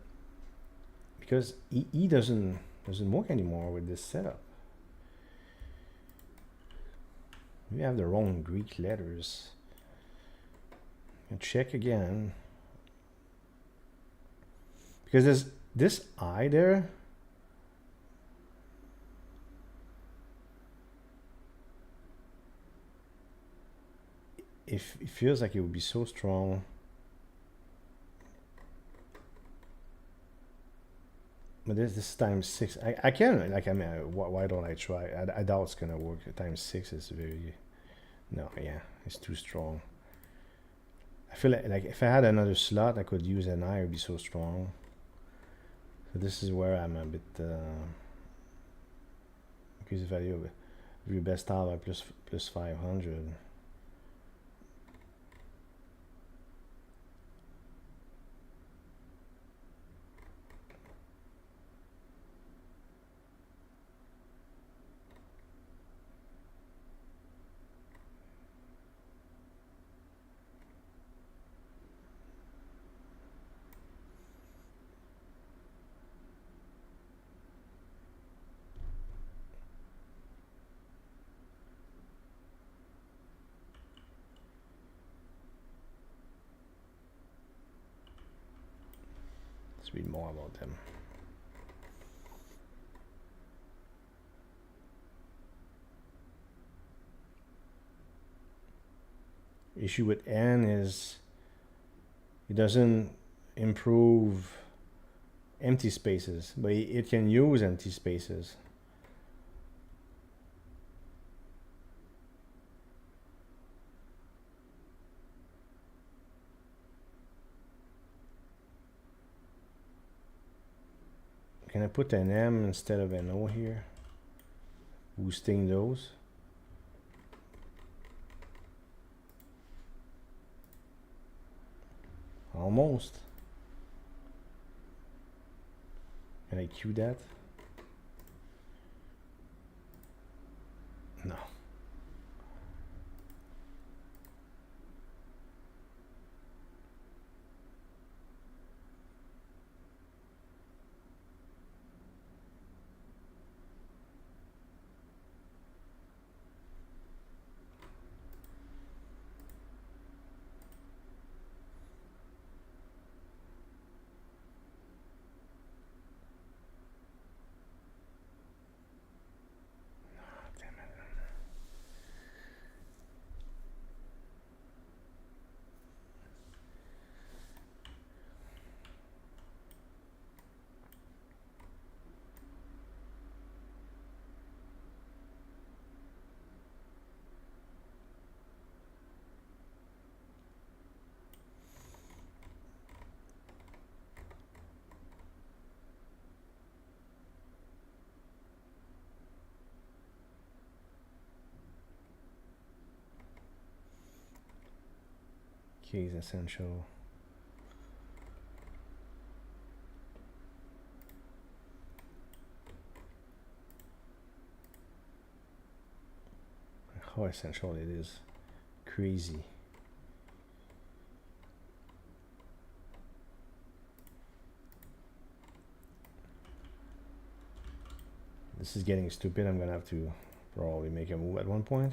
because E doesn't work anymore with this setup. Maybe I have the wrong Greek letters. And check again. Because there's this I there. If it feels like it would be so strong. But this times 6. I can, like, I mean, why don't I try? I doubt it's gonna work. Times 6 is very, no, yeah, it's too strong. I feel like if I had another slot, I could use an I, it would be so strong. So this is where I'm a bit, increase the value of your best tile by plus 500. read more about them. Issue with N is it doesn't improve empty spaces, but it can use empty spaces. Can I put an M instead of an O here? Boosting those. Almost. Can I cue that? No. Key is essential. How essential it is. Crazy. This is getting stupid. I'm gonna have to probably make a move at one point.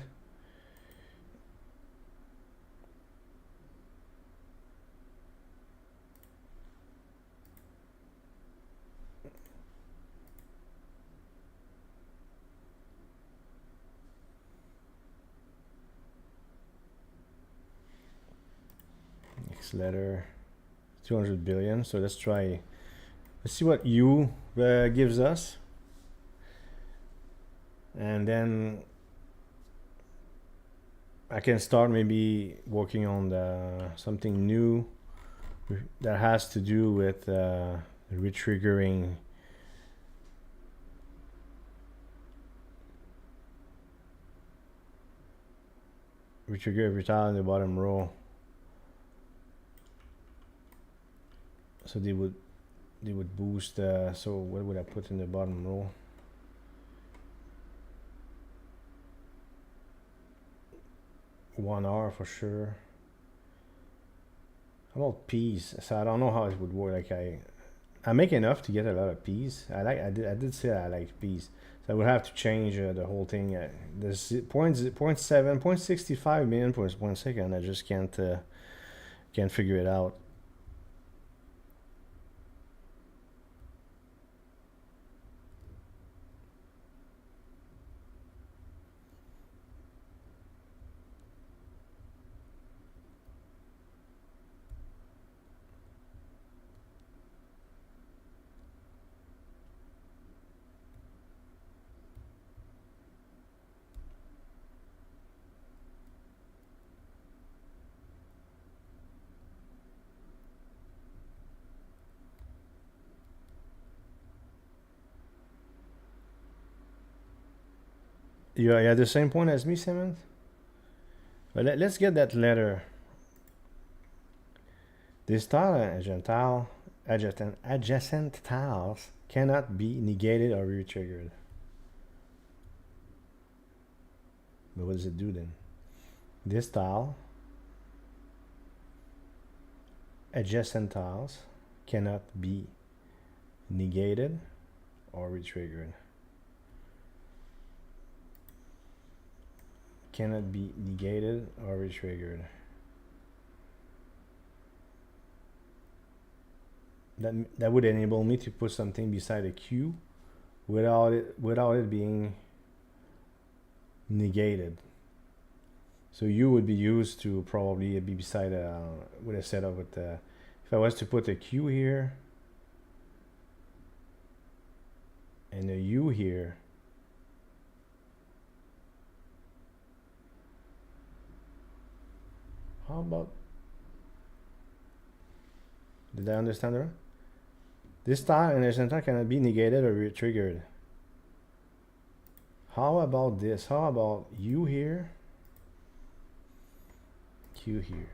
Next letter, 200 billion. So let's try. Let's see what U gives us. And then I can start maybe working on something new that has to do with retriggering every tile in the bottom row. So they would boost. So what would I put in the bottom row? One hour for sure. How about peas? So I don't know how it would work. Like I make enough to get a lot of peas. I did say I like peas. So I would have to change the whole thing. There's 0.65 million per second. I just can't figure it out. You are at the same point as me, Simon? But let's get that letter. This tile adjacent tiles cannot be negated or retriggered. But what does it do then? This tile adjacent tiles cannot be negated or retriggered. Cannot be negated or retriggered. that would enable me to put something beside a Q without it being negated. So U would be used to probably be beside with a setup with if I was to put a Q here and a U here, how about, did I understand her? This tile and horizontal cannot be negated or triggered. How about this? How about U here, Q here?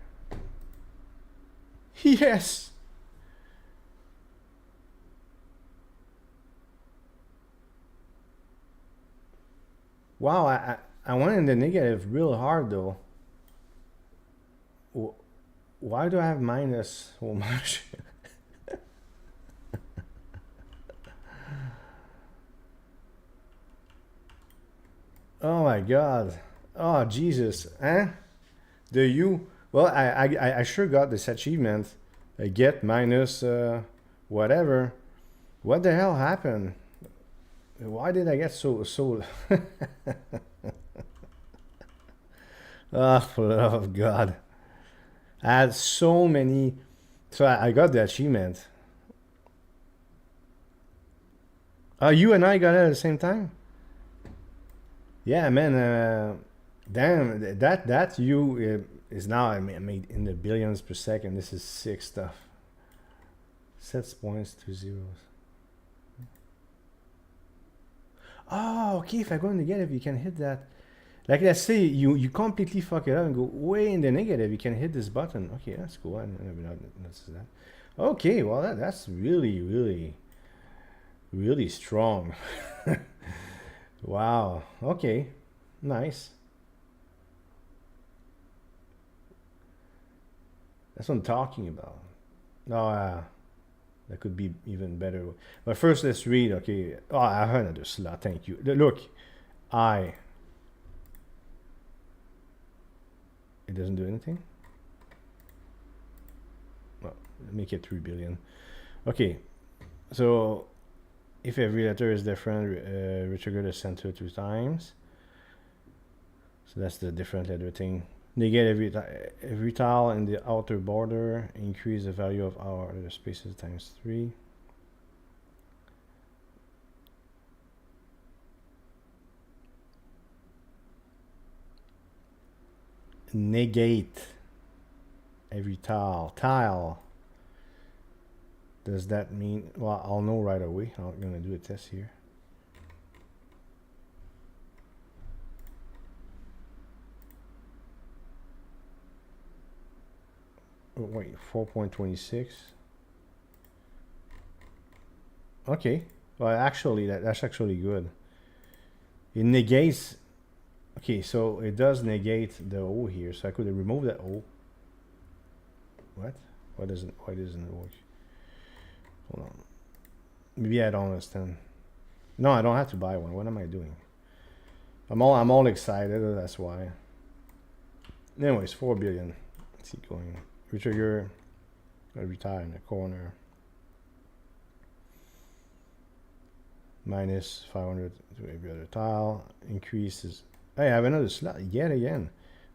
Yes! Wow, I went in the negative real hard though. Why do I have minus so much? Oh my god. Oh Jesus. Huh? The U. Well, I sure got this achievement. Get minus whatever. What the hell happened? Why did I get so oh, for the love of God. I had so many. So I got the achievement. You and I got it at the same time? Yeah, man. Damn, that U is now, I mean, in the billions per second. This is sick stuff. Sets points to zeros. Oh, okay. If I go in the negative, you can hit that. Like, let's say you completely fuck it up and go way in the negative. You can hit this button. Okay, that's cool. I never noticed that. Okay, well that's really strong. Wow. Okay. Nice. That's what I'm talking about. No, that could be even better. But first, let's read. Okay. Oh, I have another slot. Thank you. Look, it doesn't do anything. Well, make it 3 billion. Okay. So if every letter is different, retrigger the center 2 times. So that's the different letter thing. Negate every tile in the outer border. Increase the value of our letter spaces times 3. Negate every tile. Does that mean, well, I'll know right away. I'm gonna do a test here. Oh, wait, 4.26. Okay, well actually that's actually good. It negates. Okay, so it does negate the O here, so I could remove that O. What? Why doesn't it work? Hold on. Maybe I don't understand. No, I don't have to buy one. What am I doing? I'm all excited. That's why. Anyways, 4 billion. Let's keep going. Retrigger. Every tile in the corner. Minus 500 to every other tile. Increases. Hey, I have another slot yet again.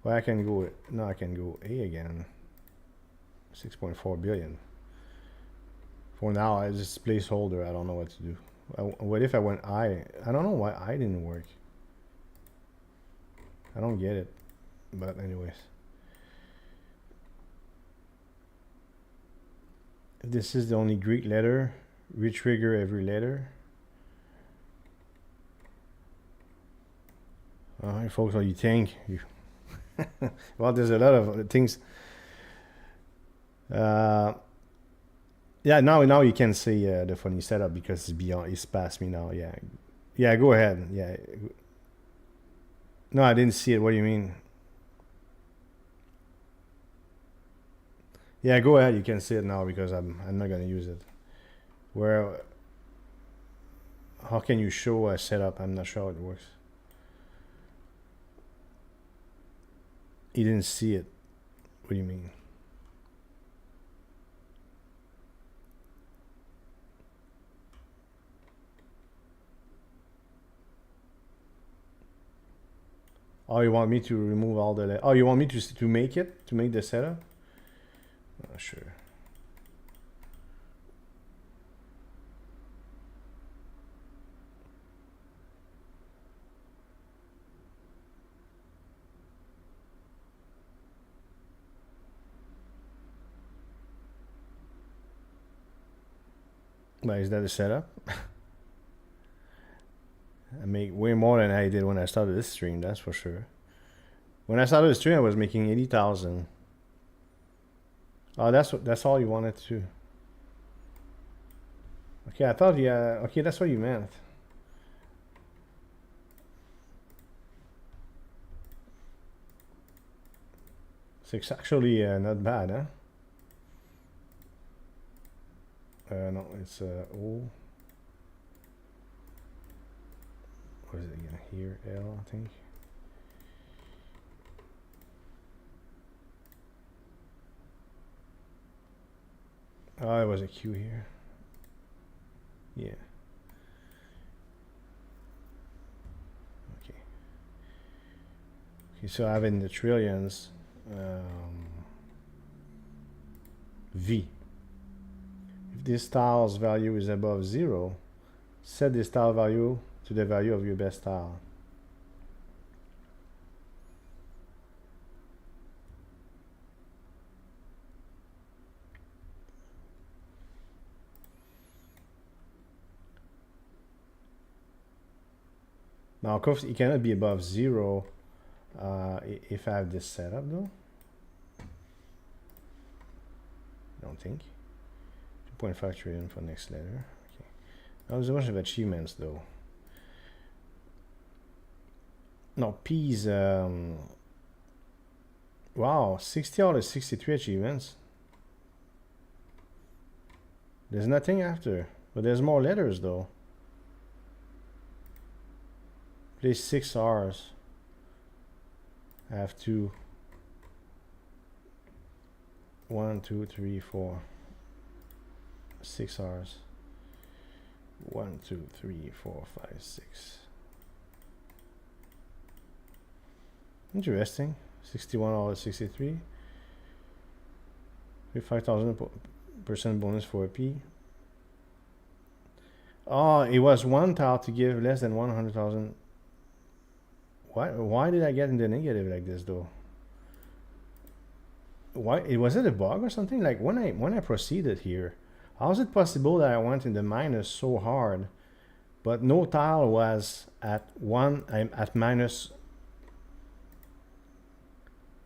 Well, I can go. No, I can go A again. 6.4 billion. For now, I just placeholder. I don't know what to do. What if I went I? I don't know why I didn't work. I don't get it. But anyways. If this is the only Greek letter, retrigger every letter. Alright, folks, what do you think? Well, there's a lot of things. Yeah, now you can see the funny setup because it's past me now. Yeah, go ahead. Yeah. No, I didn't see it. What do you mean? Yeah, go ahead. You can see it now because I'm not gonna use it. Where? How can you show a setup? I'm not sure how it works. You didn't see it. What do you mean? Oh, you want me to remove all the... Oh, you want me to make it? To make the setup? Oh, sure. But is that a setup? I make way more than I did when I started this stream, that's for sure. When I started the stream, I was making 80,000. Oh, that's all you wanted to. Okay, I thought okay, that's what you meant. So it's actually not bad, huh? No, it's O. What is it again? Here, L, I think. Oh, it was a Q here. Yeah. Okay. Okay, so I have in the trillions V. If this tile's value is above 0, set this tile value to the value of your best tile. Now, of course, it cannot be above 0 if I have this setup, though. I don't think. 2.5 trillion for next letter. Okay. Now, there's a bunch of achievements, though. No, P's... wow, 60 out of 63 achievements. There's nothing after. But there's more letters, though. Play 6 R's. I have 2. 1, 2, 3, 4. 6 R's. 1, 2, 3, 4, 5, 6. Interesting. 61 out of 63. 5,000% bonus for a P. Oh, it was 1 tile to give less than 100,000. Why did I get in the negative like this, though? Why? Was it a bug or something? Like when I proceeded here, how is it possible that I went in the minus so hard, but no tile was at minus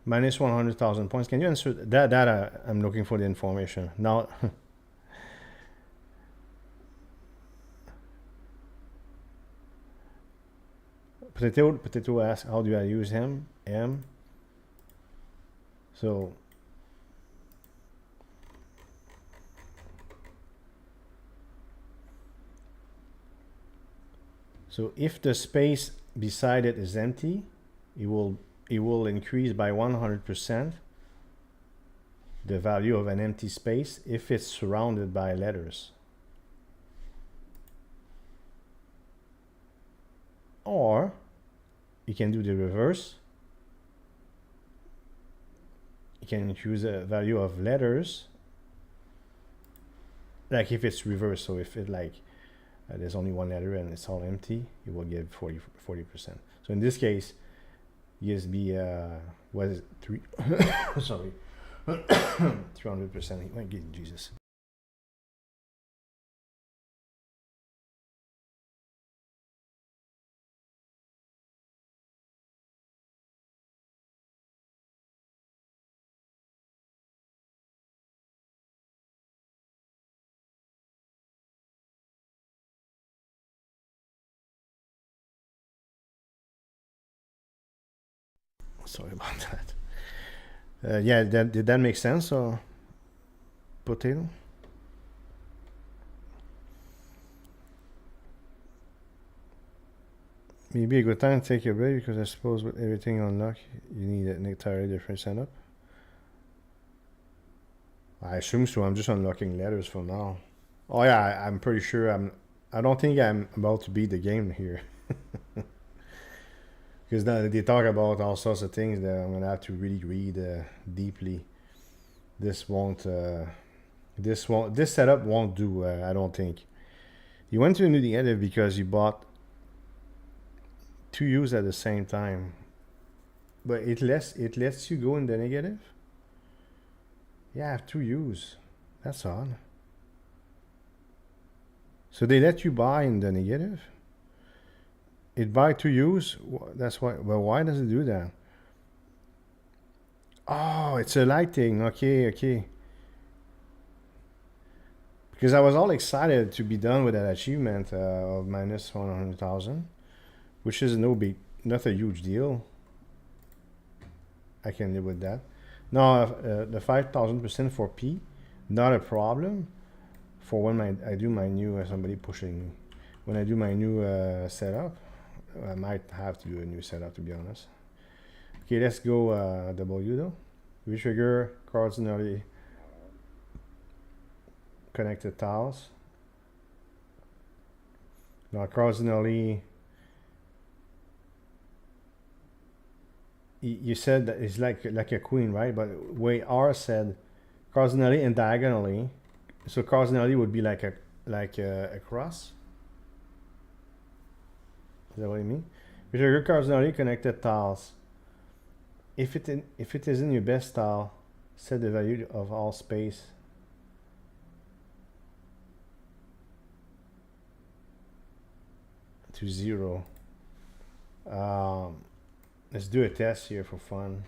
100,000 points? Can you answer that? I'm looking for the information now. Potato asks, how do I use him? M. So if the space beside it is empty, it will increase by 100% the value of an empty space if it's surrounded by letters. Or you can do the reverse. You can choose a value of letters, like if it's reversed. So if it like there's only one letter and it's all empty, it will give 40%. So in this case, USB what is it, 3 sorry 300%. Jesus. Sorry about that. Yeah, did that make sense? Or potato? Maybe a good time to take a break, because I suppose with everything unlocked, you need an entirely different setup. I assume so. I'm just unlocking letters for now. Oh yeah, I'm pretty sure I don't think I'm about to beat the game here. Because they talk about all sorts of things that I'm gonna have to really read deeply. This won't. This setup won't do. I don't think. You went to a new negative because you bought 2 U's at the same time, but it lets you go in the negative. Yeah, I have 2 U's. That's odd. So they let you buy in the negative. It buy 2 U's. That's why. Well, why does it do that? Oh, it's a lighting. Okay, okay. Because I was all excited to be done with that achievement of minus 100,000, which is not a huge deal. I can live with that. Now, the 5,000% for P, not a problem. For when I do my new, somebody pushing me. When I do my new setup, I might have to do a new setup, to be honest. Okay, let's go W though. Retrigger cardinally connected tiles. Now cardinally, you said that it's like a queen, right? But way R said cardinally and diagonally. So cardinally would be like a cross. Is that what you mean? Retrigger cardinally connected tiles. If it is in your best tile, set the value of all space to 0. Let's do a test here for fun.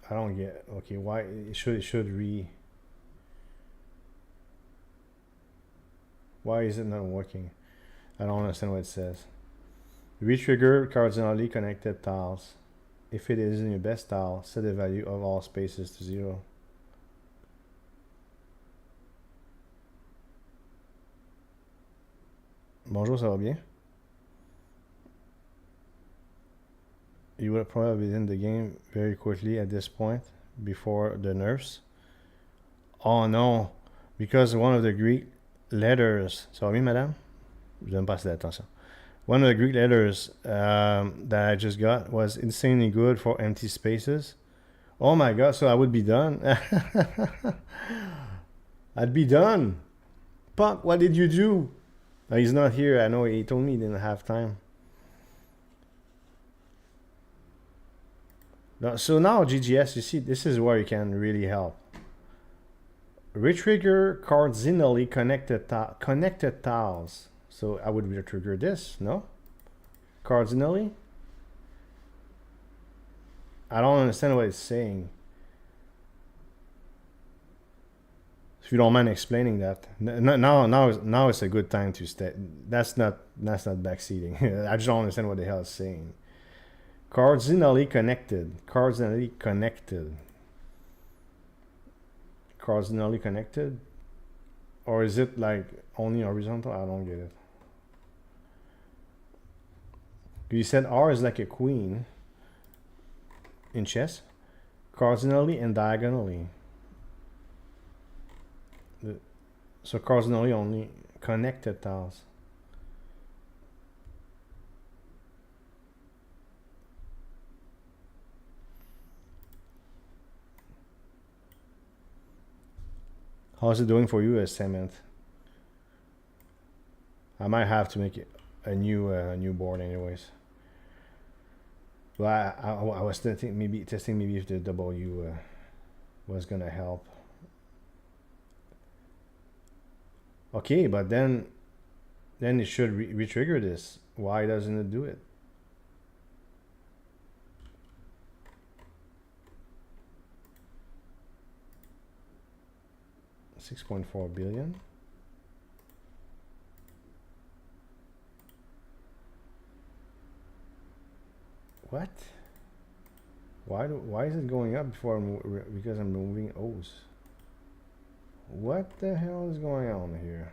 I don't get. Okay, why it should re. Why is it not working? I don't understand what it says. Retrigger cardinally connected tiles. If it is in your best tile, set the value of all spaces to 0. Bonjour, ça va bien? You would probably end the game very quickly at this point before the nerfs. Oh no, because one of the Greek letters. Ça va bien, madame? Je donne pas assez d'attention. One of the Greek letters that I just got was insanely good for empty spaces. Oh my god, so I would be done. I'd be done. Punk, what did you do? He's not here. I know he told me he didn't have time. So now GGS, you see, this is where you can really help. Retrigger cardinally connected tiles. So I would retrigger this, no? Cardinally? I don't understand what it's saying. If you don't mind explaining that. Now it's a good time to stay. That's not backseating. I just don't understand what the hell it's saying. Cardinally connected. Cardinally connected. Cardinally connected? Or is it like only horizontal? I don't get it. You said R is like a queen in chess. Cardinally and diagonally. So cardinally only connected tiles. How's it doing for you as cement? I might have to make it a new board anyways. But I was testing maybe if the W was gonna help. Okay, but then it should re-trigger this. Why doesn't it do it? $6.4 billion. What? Why is it going up before because I'm moving O's? What the hell is going on here?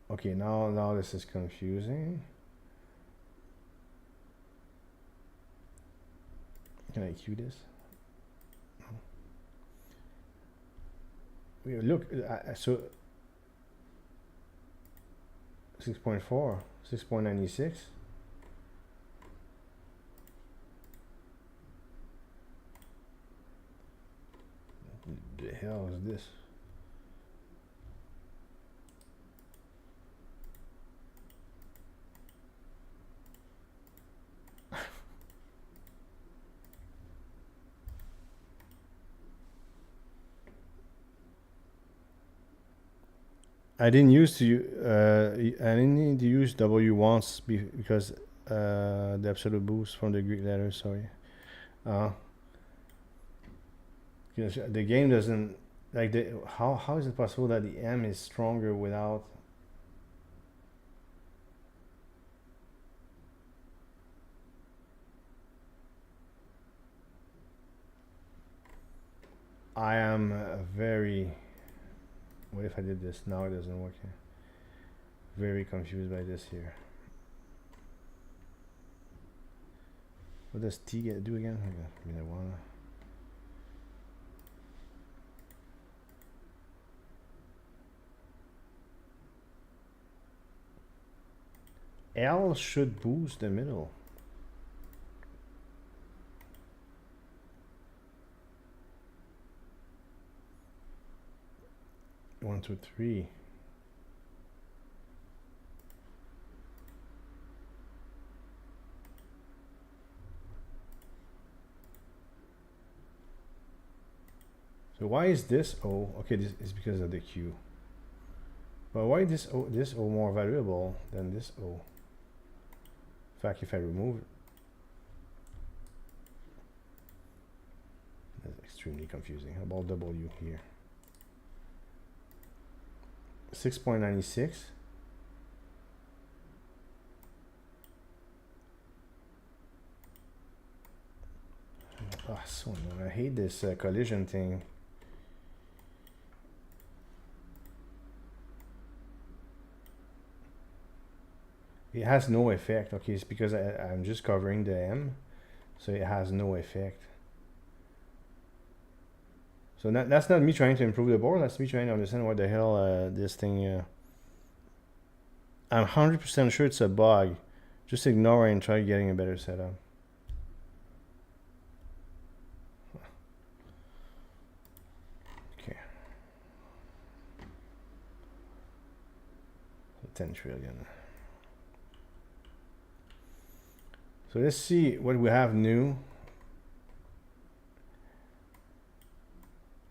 Okay, now this is confusing. Can I cue this? look, so 6.4, 6.96. The hell is this? I didn't need to use W once because the absolute boost from the Greek letter. Sorry, because the game doesn't like the how is it possible that the M is stronger without? I am very. What if I did this? Now it doesn't work here. Very confused by this here. What does T do again? I mean, I wanna. L should boost the middle. 1, 2, 3. So why is this O? Okay, this is because of the Q. But why this O more valuable than this O? In fact, if I remove it, that's extremely confusing. How about W here? 6.96. Oh, so annoying. I hate this collision thing. It has no effect. Okay, it's because I'm just covering the M, so it has no effect. So that's not me trying to improve the board. That's me trying to understand what the hell this thing. I'm 100% sure it's a bug. Just ignore it and try getting a better setup. Okay. 10 trillion. So let's see what we have new.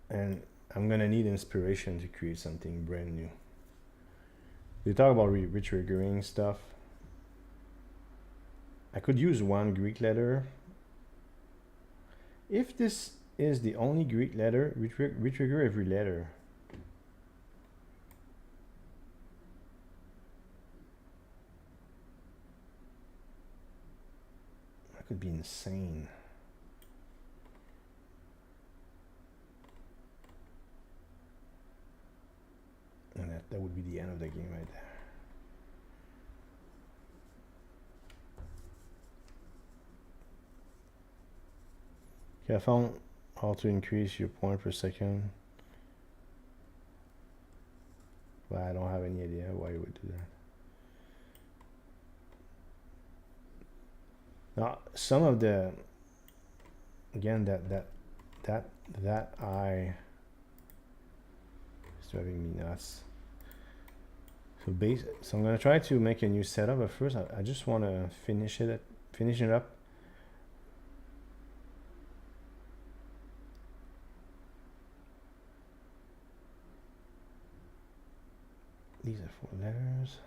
And I'm gonna need inspiration to create something brand new. They talk about retriggering stuff. I could use one Greek letter. If this is the only Greek letter, retrigger every letter. That could be insane. And that would be the end of the game right there. Okay, I found how to increase your point per second. But I don't have any idea why you would do that. Now, some of the, again, that I is driving me nuts. So I'm gonna try to make a new setup, but first I just want to finish it up. These are 4 letters.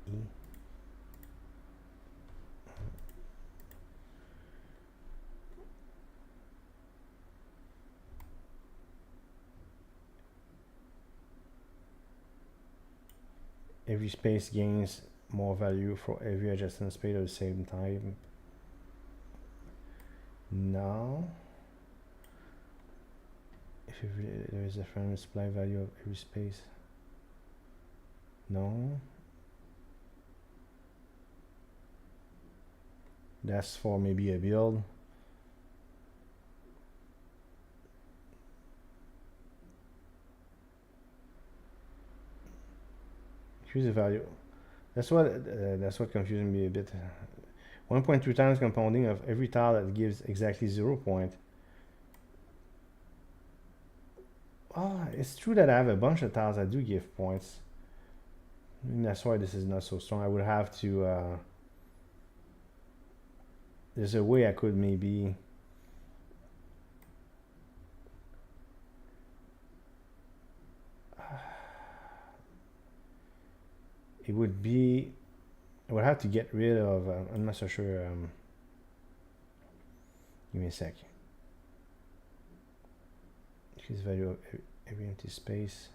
E. Every space gains more value for every adjacent space of the same time. Now, if there is a random supply value of every space. No. That's for maybe a build. Increase the value. That's what confuses me a bit. 1.2 times compounding of every tile that gives exactly 0 point. Oh, it's true that I have a bunch of tiles that do give points. And that's why this is not so strong. I would have to. There's a way I could maybe. It would be. I would have to get rid of. I'm not so sure. Give me a sec. Increase value of every empty space.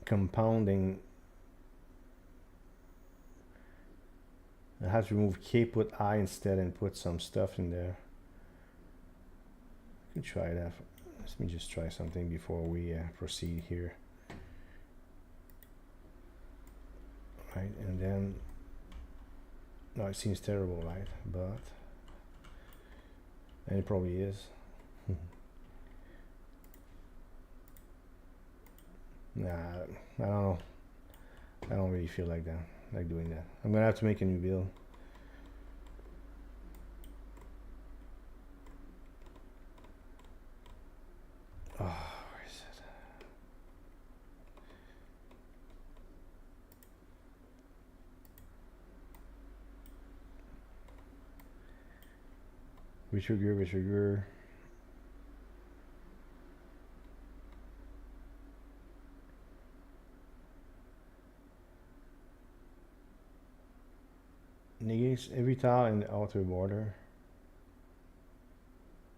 Compounding. I have to remove K, put I instead, and put some stuff in there. I could try that. Let me just try something before we proceed here. Right, and then, no, it seems terrible, right? But, and it probably is. Nah, I don't know. I don't really feel like that, like doing that. I'm gonna have to make a new build. Oh, where is it? Retrigger. Negates every tile in the outer border.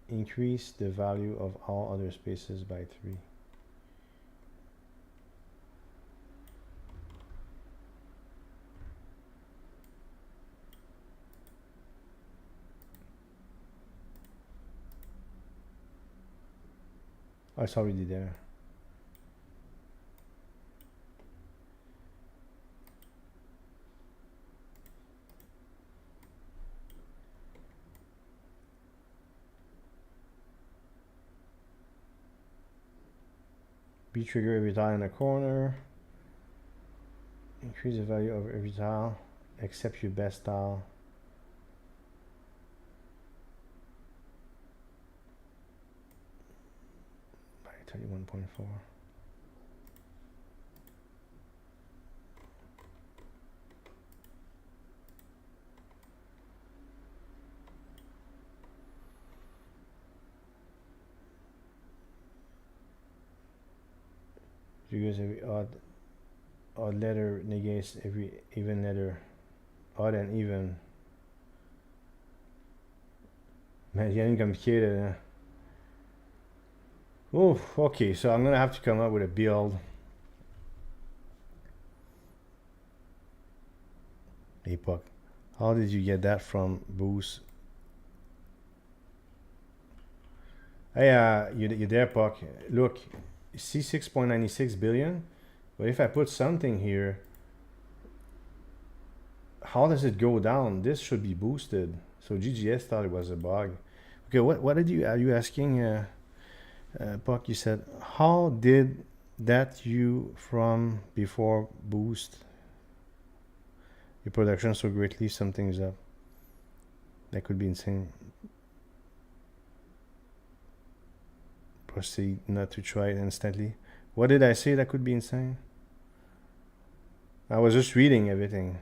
Increase the value of all other spaces by 3. Oh, it's already there. Trigger every tile in the corner. Increase the value of every tile except your best tile. By 31.4. Triggers every odd letter, negates every even letter. Odd and even. Man, getting complicated, huh? Oh, okay, so I'm gonna have to come up with a build. Hey, Puck, how did you get that from Boost? Hey, you there, Puck? Look, see 6.96 billion, but if I put something here, how does it go down? This should be boosted. So GGS thought it was a bug. Okay, what are you asking, Puck? You said, how did that you from before boost your production so greatly? Something's up. That could be insane. Proceed not to try it instantly. What did I say that could be insane? I was just reading everything.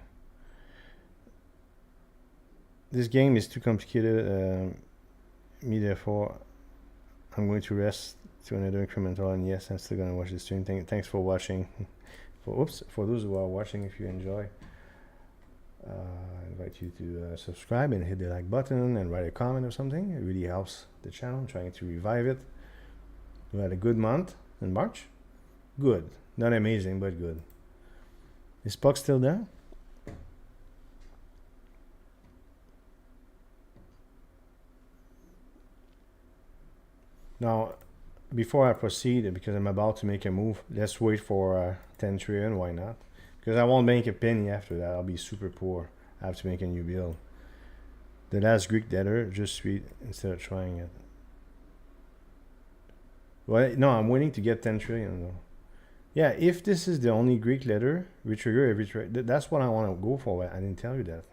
This game is too complicated. Me, therefore, I'm going to rest to another incremental. And yes, I'm still going to watch the stream. Thanks for watching. For those who are watching, if you enjoy, I invite you to subscribe and hit the like button and write a comment or something. It really helps the channel. I'm trying to revive it. We had a good month in March. Good. Not amazing, but good. Is Puck still there? Now, before I proceed, because I'm about to make a move, let's wait for 10 trillion. Why not? Because I won't make a penny after that. I'll be super poor. I have to make a new bill. The last Greek letter, just read instead of trying it. Well, no, I'm waiting to get 10 trillion though. Yeah, if this is the only Greek letter, retrigger every trade. That's what I want to go for. I didn't tell you that.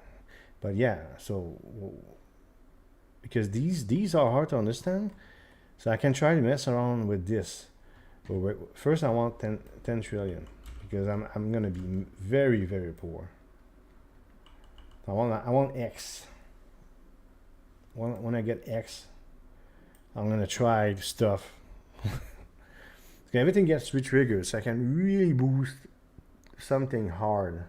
But yeah, so because these are hard to understand, so I can try to mess around with this. But first, I want 10 trillion because I'm gonna be very, very poor. I want X. When I get X, I'm gonna try stuff. Everything gets retriggered, so I can really boost something hard.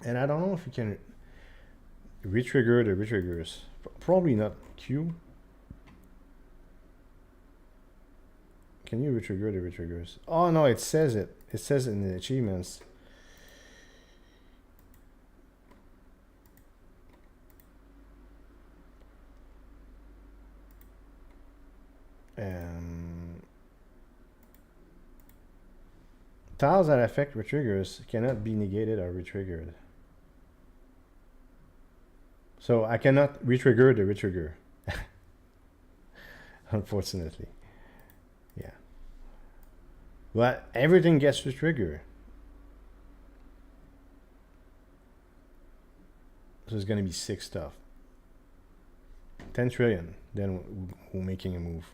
And I don't know if you can retrigger the retriggers. Probably not Q. Can you retrigger the retriggers? Oh no, it says it. It says it in the achievements. Tiles that affect retriggers cannot be negated or retriggered. So I cannot retrigger the retrigger. Unfortunately. Yeah. But everything gets retriggered. So it's going to be 6 stuff. 10 trillion. Then we're making a move.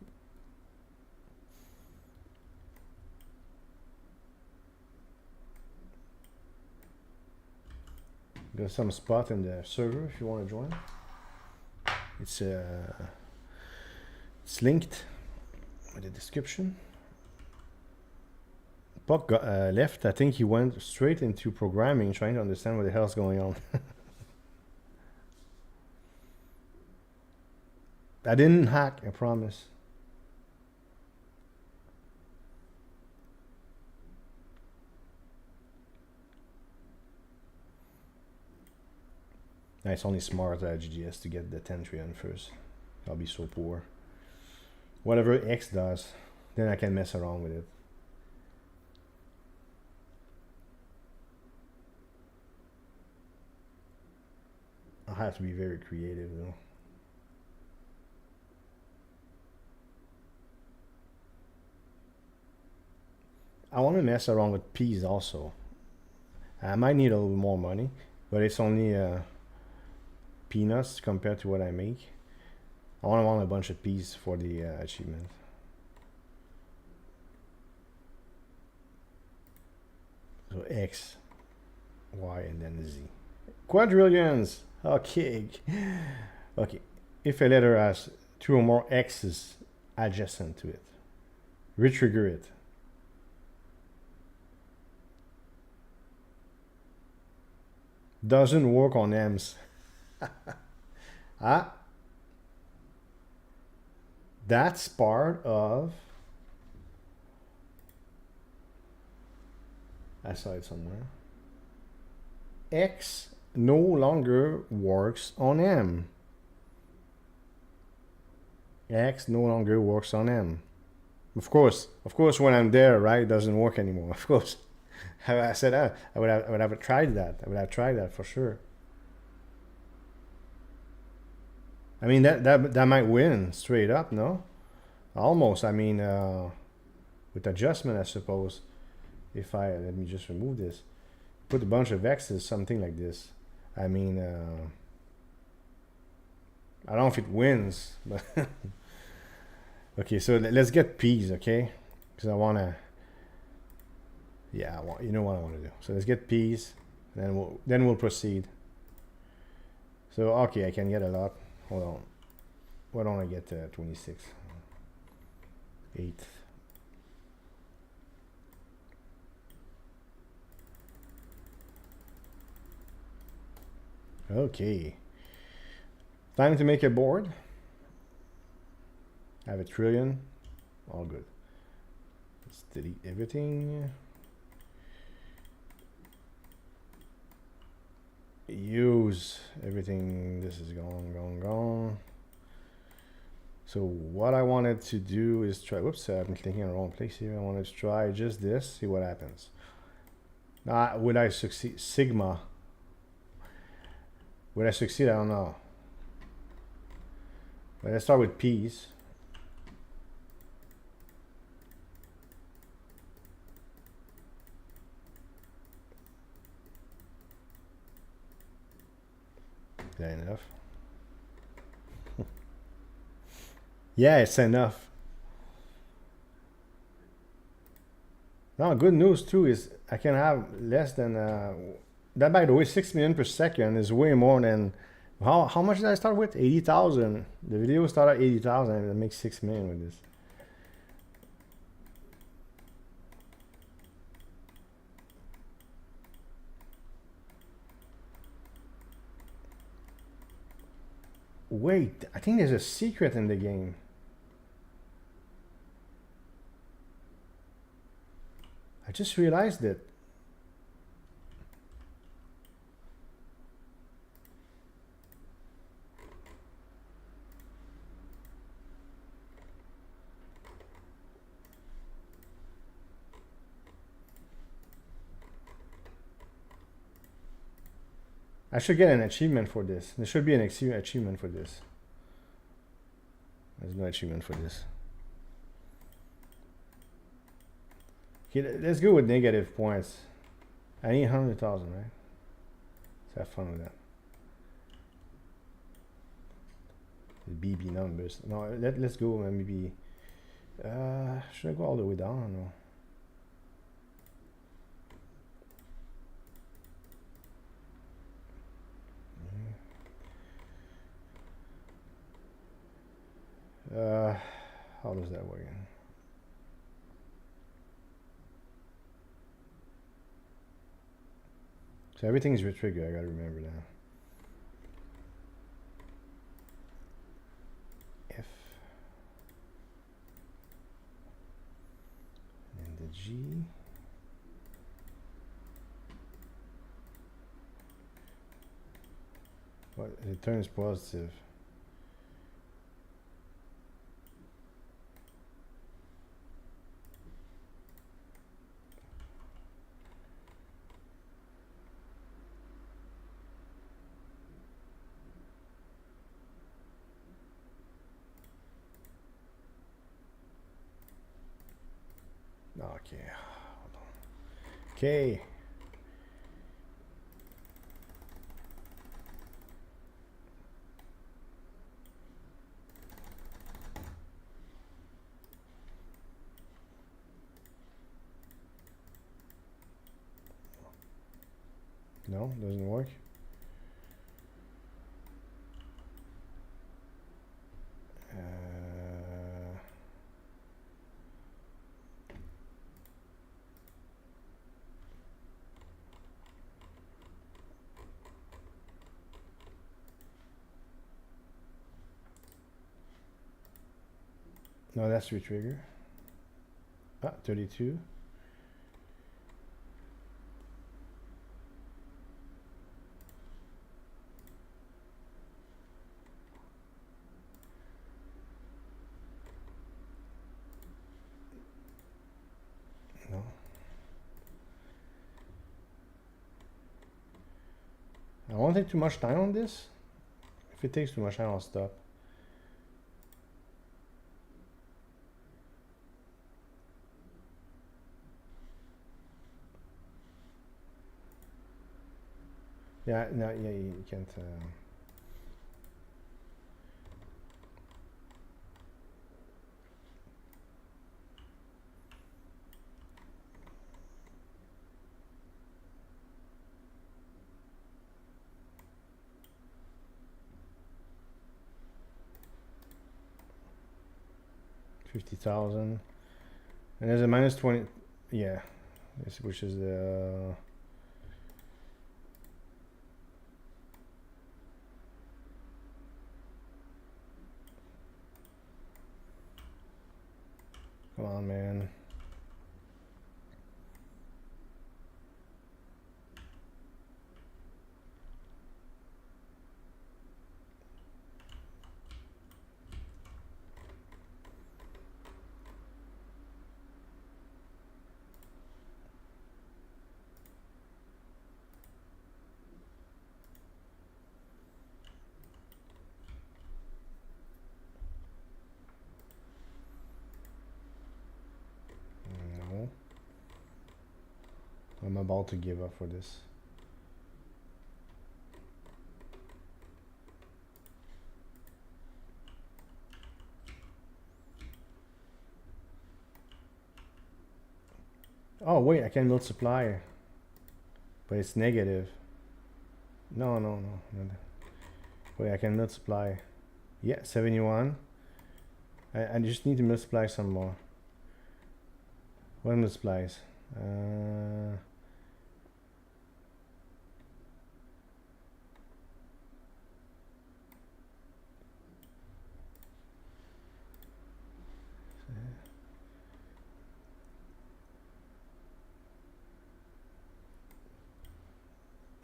There's some spot in the server if you want to join. It's linked with the description. Puck got, left. I think he went straight into programming, trying to understand what the hell's going on. I didn't hack, I promise. It's only smart at GGS to get the 10 trillion first. I'll be so poor. Whatever X does, then I can mess around with it. I have to be very creative though. I want to mess around with P's also. I might need a little more money, but it's only peanuts compared to what I make. I want a bunch of P's for the achievement. So X, Y, and then Z. Quadrillions! Okay. Okay. If a letter has 2 or more X's adjacent to it, retrigger it. Doesn't work on M's. Ah, that's part of. I saw it somewhere. X no longer works on M. X no longer works on M. Of course, when I'm there, right, it doesn't work anymore. Of course. I said I would have tried that. I would have tried that for sure. I mean that might win straight up, no? Almost. I mean, with adjustment, I suppose. If let me just remove this, put a bunch of X's, something like this. I mean, I don't know if it wins, but okay. So let's get P's, okay? Because I wanna. Yeah, you know what I want to do. So let's get P's, and then we'll proceed. So okay, I can get a lot. Hold on. Why don't I get 26? 8. Okay. Time to make a board. I have a trillion. All good. Let's delete everything. Use everything. This is gone. So what I wanted to do is try, whoops, I'm clicking on the wrong place here. I wanted to try just this, see what happens. Would I succeed? Sigma. Would I succeed? I don't know. But let's start with P's. Is that enough? Yeah, it's enough. Now, good news too is I can have less than that. By the way, 6 million per second is way more than how much did I start with? 80,000. The video started at 80,000, and it makes 6 million with this. Wait, I think there's a secret in the game. I just realized it. I should get an achievement for this. There should be an achievement for this. There's no achievement for this. Okay, let's go with negative points. I need 100,000, right? Let's have fun with that. The BB numbers. No, let's go maybe. Should I go all the way down or no? How does that work? So everything's retriggered. I gotta remember that. F and the G. What it turns positive. Okay, hold on. Okay. No, doesn't work. No, that's retrigger. 32. No. I won't take too much time on this. If it takes too much time, I'll stop. Yeah, no, yeah, you can't. 50,000, and there's a minus 20. Yeah, which is the. Come on, man. I'm about to give up for this. Oh wait, I can multiply, but it's negative. No. Wait, I can multiply. Yeah, 71. I just need to multiply some more. What multiplies?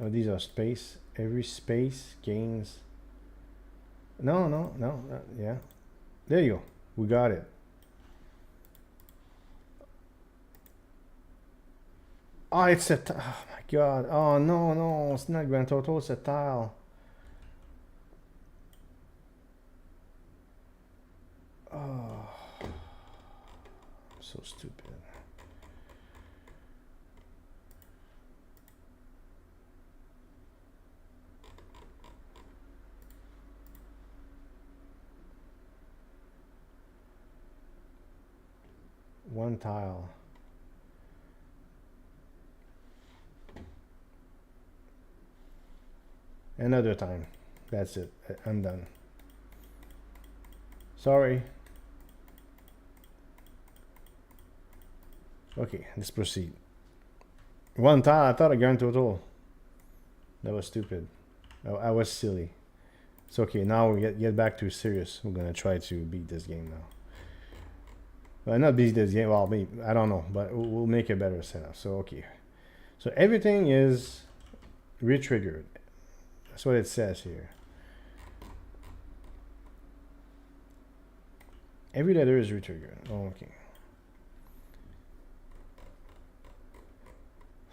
Oh, these are space. Every space gains. No. Yeah. There you go. We got it. Oh, it's a. Oh my god. Oh no. It's not grand total. It's a tile. Oh, I'm so stupid. One tile. Another time. That's it. I'm done. Sorry. Okay, let's proceed. One tile. I thought a grand total. That was stupid. I was silly. It's okay. Now we get back to serious. We're gonna try to beat this game now. Well, not beat this game. Well, maybe, I don't know, but we'll make a better setup. So okay. So everything is retriggered. That's what it says here. Every letter is retriggered. Oh, okay.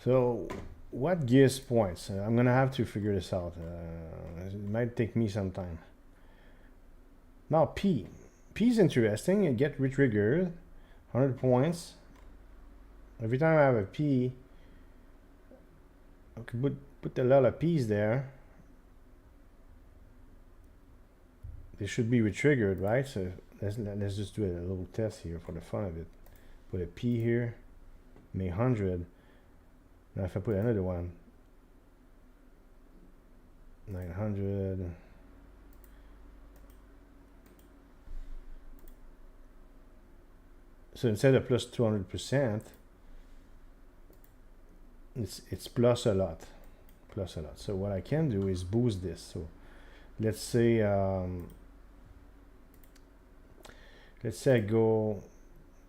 So what gives points? I'm gonna have to figure this out. It might take me some time. Now P. P is interesting. It gets retriggered. 100 points. Every time I have a P, I could put a lot of P's there. They should be retriggered, right? So let's just do a little test here for the fun of it. Put a P here, make 100. Now if I put another one, 900. So instead of plus 200%, it's plus a lot. So what I can do is boost this. So let's say I go.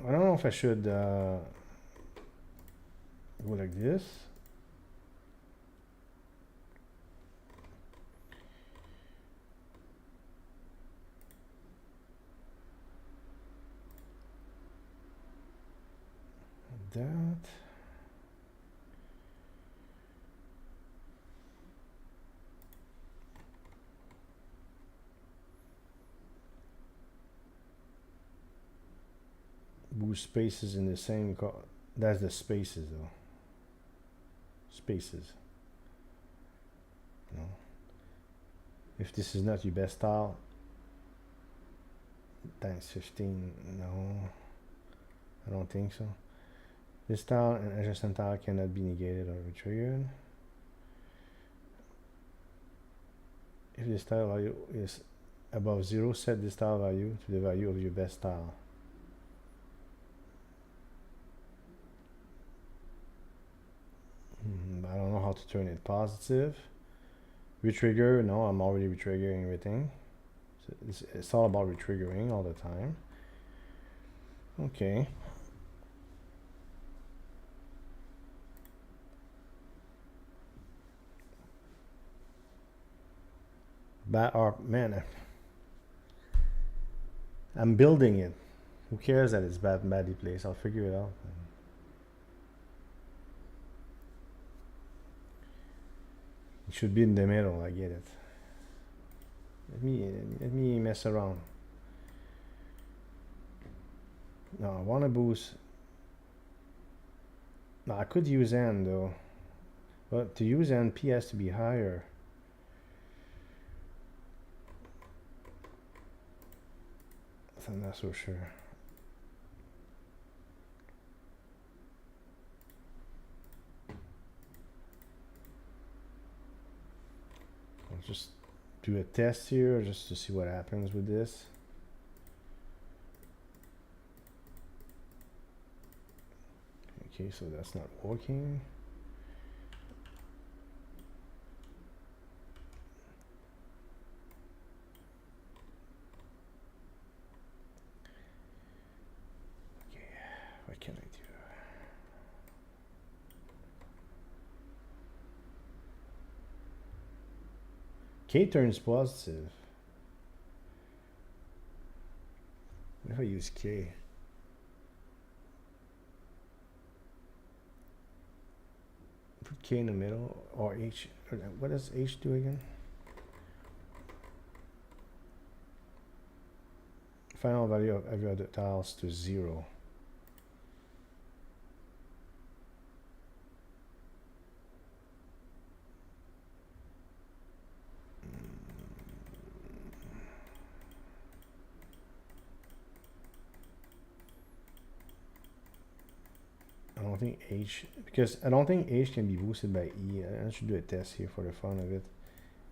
I don't know if I should go like this. That. Boost spaces in the same. That's the spaces though. Spaces. No. If this is not your best tile, times 15. No, I don't think so. This tile and adjacent tile cannot be negated or retriggered. If this tile value is above 0, set this tile value to the value of your best tile. I don't know how to turn it positive. Retrigger, no, I'm already retriggering everything. So it's all about retriggering all the time. Okay. Man, I'm building it. Who cares that it's badly placed? I'll figure it out. It should be in the middle. I get it. Let me mess around. No, I want to boost. I could use N though, but to use N, P has to be higher. I'm not so sure. I'll just do a test here just to see what happens with this. Okay, so that's not working. Okay, what can I do? K turns positive. What if I use K? Put K in the middle, or H. What does H do again? Final value of every other tiles to 0. I don't think H, because I don't think H can be boosted by E. I should do a test here for the fun of it.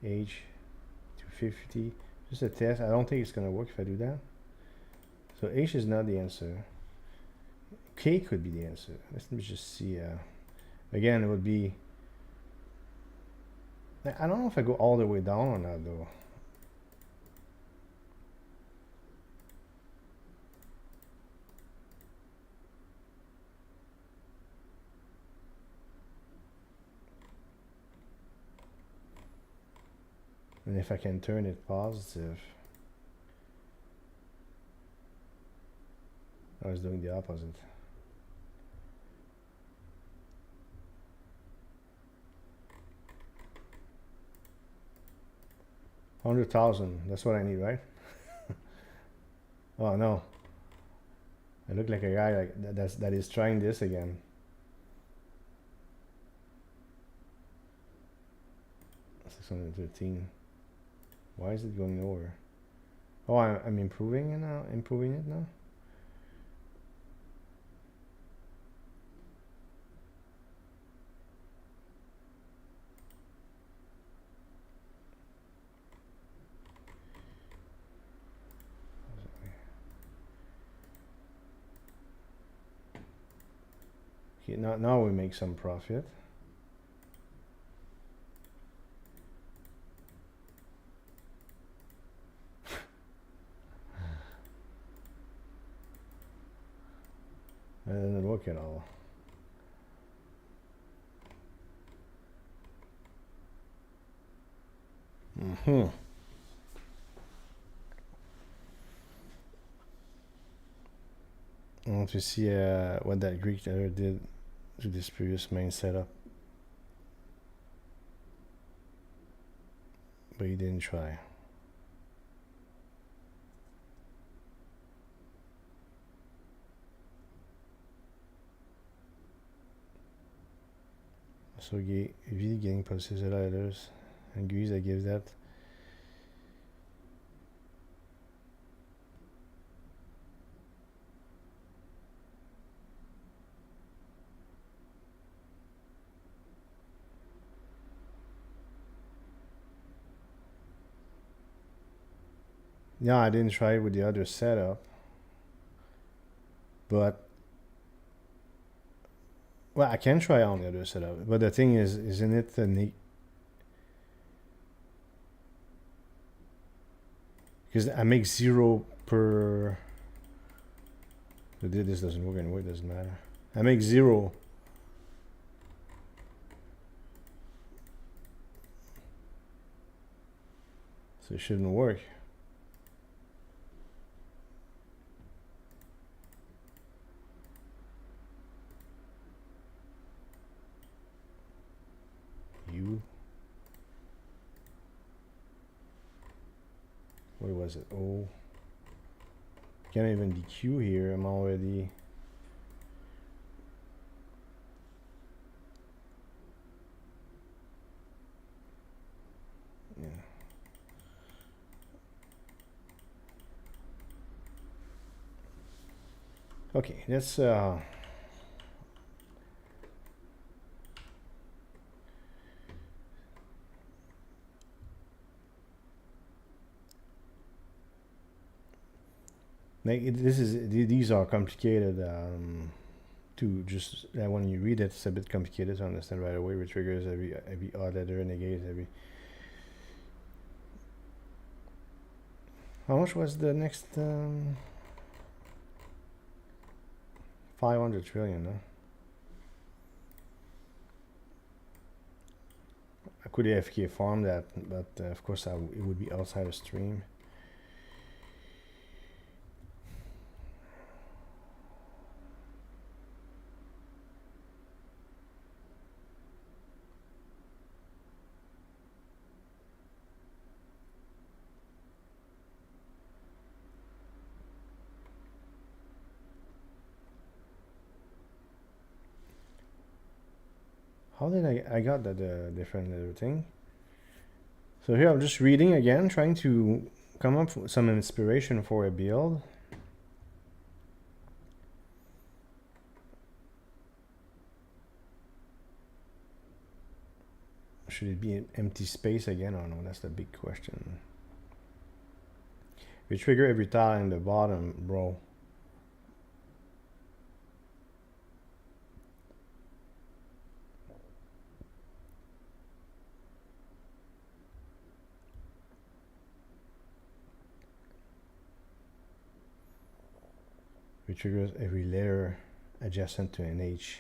H 250, just a test. I don't think it's gonna work if I do that. So H is not the answer. K could be the answer. Let me just see. Again, it would be. I don't know if I go all the way down or not though. And if I can turn it positive. I was doing the opposite. $100,000. That's what I need, right? Oh no. I look like a guy like that is trying this again. $613. Why is it going nowhere? Oh, I'm improving it now. Improving it now. Okay, now we make some profit. It doesn't work at all. I want to see what that Greek error did to this previous main setup. But he didn't try. So vide getting positive headers and Greece I give that. Yeah, I didn't try it with the other setup, but well, I can try on the other setup. But the thing is, isn't it the because I make 0 per. This doesn't work anyway. It doesn't matter. I make 0. So it shouldn't work. What was it? Oh, can't even be Q here. I'm already. Okay, let's these are complicated to just when you read it, it's a bit complicated to understand right away. Which triggers every odd letter, negates every. How much was the next 500 trillion? No? I could AFK farm that, but of course it would be outside of stream. How did I got that different everything? So here I'm just reading again, trying to come up with some inspiration for a build. Should it be an empty space again or no? That's the big question. We trigger every tile in the bottom row. We trigger every layer adjacent to an H.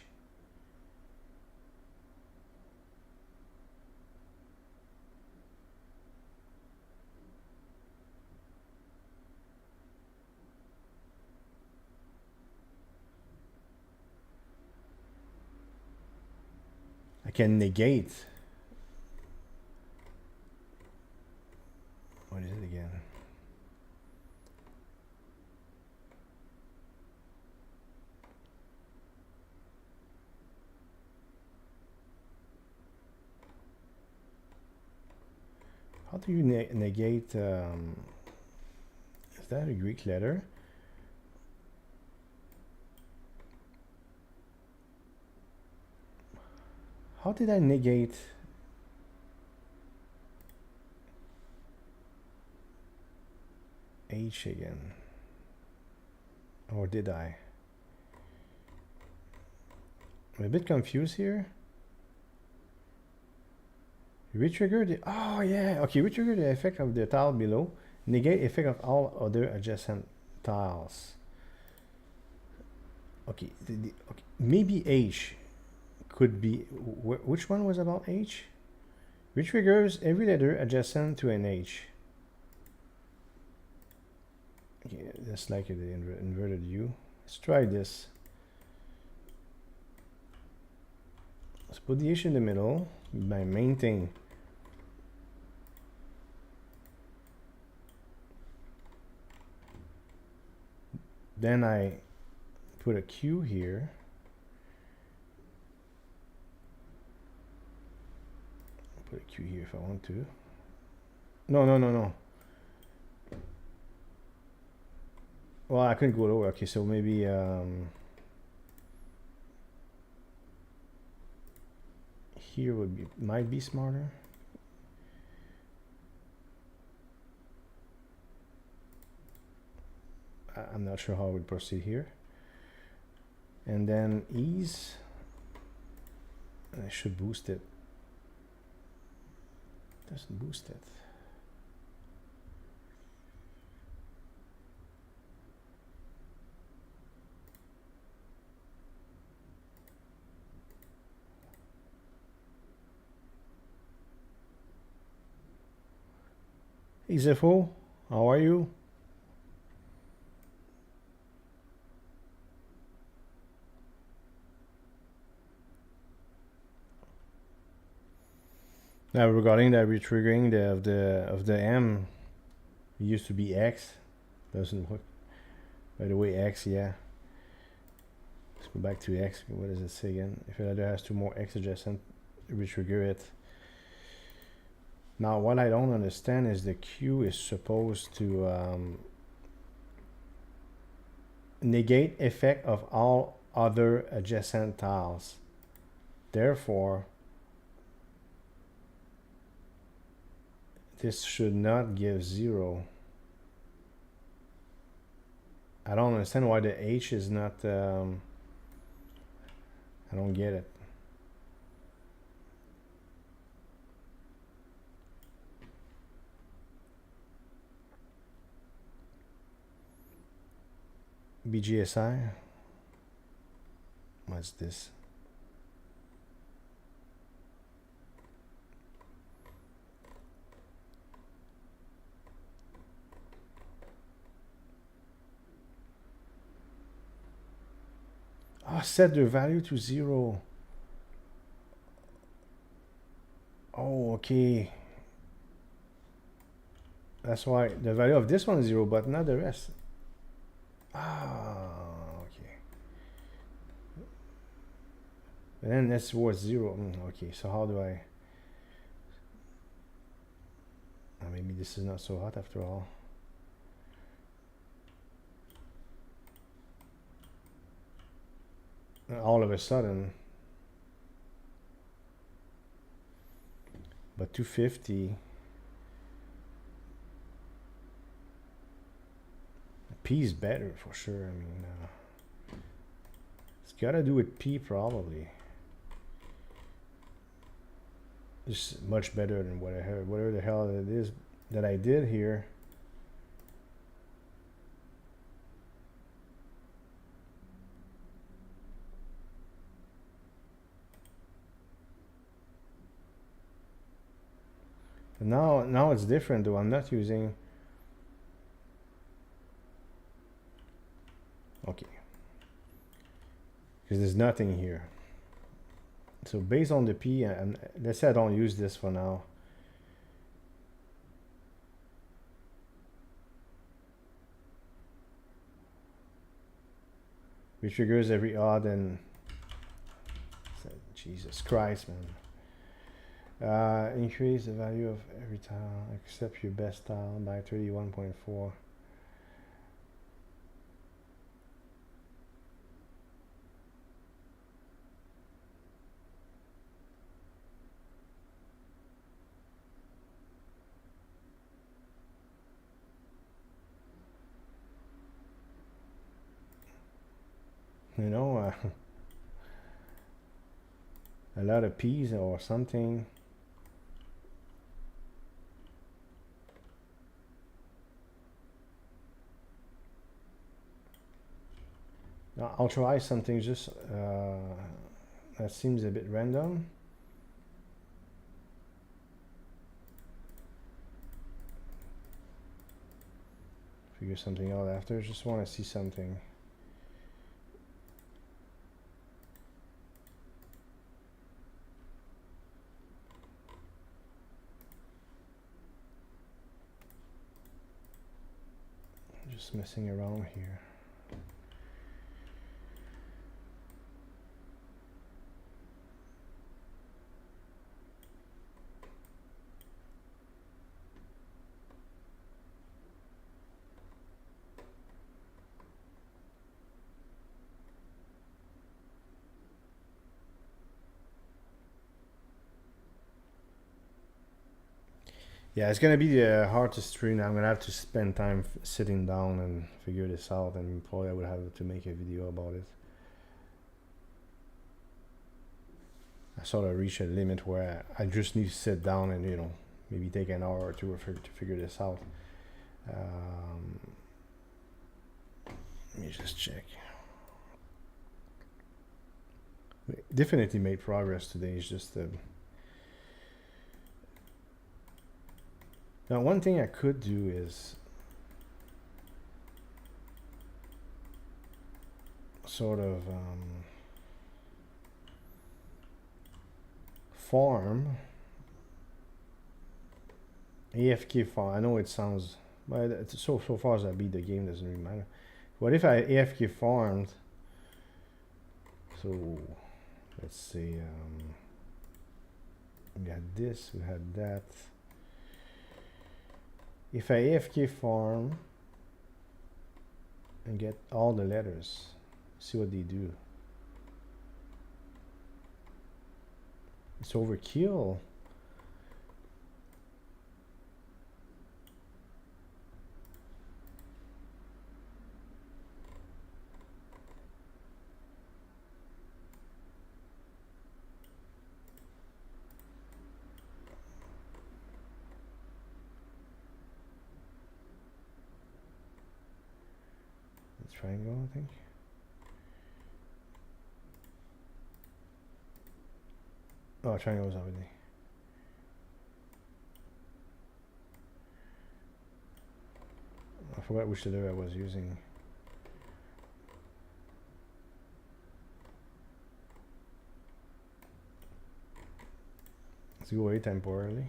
I can negate. What is it again? How do you negate? Is that a Greek letter? How did I negate? H again? Or did I? I'm a bit confused here. Retrigger the, oh yeah, okay, retrigger the effect of the tile below, negate effect of all other adjacent tiles. Okay, okay, maybe H could be, which one was about H? Retriggers every letter adjacent to an H. Okay, that's like the inverted U. Let's try this. Let's put the H in the middle, my main thing. Then I put a Q here. Put a Q here if I want to. No. Well, I couldn't go lower. Okay, so maybe here would be, might be smarter. I'm not sure how I would proceed here. And then ease, I should boost it. Doesn't boost it. Hey Zepho, how are you? Now regarding that retriggering of the M, it used to be X, doesn't work. By the way, X, yeah. Let's go back to X. What does it say again? If a letter has two more X adjacent, retrigger it. Now what I don't understand is the Q is supposed to negate effect of all other adjacent tiles. Therefore, this should not give 0. I don't understand why the H is not, I don't get it. BGSI? What's this? Oh, set the value to 0. Oh, okay. That's why the value of this one is 0, but not the rest. Ah, okay. And then that's worth 0. Okay, so how do I... maybe this is not so hot after all. All of a sudden. But 250. P is better for sure. I mean, it's gotta do with P probably. It's much better than what I heard. Whatever the hell it is that I did here. But now it's different though. I'm not using. Okay. Because there's nothing here. So based on the P, and let's say I don't use this for now. Which triggers every odd and Jesus Christ, man. Increase the value of every tile except your best tile by 31.4. You know, a lot of P's or something. Now, I'll try something just that seems a bit random. Figure something out after. Just want to see something. Just messing around here. Yeah, it's gonna be hard to stream. I'm gonna have to spend time sitting down and figure this out, and probably I would have to make a video about it. I sort of reached a limit where I just need to sit down and, you know, maybe take an hour or two to figure this out. Let me just check. We definitely made progress today. It's just now, one thing I could do is sort of farm AFK farm. I know it sounds, but so far as I beat the game doesn't really matter. What if I AFK farmed? So let's see. We had this. We had that. If I AFK farm and get all the letters. See what they do. It's overkill. Triangle, I think. Oh, triangle was already. I forgot which letter I was using. Let's go away temporarily.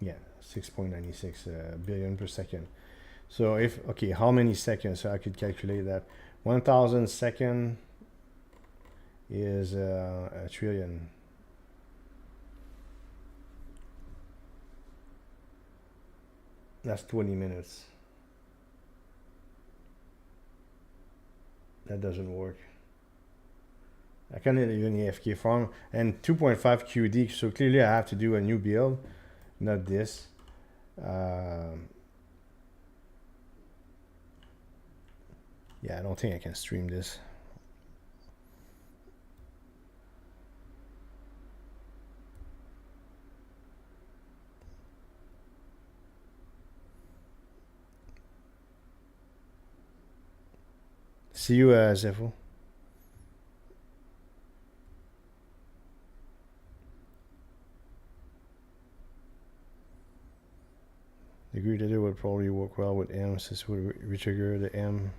Yeah, 6.96 billion per second. So if, okay, how many seconds? So I could calculate that. 1,000 second is a trillion. That's 20 minutes. That doesn't work. I can't even AFK farm. And 2.5 QD, so clearly I have to do a new build. Not this. Yeah, I don't think I can stream this. See you, Zepho. The grid editor would probably work well with M, since we retrigger the M.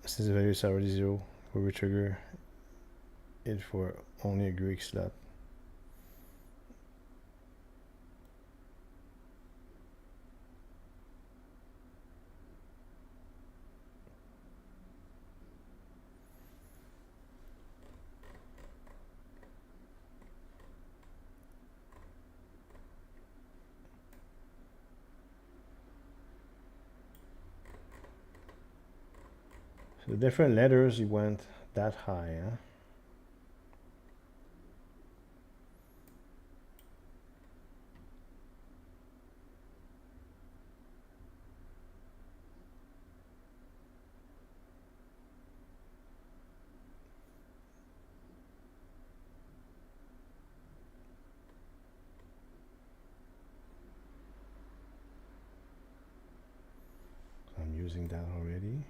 Since the value is already 0, we'll retrigger it for only a Greek slot. So the different letters, you went that high, huh? I'm using that already.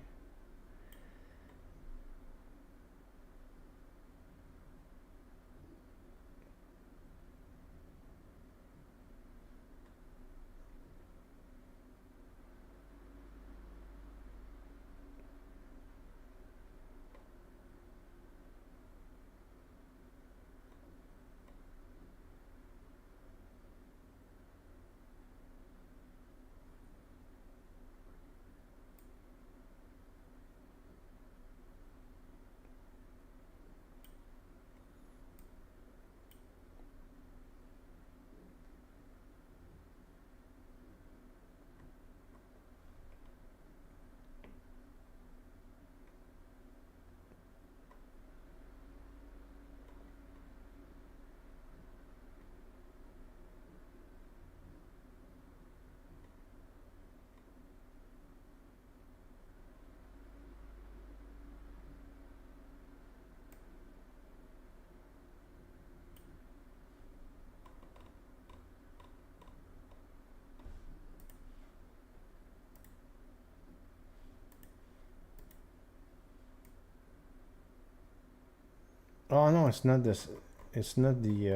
Oh no, it's not this. It's not the.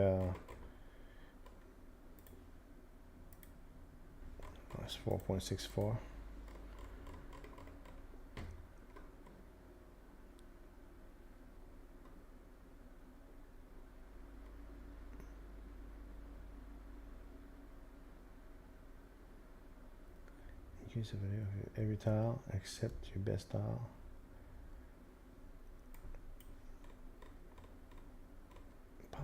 It's 4.64. Case of video of every tile except your best tile. Pi.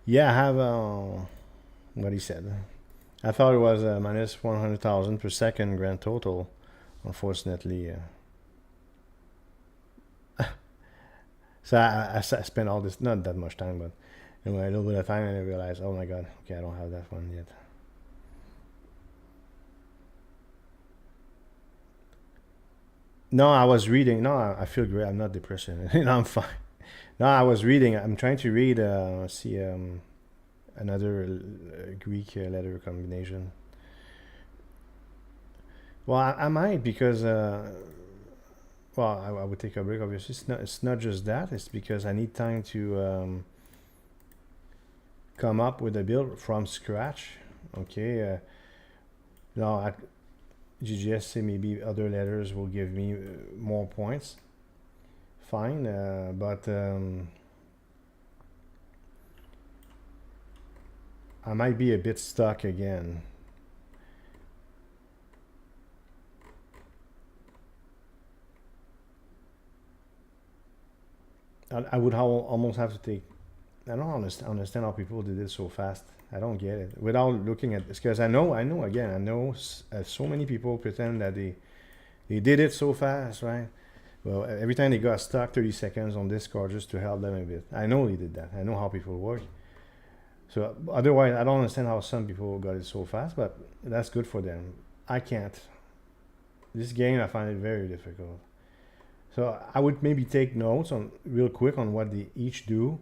Yeah, I have what he said. I thought it was minus 100,000 per second grand total. Unfortunately, so I spent all this, not that much time, but anyway, a little bit of time, and I realized, oh my god, okay, I don't have that one yet. No, I was reading. No, I feel great. I'm not depressed. You know, I'm fine. No, I was reading. I'm trying to read. See, another Greek letter combination. Well, I might because well, I would take a break. Obviously, it's not just that. It's because I need time to come up with a build from scratch. Okay. No, GGS say maybe other letters will give me more points. Fine, but I might be a bit stuck again. I would almost have to take. I don't understand how people did it so fast. I don't get it. Without looking at this, because I know so many people pretend that they did it so fast, right? Well, every time they got stuck 30 seconds on Discord just to help them a bit. I know they did that. I know how people work. So otherwise, I don't understand how some people got it so fast, but that's good for them. I can't. This game, I find it very difficult. So I would maybe take notes on real quick on what they each do,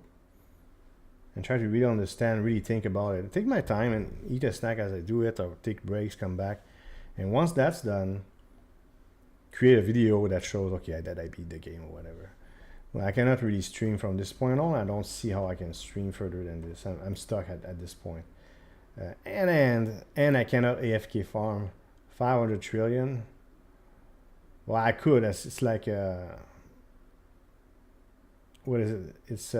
and try to really understand, really think about it. Take my time and eat a snack as I do it, or take breaks, come back, and once that's done, create a video that shows, okay, that I beat the game or whatever. Well, I cannot really stream from this point on. I don't see how I can stream further than this. I'm stuck at this point. And I cannot AFK farm 500 trillion. Well, I could. It's like what is it? It's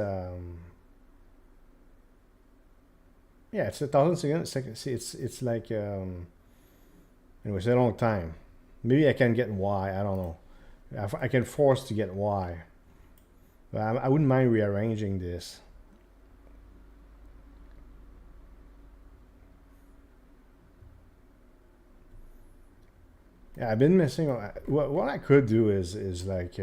yeah, it's 1,000 seconds. See, it's like anyway, it's a long time. Maybe I can get Y. I don't know. I can force to get Y. But I wouldn't mind rearranging this. Yeah, I've been missing. What I could do is like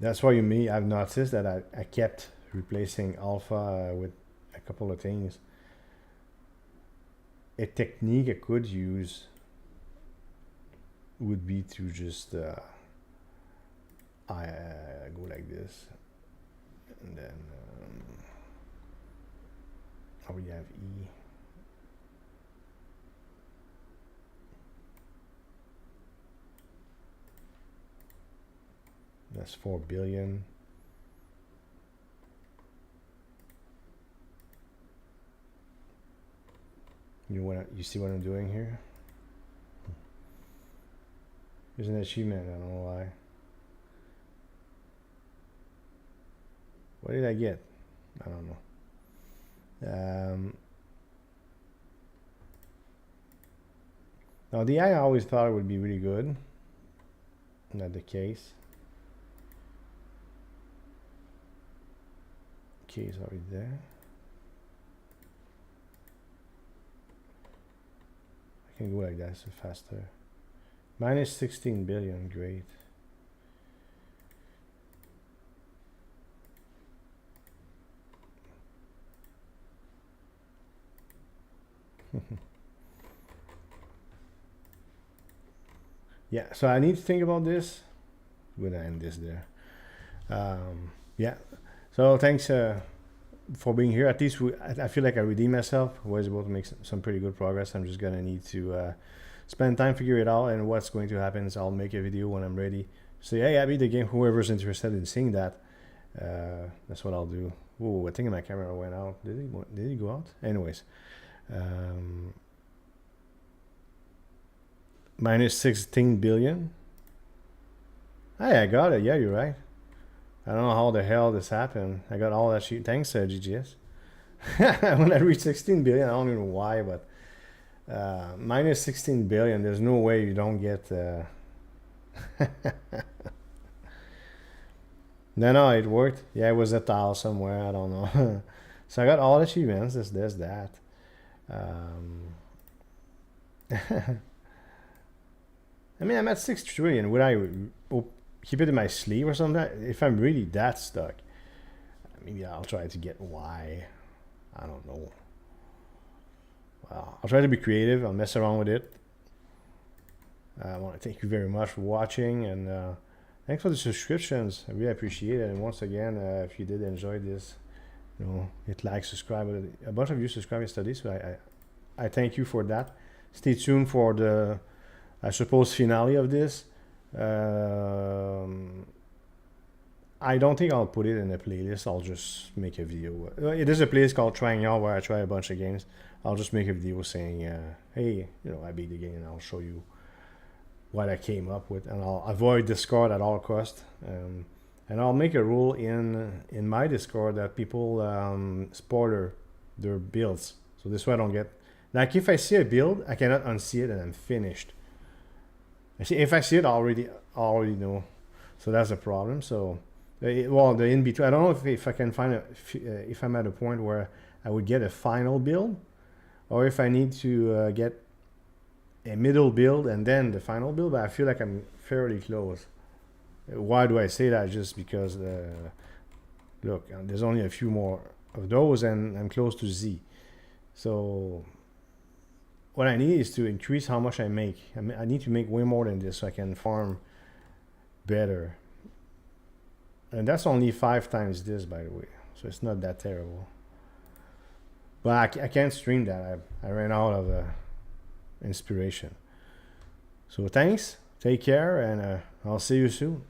that's why I've noticed that I kept replacing alpha with a couple of things. A technique I could use would be to just I go like this, and then I would have E. That's 4 billion. You see what I'm doing here? There's an achievement. I don't know why. What did I get? I don't know. Now the I always thought it would be really good. Not the case. K is already there. I can go like that, so faster. Minus 16 billion, great. Yeah, so I need to think about this. We're gonna end this there. Yeah, so thanks for being here. At least I feel like I redeemed myself. I was able to make some pretty good progress. I'm just gonna need to spend time figure it out. And what's going to happen is I'll make a video when I'm ready. Say, hey, I beat the game. Whoever's interested in seeing that, that's what I'll do. Oh, I think my camera went out. Did he go out? Anyways, minus 16 billion. Hey, I got it. Yeah, you're right. I don't know how the hell this happened. I got all that shit. Thanks, GGS. When I reached 16 billion, I don't even know why, but minus 16 billion, there's no way you don't get... No, it worked. Yeah, it was a tile somewhere. I don't know. So I got all achievements. There's that. I mean, I'm at 6 trillion. Would I keep it in my sleeve or something? If I'm really that stuck, maybe I'll try to get Y. I don't know. Well, I'll try to be creative. I'll mess around with it. I want to thank you very much for watching, and thanks for the subscriptions. I really appreciate it. And once again, if you did enjoy this, hit like, subscribe. A bunch of you subscribed yesterday, so I thank you for that. Stay tuned for the, I suppose, finale of this. I don't think I'll put it in a playlist. I'll just make a video. It is a playlist called Trying Out where I try a bunch of games. I'll just make a video saying, hey, I beat the game, and I'll show you what I came up with, and I'll avoid Discord at all costs. And I'll make a rule in my Discord that people spoiler their builds. So this way I don't get, like, if I see a build, I cannot unsee it and I'm finished. If I see it, I already know. So that's a problem. So, well, the in between, I don't know if I can find if I'm at a point where I would get a final build, or if I need to get a middle build and then the final build. But I feel like I'm fairly close. Why do I say that? Just because look, there's only a few more of those, and I'm close to Z. So what I need is to increase how much I make. I need to make way more than this so I can farm better. And that's only 5 times this, by the way. So it's not that terrible. But I can't stream that. I ran out of inspiration. So thanks. Take care, and I'll see you soon.